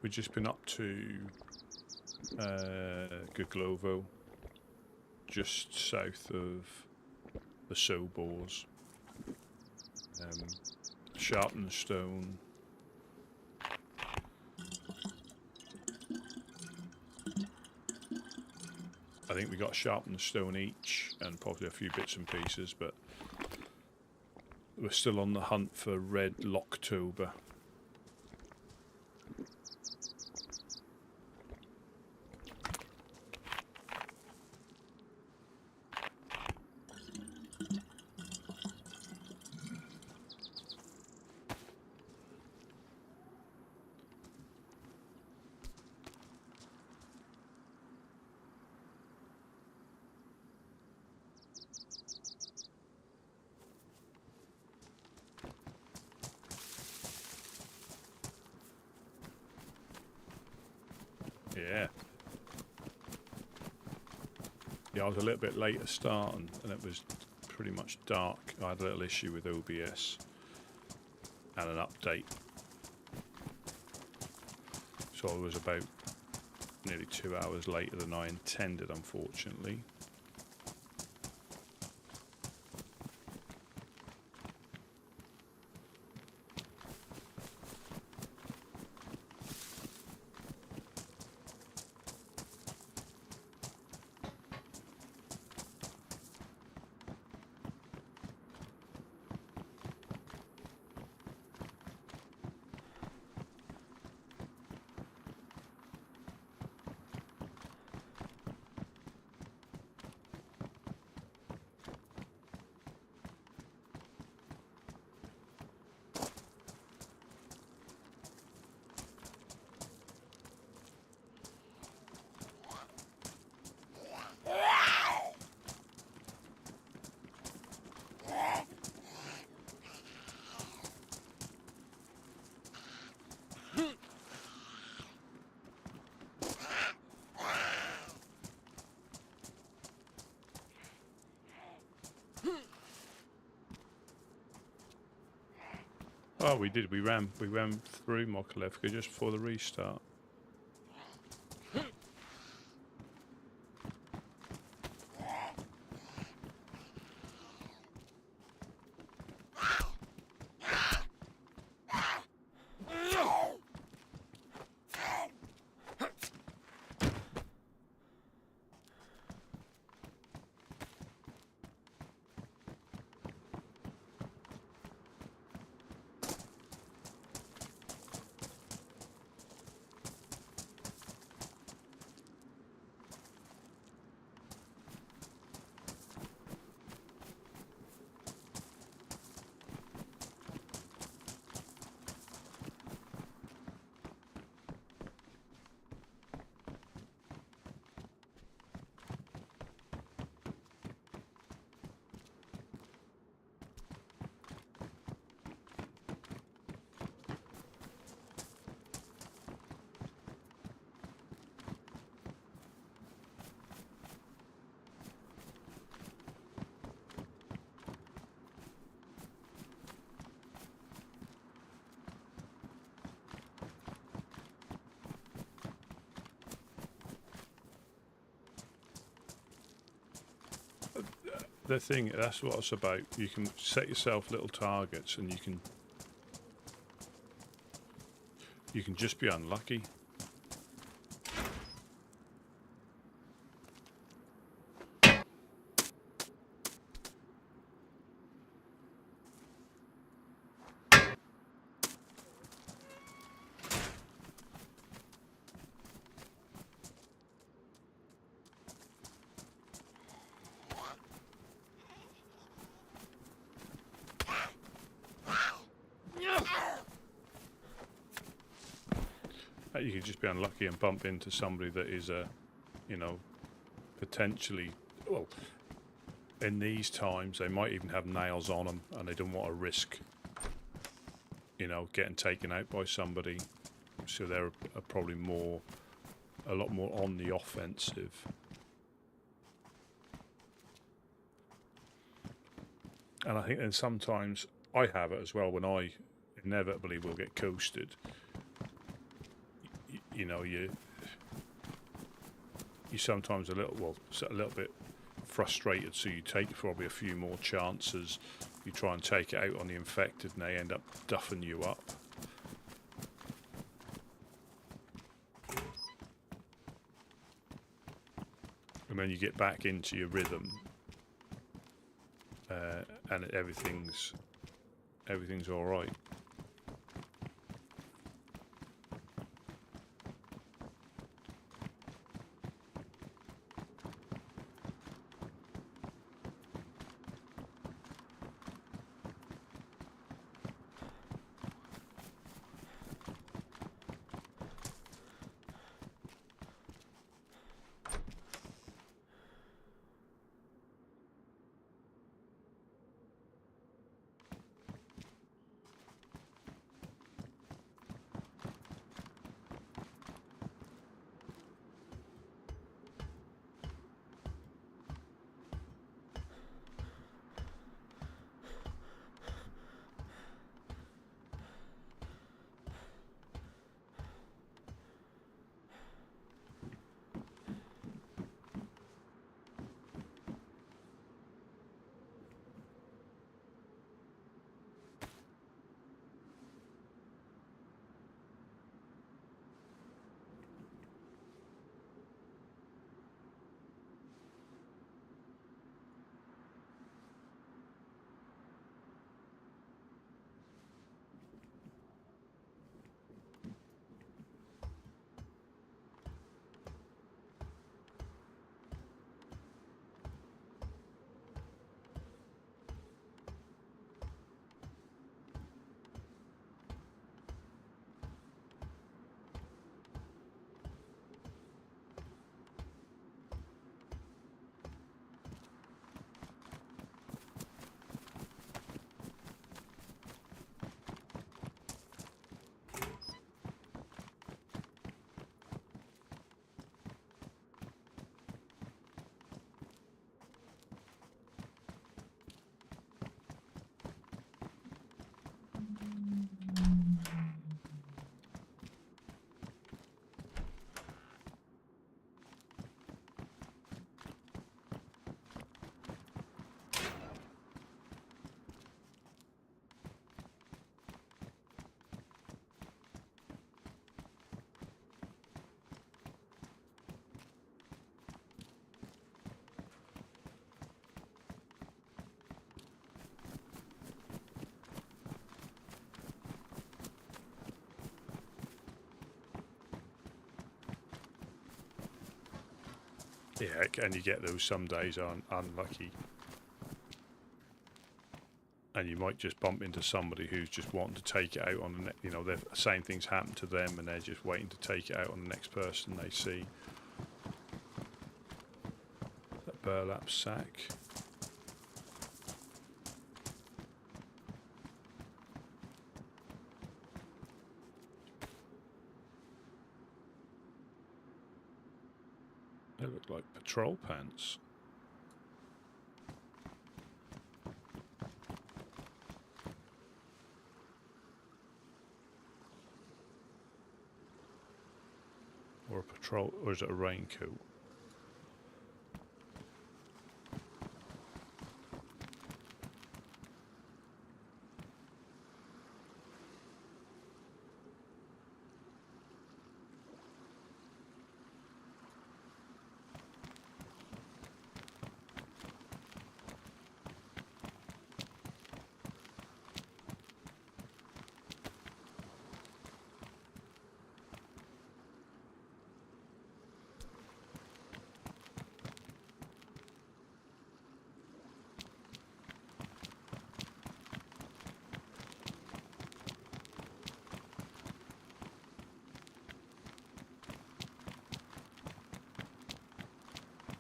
We've just been up to Guglovo, just south of the Sobors. Sharpened stone. I think we got sharpened stone each and probably a few bits and pieces, but we're still on the hunt for red Locktober. Yeah, I was a little bit late at starting and it was pretty much dark. I had a little issue with OBS and an update. So I was about nearly 2 hours later than I intended, unfortunately. Oh, we did. We ran through Mokalevka just before the restart. The thing, that's what it's about. You can set yourself little targets, and you can just be unlucky. You could just be unlucky and bump into somebody that is potentially, well, in these times they might even have nails on them, and they don't want to risk, getting taken out by somebody. So they're probably a lot more on the offensive. And I think then sometimes I have it as well when I inevitably will get coasted. You sometimes a little bit frustrated, so you take probably a few more chances. You try and take it out on the infected, and they end up duffing you up. And then you get back into your rhythm, and everything's all right. Yeah, and you get those some days aren't unlucky. And you might just bump into somebody who's just wanting to take it out on the you know, the same things happen to them and they're just waiting to take it out on the next person they see. That burlap sack. They look like patrol pants. Or a patrol, or is it a raincoat?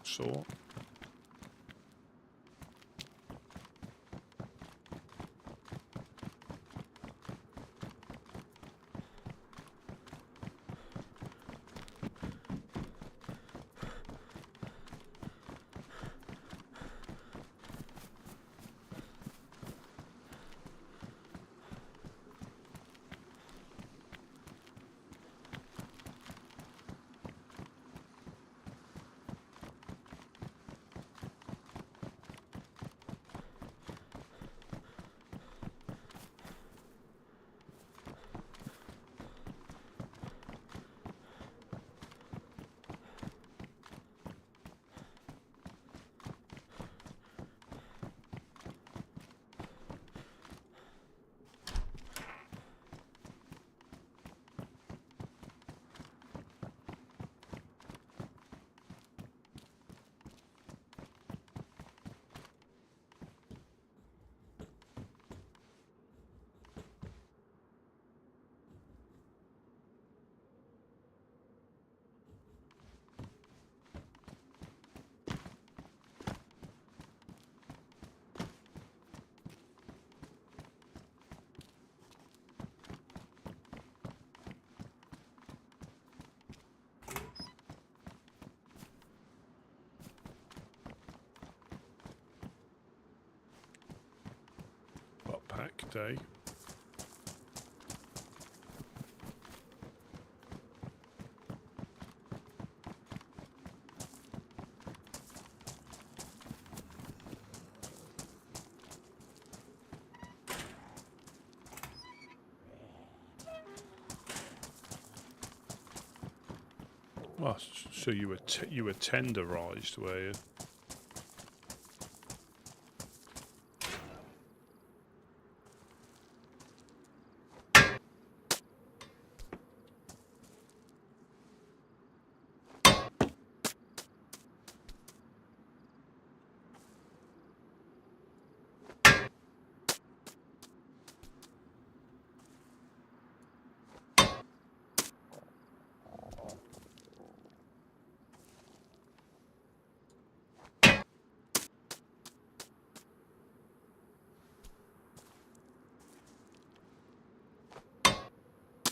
Saw. Pack day. Oh, so you were tenderized, were you?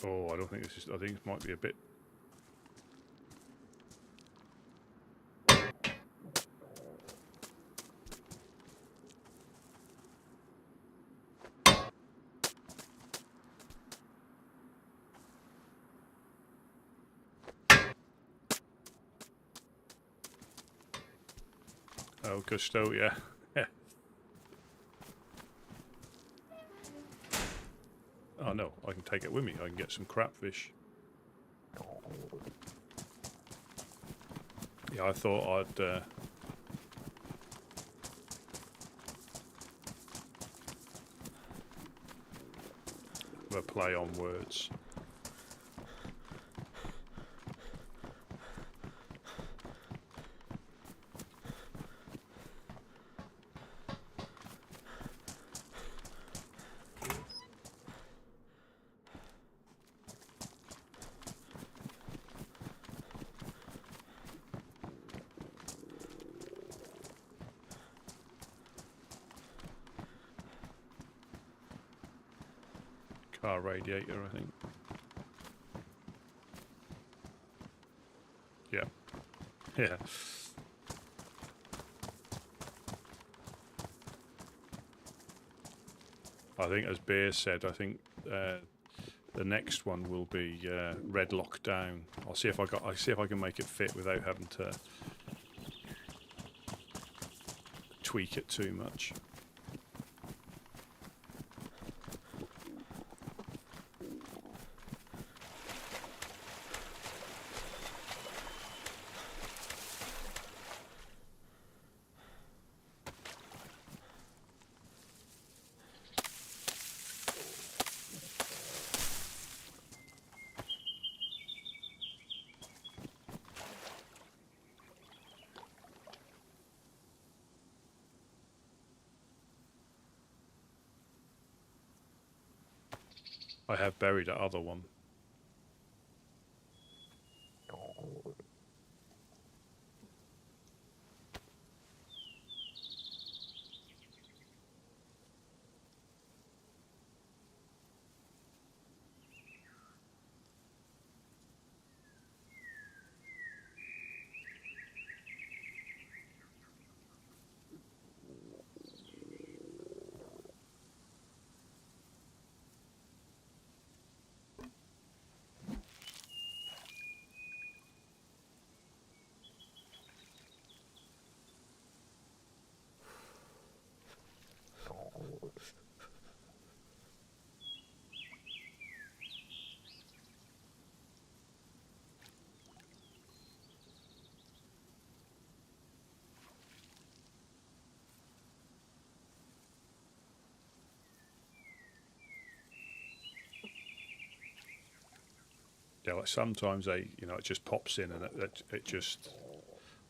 Oh, I don't think this is. I think it might be a bit. Oh, Gusto, yeah. Oh no, I can take it with me. I can get some crabfish. Yeah, I thought I'd have a play on words. car radiator, I think. Yeah. Yeah. I think, as Bear said, I think the next one will be red lockdown. I'll see if I can make it fit without having to tweak it too much. I have buried that other one. Yeah, like sometimes it just pops in and it just,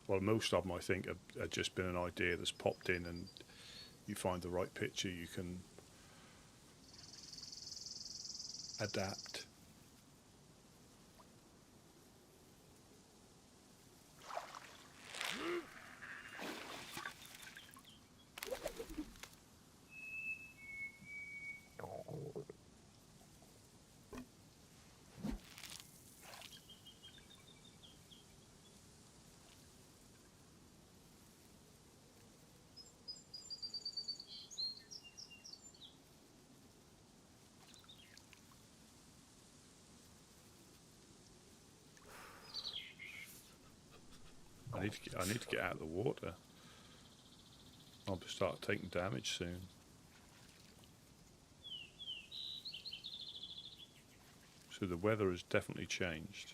well, most of them I think have just been an idea that's popped in, and you find the right picture, you can adapt. I need to get out of the water. I'll start taking damage soon. So the weather has definitely changed.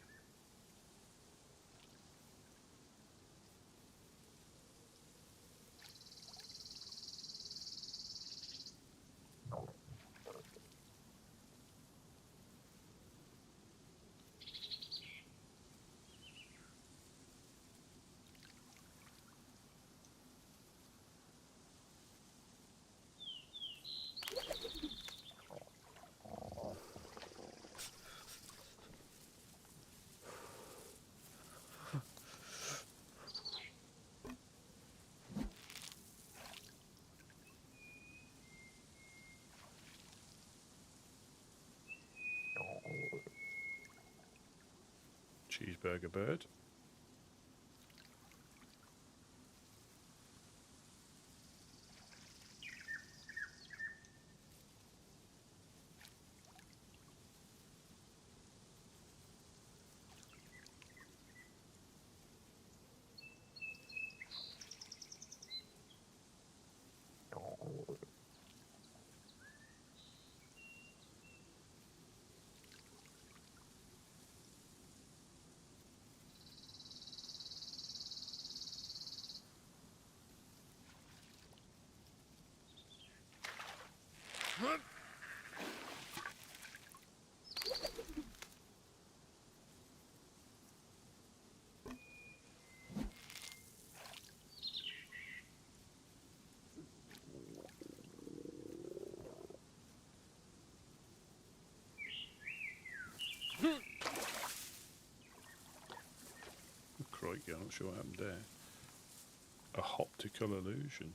Cheeseburger bird. Crikey, I'm not sure what happened there. A optical illusion.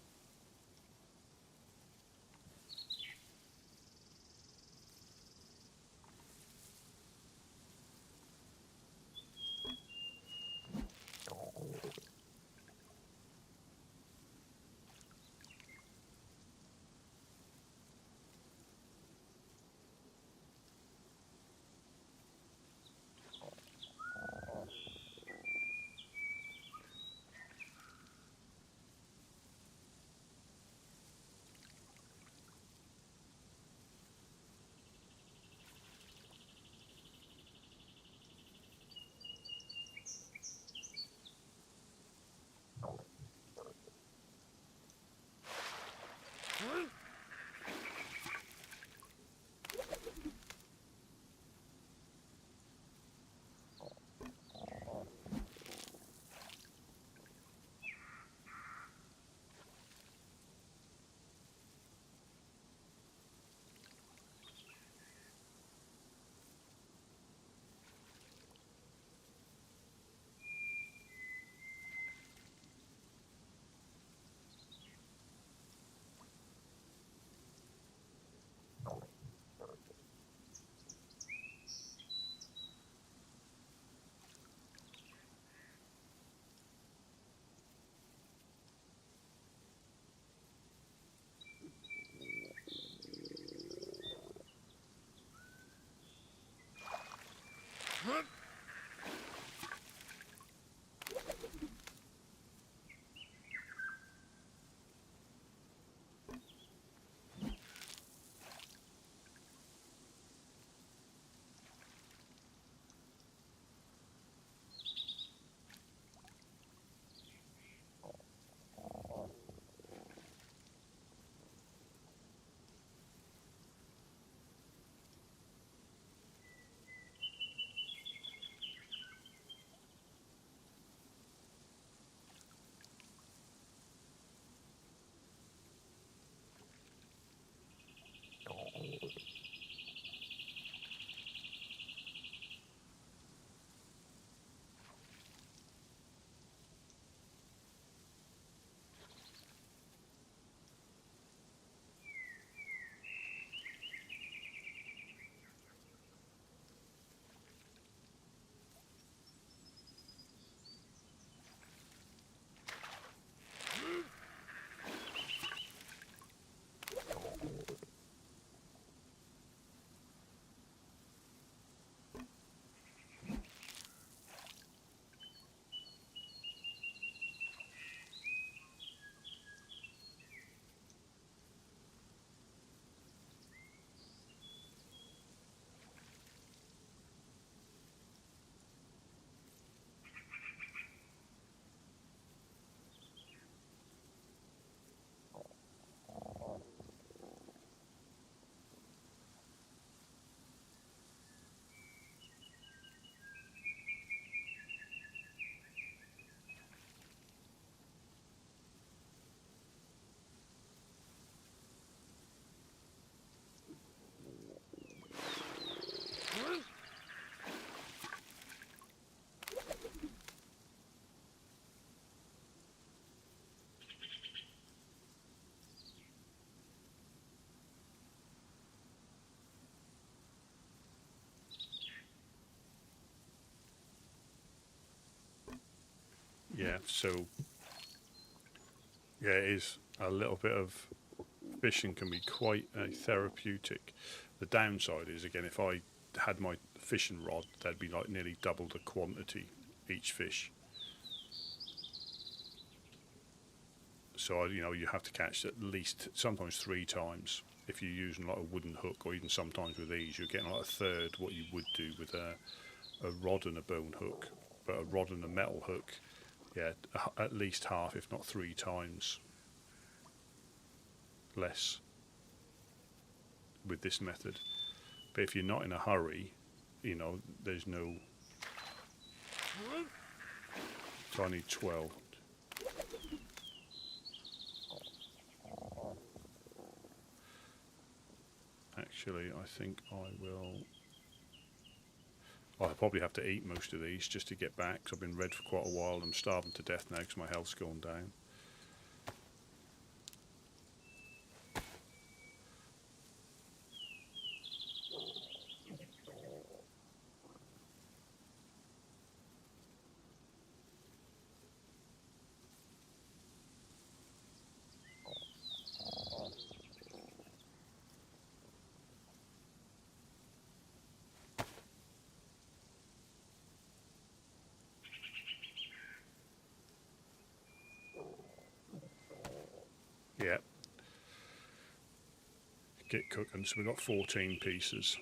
Yeah, so yeah, it is a little bit of fishing can be quite therapeutic. The downside is, again, if I had my fishing rod, there'd be like nearly double the quantity each fish. So you have to catch at least sometimes 3 times. If you're using like a wooden hook, or even sometimes with these, you're getting like a third what you would do with a rod and a bone hook. But a rod and a metal hook, yeah, at least half, if not 3 times less with this method. But if you're not in a hurry, there's no. So I need 12. Actually, I think I will. I'll probably have to eat most of these just to get back, because I've been red for quite a while. I'm starving to death now because my health's gone down. Yeah. Get cooking. So we've got 14 pieces.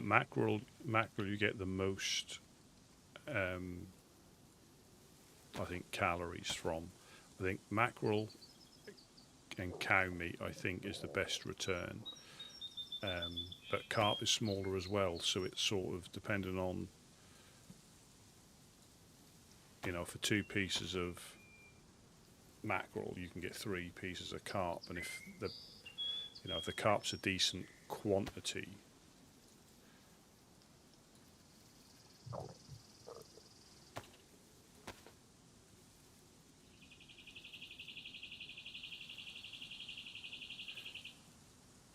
Mackerel, you get the most, I think, calories from. I think mackerel and cow meat, I think, is the best return. But carp is smaller as well, so it's sort of depending on, for 2 pieces of mackerel, you can get 3 pieces of carp, and if the carp's a decent quantity.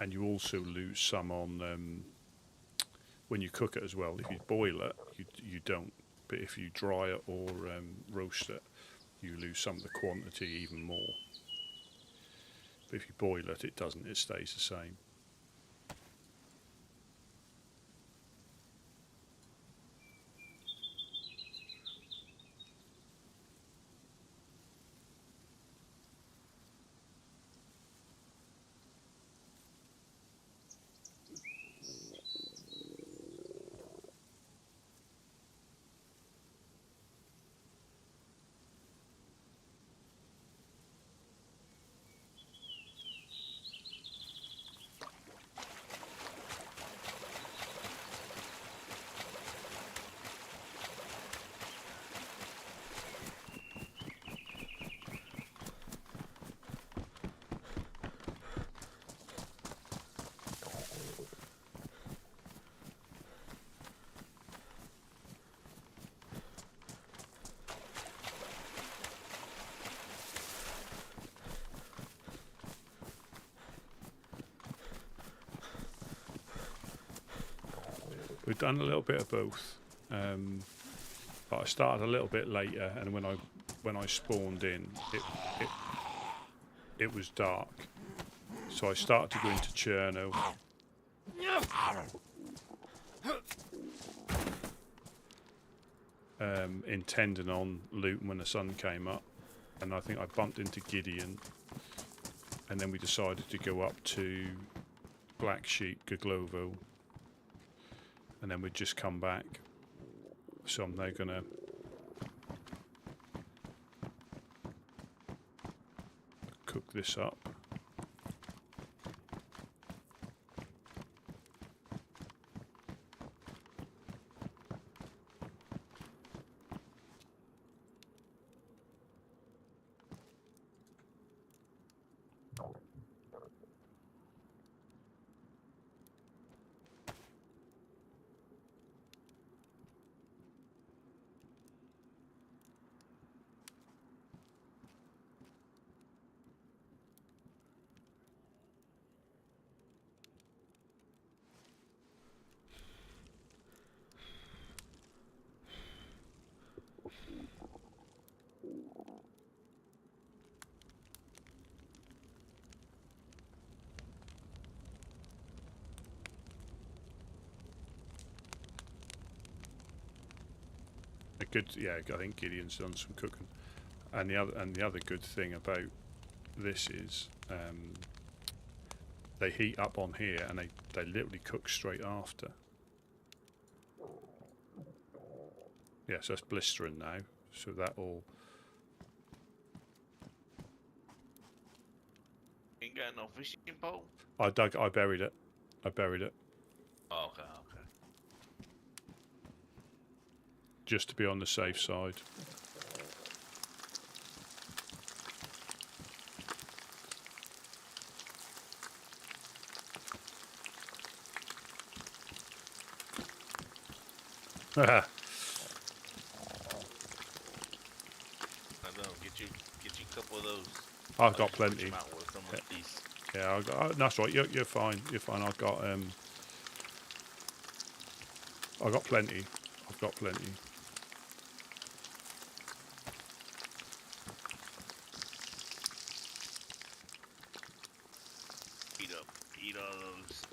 And you also lose some on when you cook it as well. If you boil it, you don't. But if you dry it or roast it, you lose some of the quantity even more. But if you boil it, it doesn't. It stays the same. We've done a little bit of both, but I started a little bit later, and when I spawned in, it was dark, so I started to go into Chernarus. Intending on looting when the sun came up, and I think I bumped into Gideon, and then we decided to go up to Black Sheep, Gaglovo, and then we'd just come back. So I'm now gonna cook this up. good. Yeah, I think Gideon's done some cooking. And the other good thing about this is they heat up on here and they literally cook straight after. Yeah, so that's blistering now. So that all. Ain't got no fishing pole. I buried it. I buried it Oh, okay, okay. just to be on the safe side. I know. Get you a couple of those. I've got Just switch plenty. 'em out with some of these. Yeah, I got. That's right. You're fine. You're fine. I've got plenty. I've got plenty. Eat all those.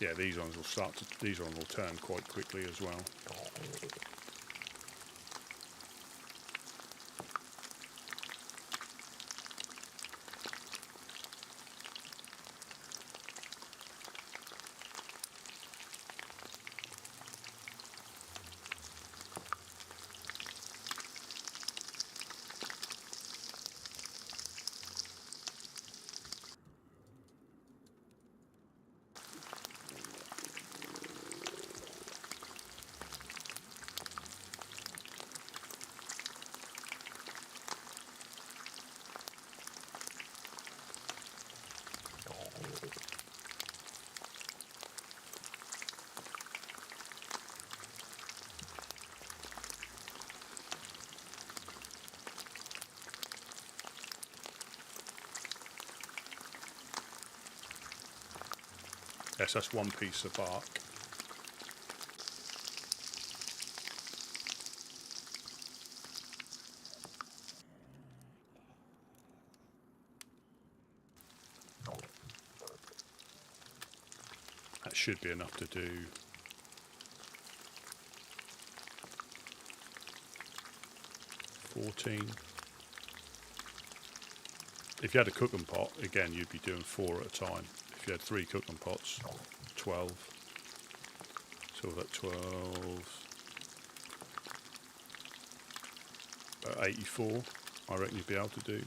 Yeah, these ones will start to. These ones will turn quite quickly as well. Yes, that's one piece of bark. That should be enough to do. If you had a cooking pot, again, you'd be doing 4 at a time. If you had 3 cooking pots, 12. So that 12, about 84, I reckon you'd be able to do.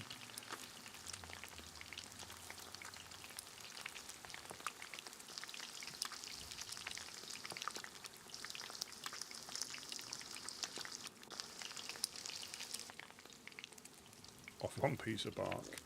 Off one piece of bark.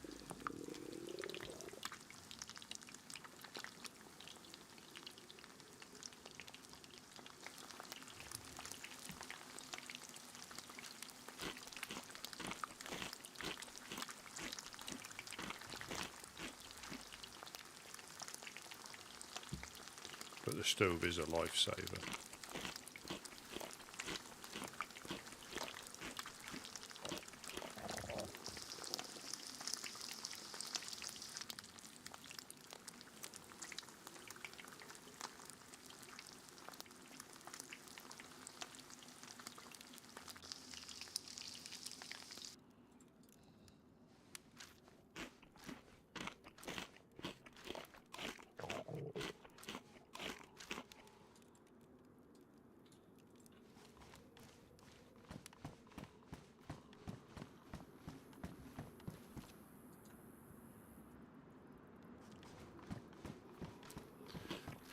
But the stove is a lifesaver.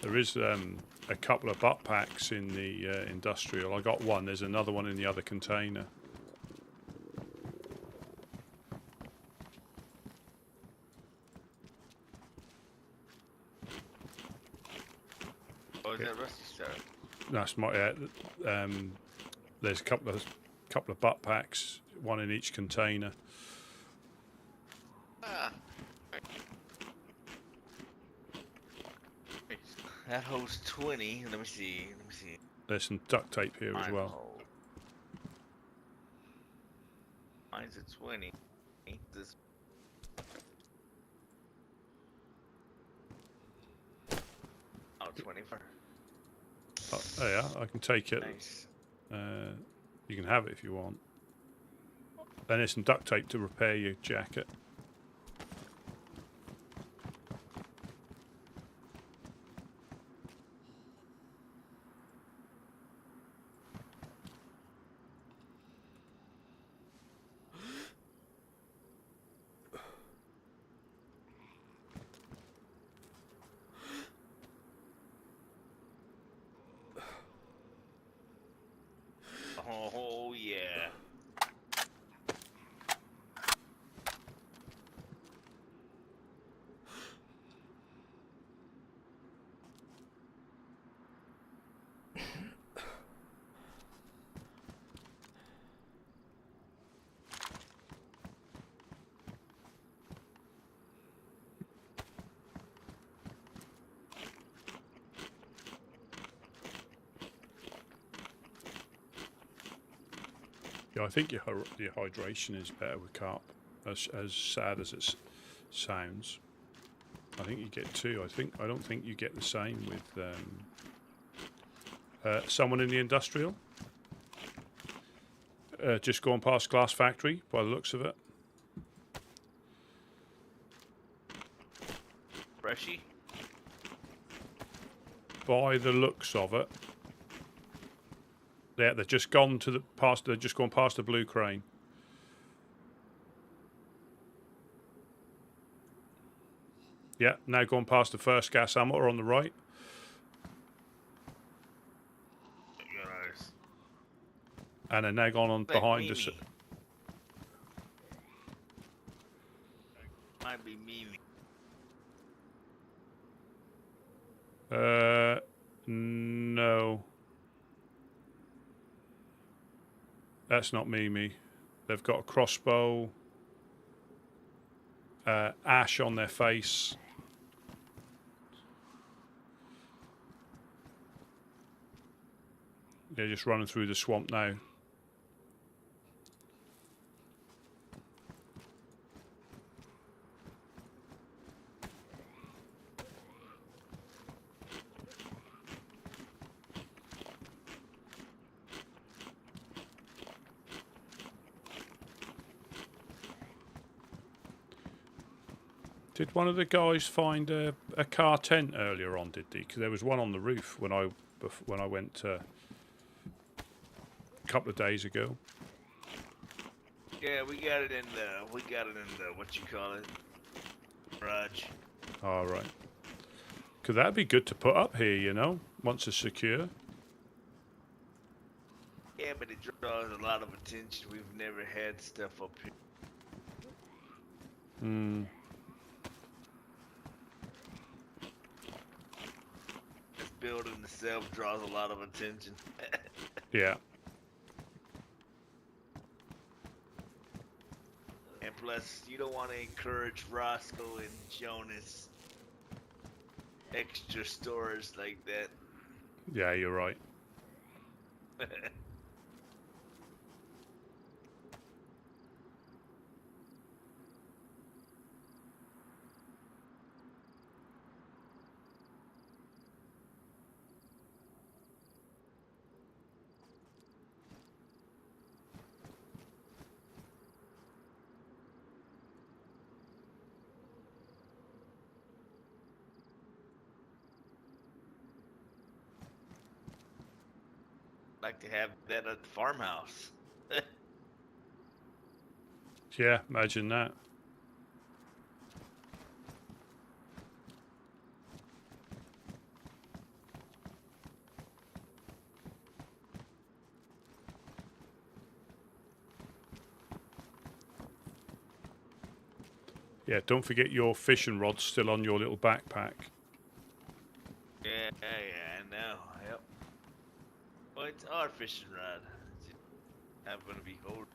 There is a couple of butt packs in the industrial. I got one. There's another one in the other container. Oh, is that Rusty stuff? That's my. There's a couple of butt packs, one in each container. Ah. That holds 20. Let me see. There's some duct tape here as well. Hold. Mine's a 20. This 24. Oh yeah, I can take it. Nice. You can have it if you want. Then there's some duct tape to repair your jacket. Oh yeah. Yeah, I think your hydration is better with carp. As sad as it sounds, I think you get two. I don't think you get the same with someone in the industrial. Just going past Glass Factory by the looks of it. Freshy. By the looks of it. Yeah, they've just gone to the past. They've just gone past the blue crane. Yeah, now gone past the first gas hammer on the right. Chernarus. And then now gone on Like behind us. Mimi. Might be Mimi. No. That's not Mimi. They've got a crossbow, ash on their face. They're just running through the swamp now. Did one of the guys find a car tent earlier on? Did they? Because there was one on the roof when I went a couple of days ago. Yeah, we got it in the what you call it, garage. All right. Because that'd be good to put up here, you know, once it's secure. Yeah, but it draws a lot of attention. We've never had stuff up here. Hmm. This building itself draws a lot of attention. Yeah. And plus, you don't want to encourage Roscoe and Jonas extra stores like that. Yeah, you're right. Like to have that at the farmhouse. Yeah, imagine that. Yeah, don't forget your fishing rod's still on your little backpack. Yeah, I know. Yep. Well, it's our fishing rod. It's just not gonna be hold.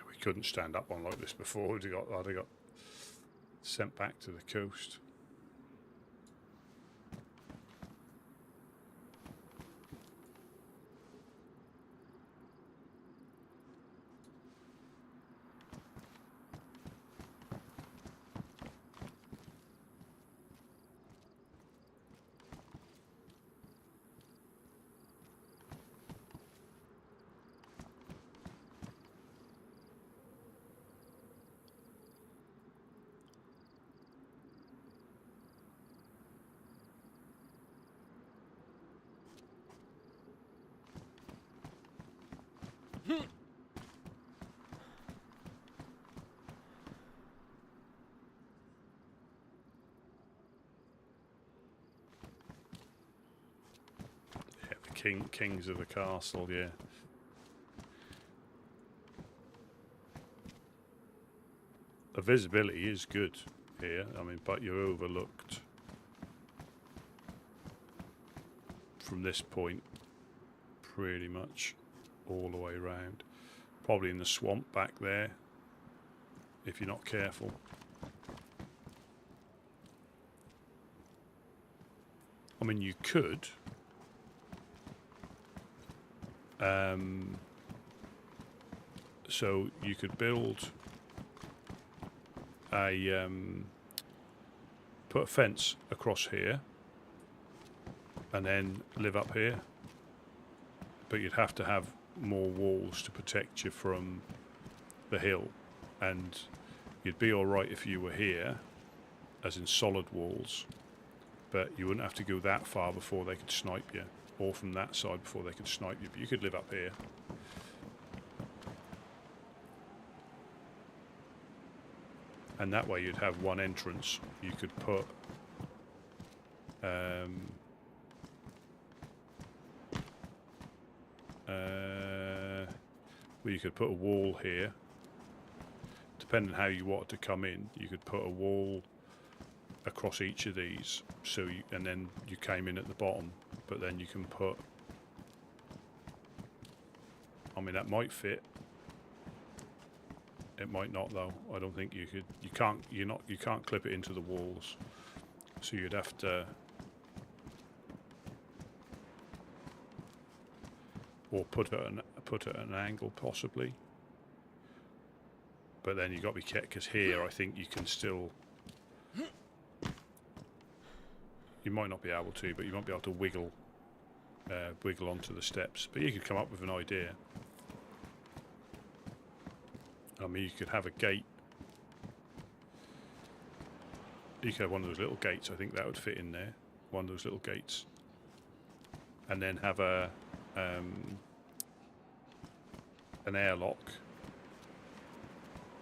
We couldn't stand up one like this before. I'd have got sent back to the coast. Kings of the castle, yeah. The visibility is good here, I mean, but you're overlooked from this point pretty much all the way around. Probably in the swamp back there, if you're not careful. I mean, you could so you could build a put a fence across here and then live up here, but you'd have to have more walls to protect you from the hill, and you'd be all right if you were here as in solid walls, but you wouldn't have to go that far before they could snipe you, or from that side before they could snipe you, but you could live up here. And that way you'd have one entrance. You could put well, you could put a wall here. Depending on how you wanted to come in, you could put a wall across each of these, so you, and then you came in at the bottom, but then you can put, I mean, that might fit. It might not though. I don't think you could. You can't clip it into the walls. So you'd have to, or put it at an angle possibly. But then you got to be careful, because here I think you can still. You might not be able to, but you might be able to wiggle onto the steps. But you could come up with an idea. I mean, you could have a gate. You could have one of those little gates. I think that would fit in there. One of those little gates, and then have a an airlock.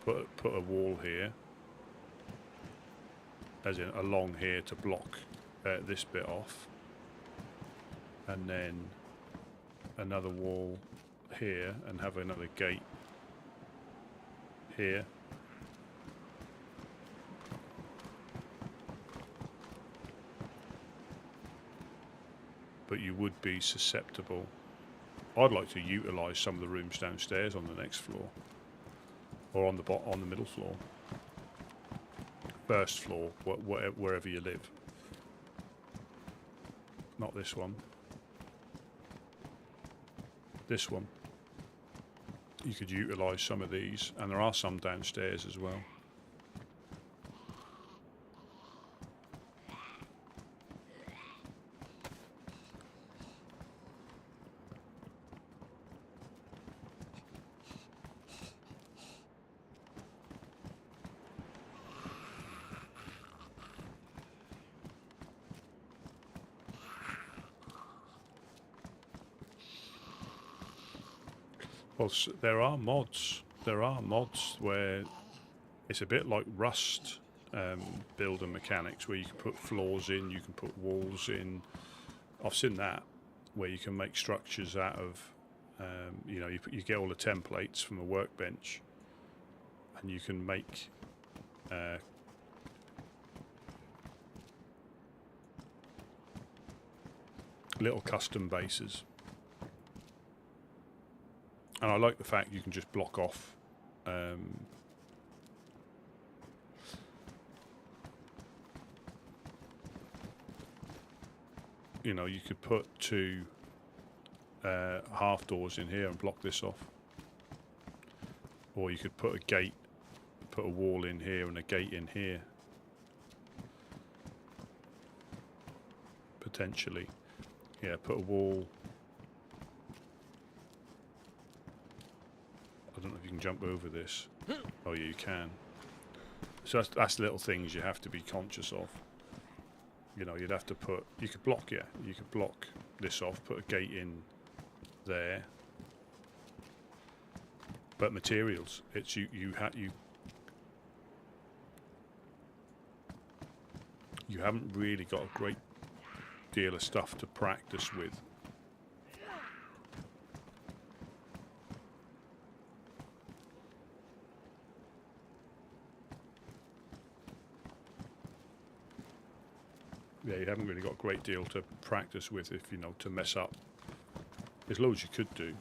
Put a wall here, as in along here to block this bit off, and then another wall here, and have another gate here. But you would be susceptible. I'd like to utilise some of the rooms downstairs on the next floor, or on the middle floor, first floor, wherever you live. Not this one. This one. You could utilise some of these, and there are some downstairs as well. Well, there are mods. There are mods where it's a bit like Rust builder mechanics, where you can put floors in, you can put walls in. I've seen that, where you can make structures out of, you know, you get all the templates from a workbench, and you can make little custom bases. And I like the fact you can just block off You know, you could put 2 half doors in here and block this off, or you could put a gate, put a wall in here and a gate in here, potentially. Yeah, put a wall. I don't know if you can jump over this. Oh yeah, you can. So that's little things you have to be conscious of. You know, you'd have to put, you could block, yeah, you could block this off, put a gate in there. But materials, it's you haven't really got a great deal of stuff to practice with. Yeah, you haven't really got a great deal to practice with if, you know, to mess up. There's loads you could do.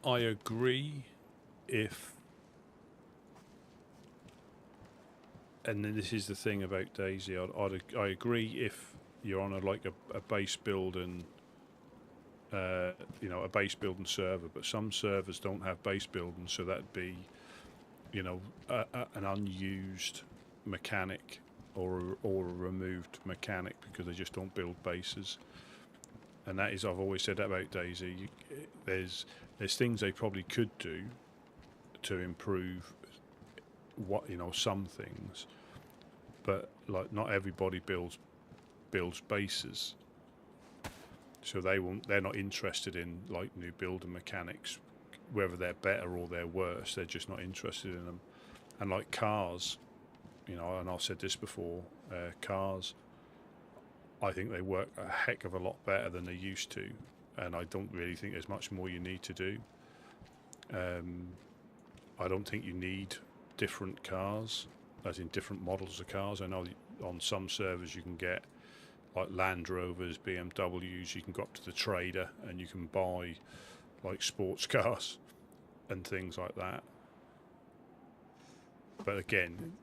I agree if, and then this is the thing about DayZ, I agree if you're on a base build and you know, a base building server, but some servers don't have base building, so that'd be, you know, an unused mechanic or a removed mechanic because they just don't build bases. And that is, I've always said that about DayZ. There's things they probably could do to improve what, you know, some things, but like not everybody builds bases, so they're not interested in like new building mechanics, whether they're better or they're worse. They're just not interested in them. And like cars, you know, and I've said this before, cars, I think they work a heck of a lot better than they used to, and I don't really think there's much more you need to do. I don't think you need different cars, as in different models of cars. I know on some servers you can get like Land Rovers, BMWs, you can go up to the trader and you can buy like sports cars and things like that. But again,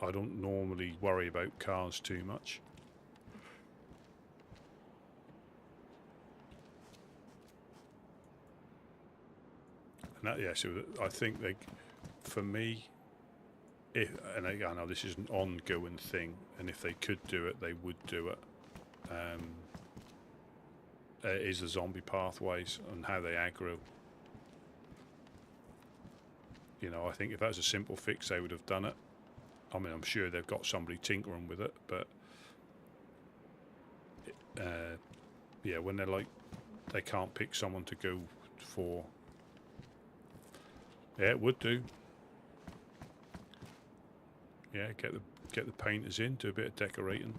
I don't normally worry about cars too much. And that, yeah, so I think for me, and I know this is an ongoing thing, and if they could do it, they would do it. Is the zombie pathways and how they aggro. You know, I think if that was a simple fix, they would have done it. I mean, I'm sure they've got somebody tinkering with it, but yeah, when they're like, they can't pick someone to go for. Yeah, it would do. Yeah, get the painters in, do a bit of decorating.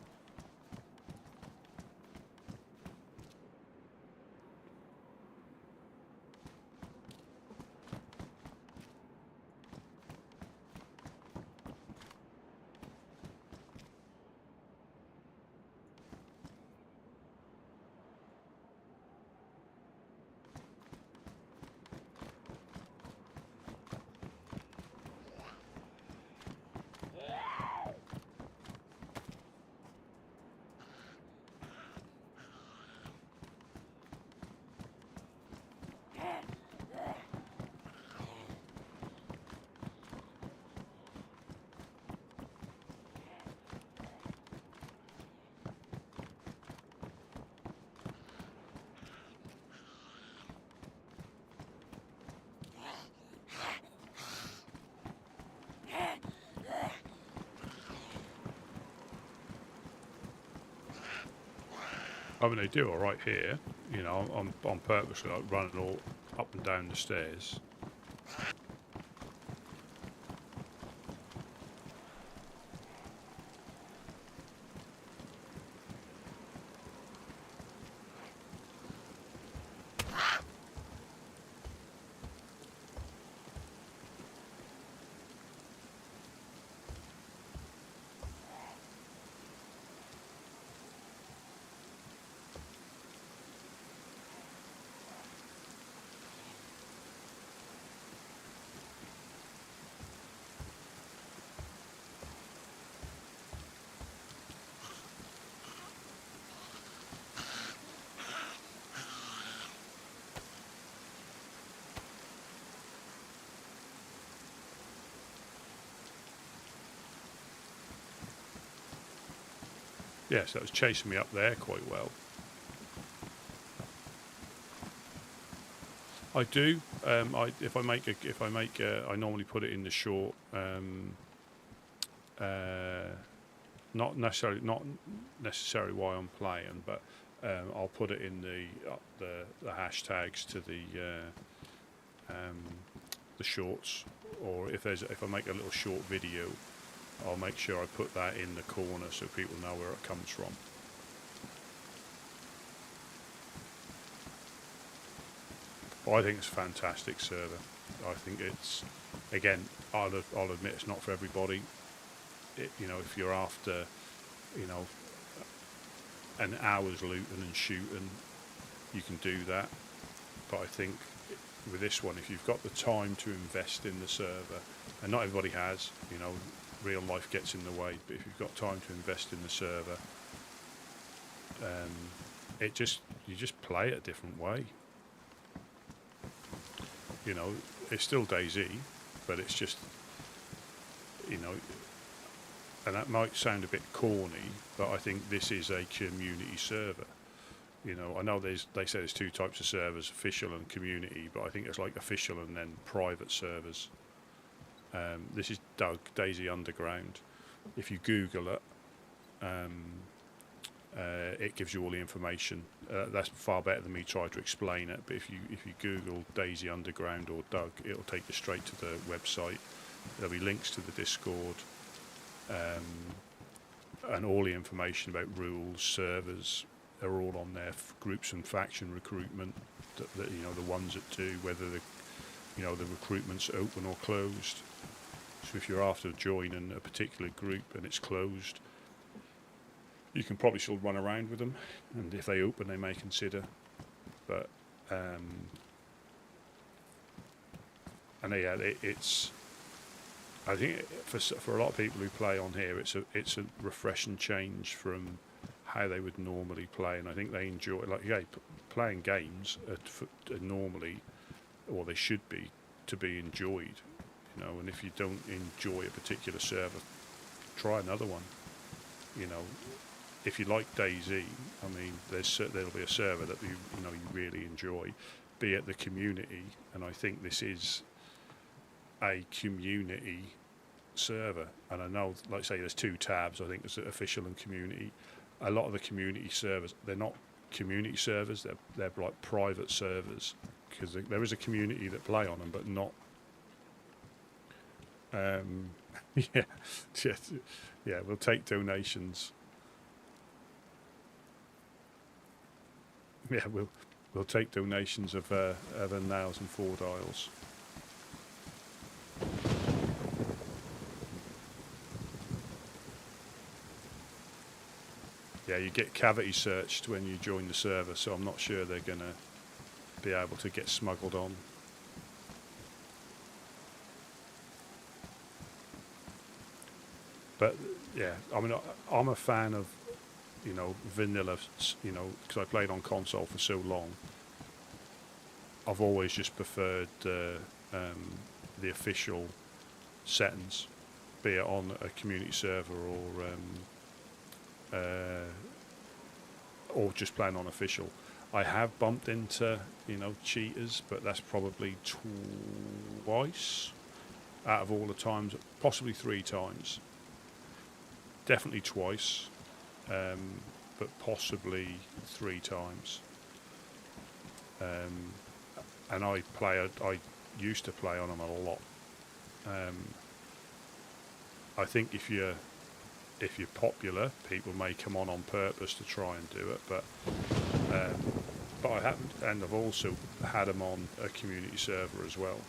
I mean, they do all right here. You know, on purpose, like running all up and down the stairs. Yes, that was chasing me up there quite well. I do. If I make I normally put it in the short. Not necessarily why I'm playing, but I'll put it in the hashtags to the shorts, or if I make a little short video, I'll make sure I put that in the corner so people know where it comes from. But I think it's a fantastic server. I think it's, again, I'll admit it's not for everybody. You know, if you're after, you know, an hour's looting and shooting, you can do that. But I think with this one, if you've got the time to invest in the server, and not everybody has, you know, real life gets in the way, but if you've got time to invest in the server, you just play it a different way. You know, it's still DayZ, but it's just, you know, and that might sound a bit corny, but I think this is a community server. You know, I know they say there's two types of servers, official and community, but I think it's like official and then private servers. This is DayZ Underground. If you Google it, it gives you all the information. That's far better than me trying to explain it. But if you Google DayZ Underground or Doug, it'll take you straight to the website. There'll be links to the Discord, and all the information about rules, servers. They're all on there. Groups and faction recruitment. That you know, the ones that do, whether the recruitment's open or closed. So if you're after joining a particular group and it's closed, you can probably still run around with them, and if they open, they may consider. But it's. I think for a lot of people who play on here, it's a refreshing change from how they would normally play, and I think they enjoy playing games are normally, or they should be, to be enjoyed. You know, and if you don't enjoy a particular server, try another one. You know, if you like DayZ, I mean, there'll be a server that you really enjoy, be it the community, and I think this is a community server. And I know, like I say, there's two tabs. I think there's official and community. A lot of the community servers, they're not community servers. They're like private servers, because there is a community that play on them, but not. Yeah. We'll take donations. Yeah, we'll take donations of nails and 4 dials. Yeah, you get cavity searched when you join the server, so I'm not sure they're going to be able to get smuggled on. But yeah, I mean, I'm a fan of, vanilla, because I played on console for so long. I've always just preferred the official settings, be it on a community server or just playing on official. I have bumped into, cheaters, but that's probably twice out of all the times, possibly 3 times. Definitely twice. but possibly 3 times. And I used to play on them a lot. I think if you're popular, people may come on purpose to try and do it, but I haven't, and I've also had them on a community server as well.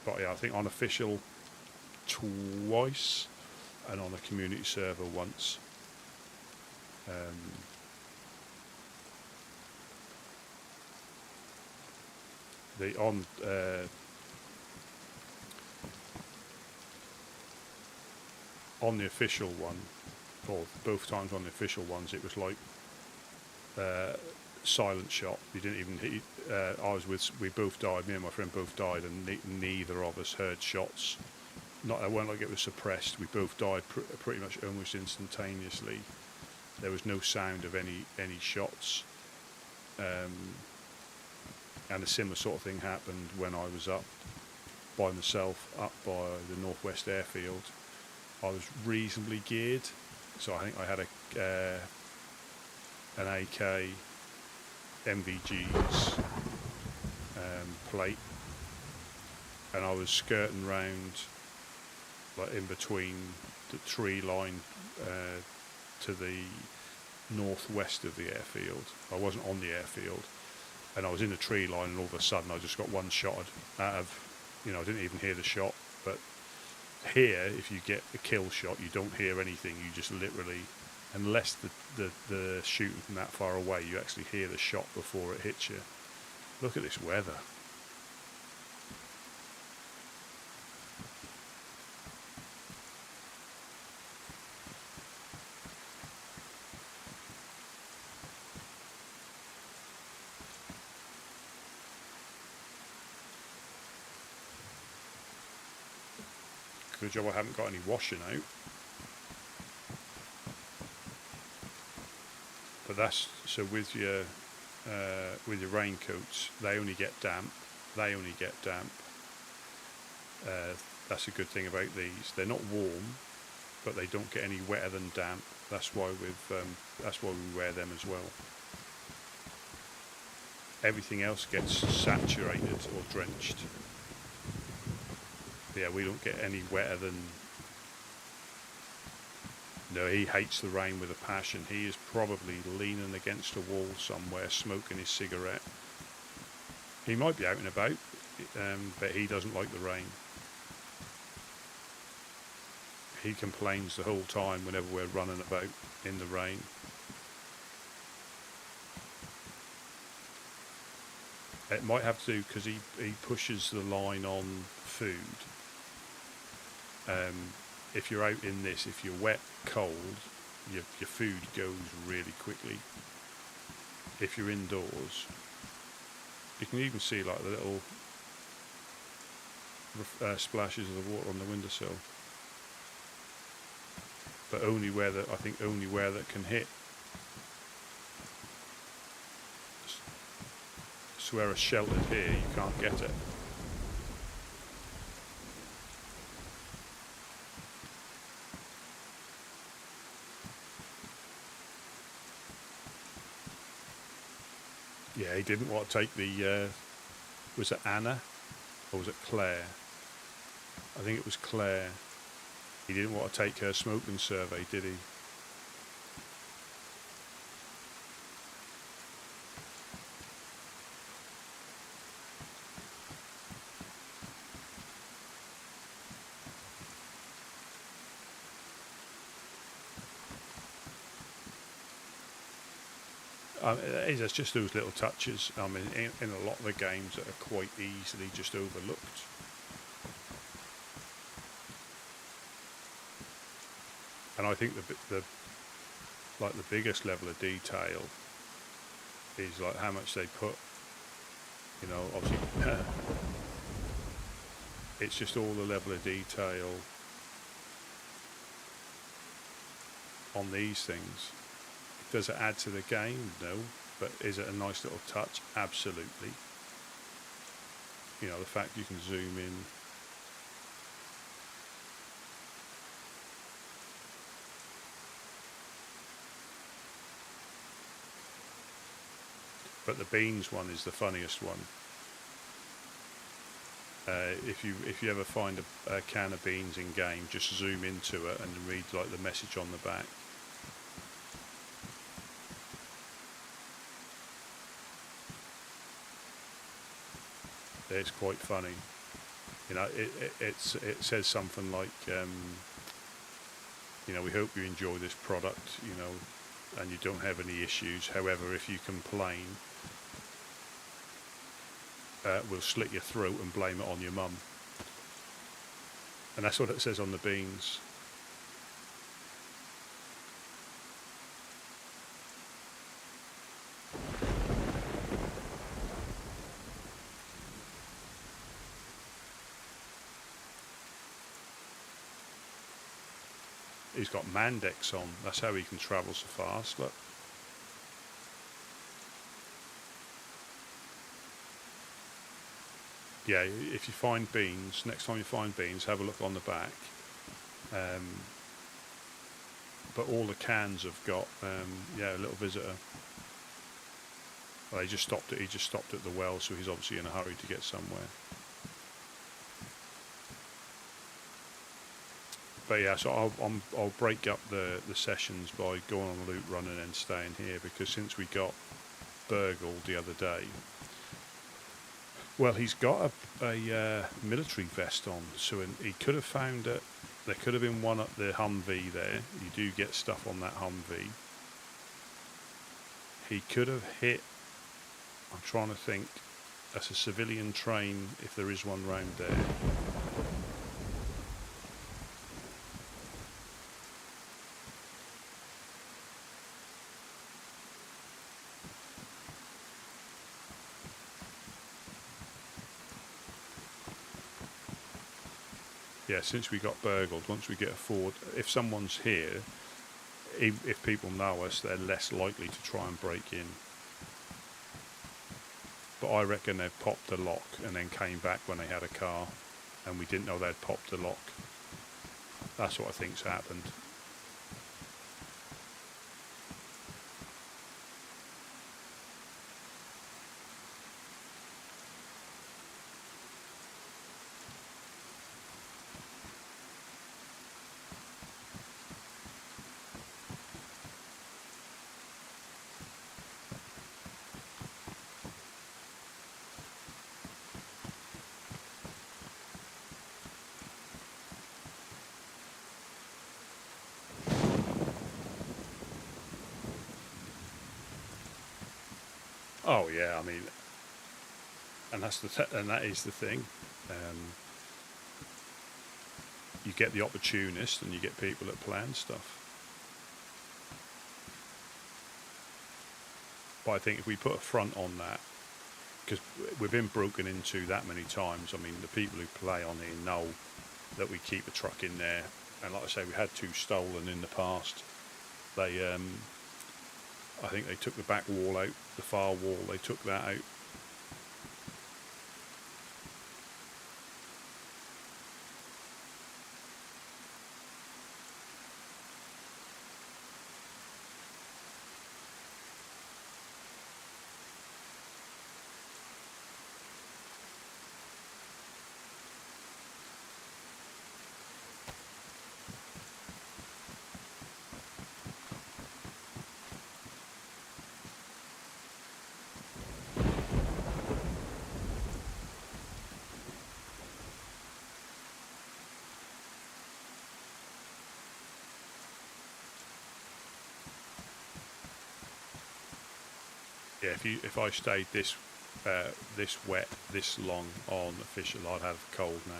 But yeah, I think on official twice, and on a community server once. On the official one, or both times on the official ones, it was like silent shot. You didn't even hit. We both died. Me and my friend both died, and neither of us heard shots. It wasn't like it was suppressed. We both died pretty much almost instantaneously. There was no sound of any shots. And a similar sort of thing happened when I was up by myself, up by the Northwest Airfield. I was reasonably geared, so I think I had an AK, MVG's plate, and I was skirting round, like in between the tree line to the northwest of the airfield. I wasn't on the airfield, and I was in the tree line, and all of a sudden I just got one shot out of, I didn't even hear the shot. But here, if you get a kill shot, you don't hear anything. You just literally, unless the shooting from that far away, you actually hear the shot before it hits you. Look at this weather. Good job I haven't got any washing out. But that's so with your raincoats, they only get damp. That's a good thing about these. They're not warm, but they don't get any wetter than damp. That's why we wear them as well. Everything else gets saturated or drenched. Yeah, we don't get any wetter than... No, he hates the rain with a passion. He is probably leaning against a wall somewhere, smoking his cigarette. He might be out and about, but he doesn't like the rain. He complains the whole time whenever we're running about in the rain. It might have to do because he pushes the line on food. If you're out in this, if you're wet, cold, your food goes really quickly. If you're indoors, you can even see like the little splashes of the water on the windowsill. But only where that can hit. So where it's sheltered here, you can't get it. Yeah, he didn't want to take the, was it Anna or was it Claire? I think it was Claire. He didn't want to take her smoking survey, did he? It's just those little touches. I mean, in a lot of the games that are quite easily just overlooked. And I think the biggest level of detail is like how much they put. Obviously, it's just all the level of detail on these things. Does it add to the game? No. But is it a nice little touch? Absolutely. The fact you can zoom in. but the beans one is the funniest one. If you ever find a can of beans in game, just zoom into it and read like the message on the back. It's quite funny. You know, it says something like, you know, we hope you enjoy this product, you know, and you don't have any issues. However, if you complain, we'll slit your throat and blame it on your mum. And that's what it says on the beans. He's got Mandex on. That's how he can travel so fast. Look. Yeah, if you find beans, next time you find beans, have a look on the back. But all the cans have got, yeah, a little visitor. Well, he just stopped at the well, so he's obviously in a hurry to get somewhere. But yeah, so I'll break up the sessions by going on a loot run and then staying here, because since we got burgled the other day, well, he's got a military vest on, so he could have found it. There could have been one at the Humvee there. You do get stuff on that Humvee. He could have hit, I'm trying to think, that's a civilian train, if there is one round there. Yeah, since we got burgled, once we get a Ford, if someone's here, if people know us, they're less likely to try and break in. But I reckon they've popped the lock and then came back when they had a car, and we didn't know they'd popped the lock. That's what I think's happened. Oh yeah, I mean, and that is the thing. You get the opportunist, and you get people that plan stuff. But I think if we put a front on that, because we've been broken into that many times. I mean, the people who play on here know that we keep a truck in there, and like I say, we had 2 stolen in the past. They I think they took the back wall out, the far wall, they took that out. Yeah, if I stayed this wet this long on official, I'd have cold now.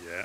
Yeah.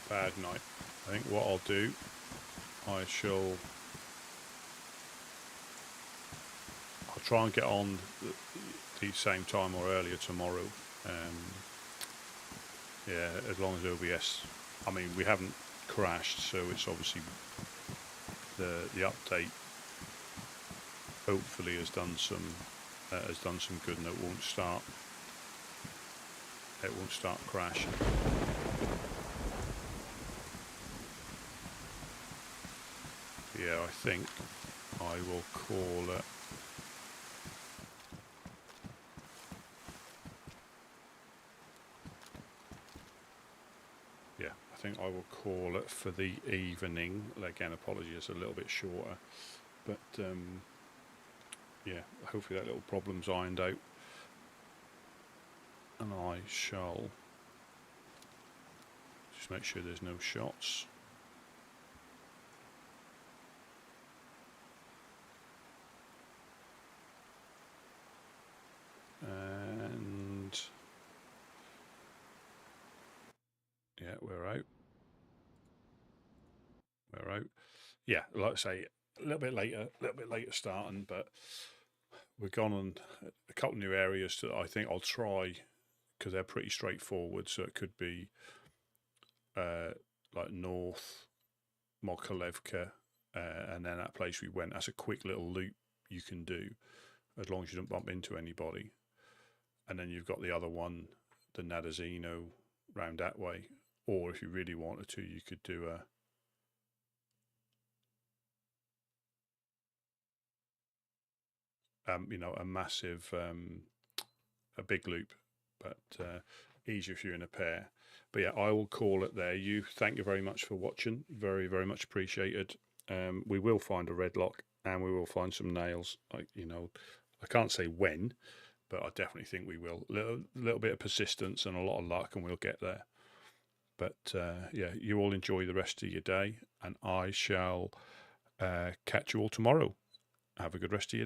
bad night. I think what I'll do, I'll try and get on the same time or earlier tomorrow. Yeah, as long as OBS. I mean, we haven't crashed, so it's obviously the update. Hopefully, has done some good, and it won't start crashing. Yeah, I think I will call it. Yeah, I think I will call it for the evening. Again, apologies, it's a little bit shorter, but yeah, hopefully that little problem's ironed out, and I shall just make sure there's no shots. And yeah, we're out. Yeah, like I say, a little bit later starting, but we've gone on a couple new areas that I think I'll try because they're pretty straightforward. So it could be like North Mokolevka, and then that place we went. That's a quick little loop you can do as long as you don't bump into anybody. And then you've got the other one, the Nadazino, round that way. Or if you really wanted to, you could do a massive, a big loop, but easier if you're in a pair. But yeah, I will call it there. Thank you very much for watching. Very, very much appreciated. We will find a red lock and we will find some nails. I can't say when, but I definitely think we will. Little bit of persistence and a lot of luck, and we'll get there. But yeah, you all enjoy the rest of your day, and I shall catch you all tomorrow. Have a good rest of your day.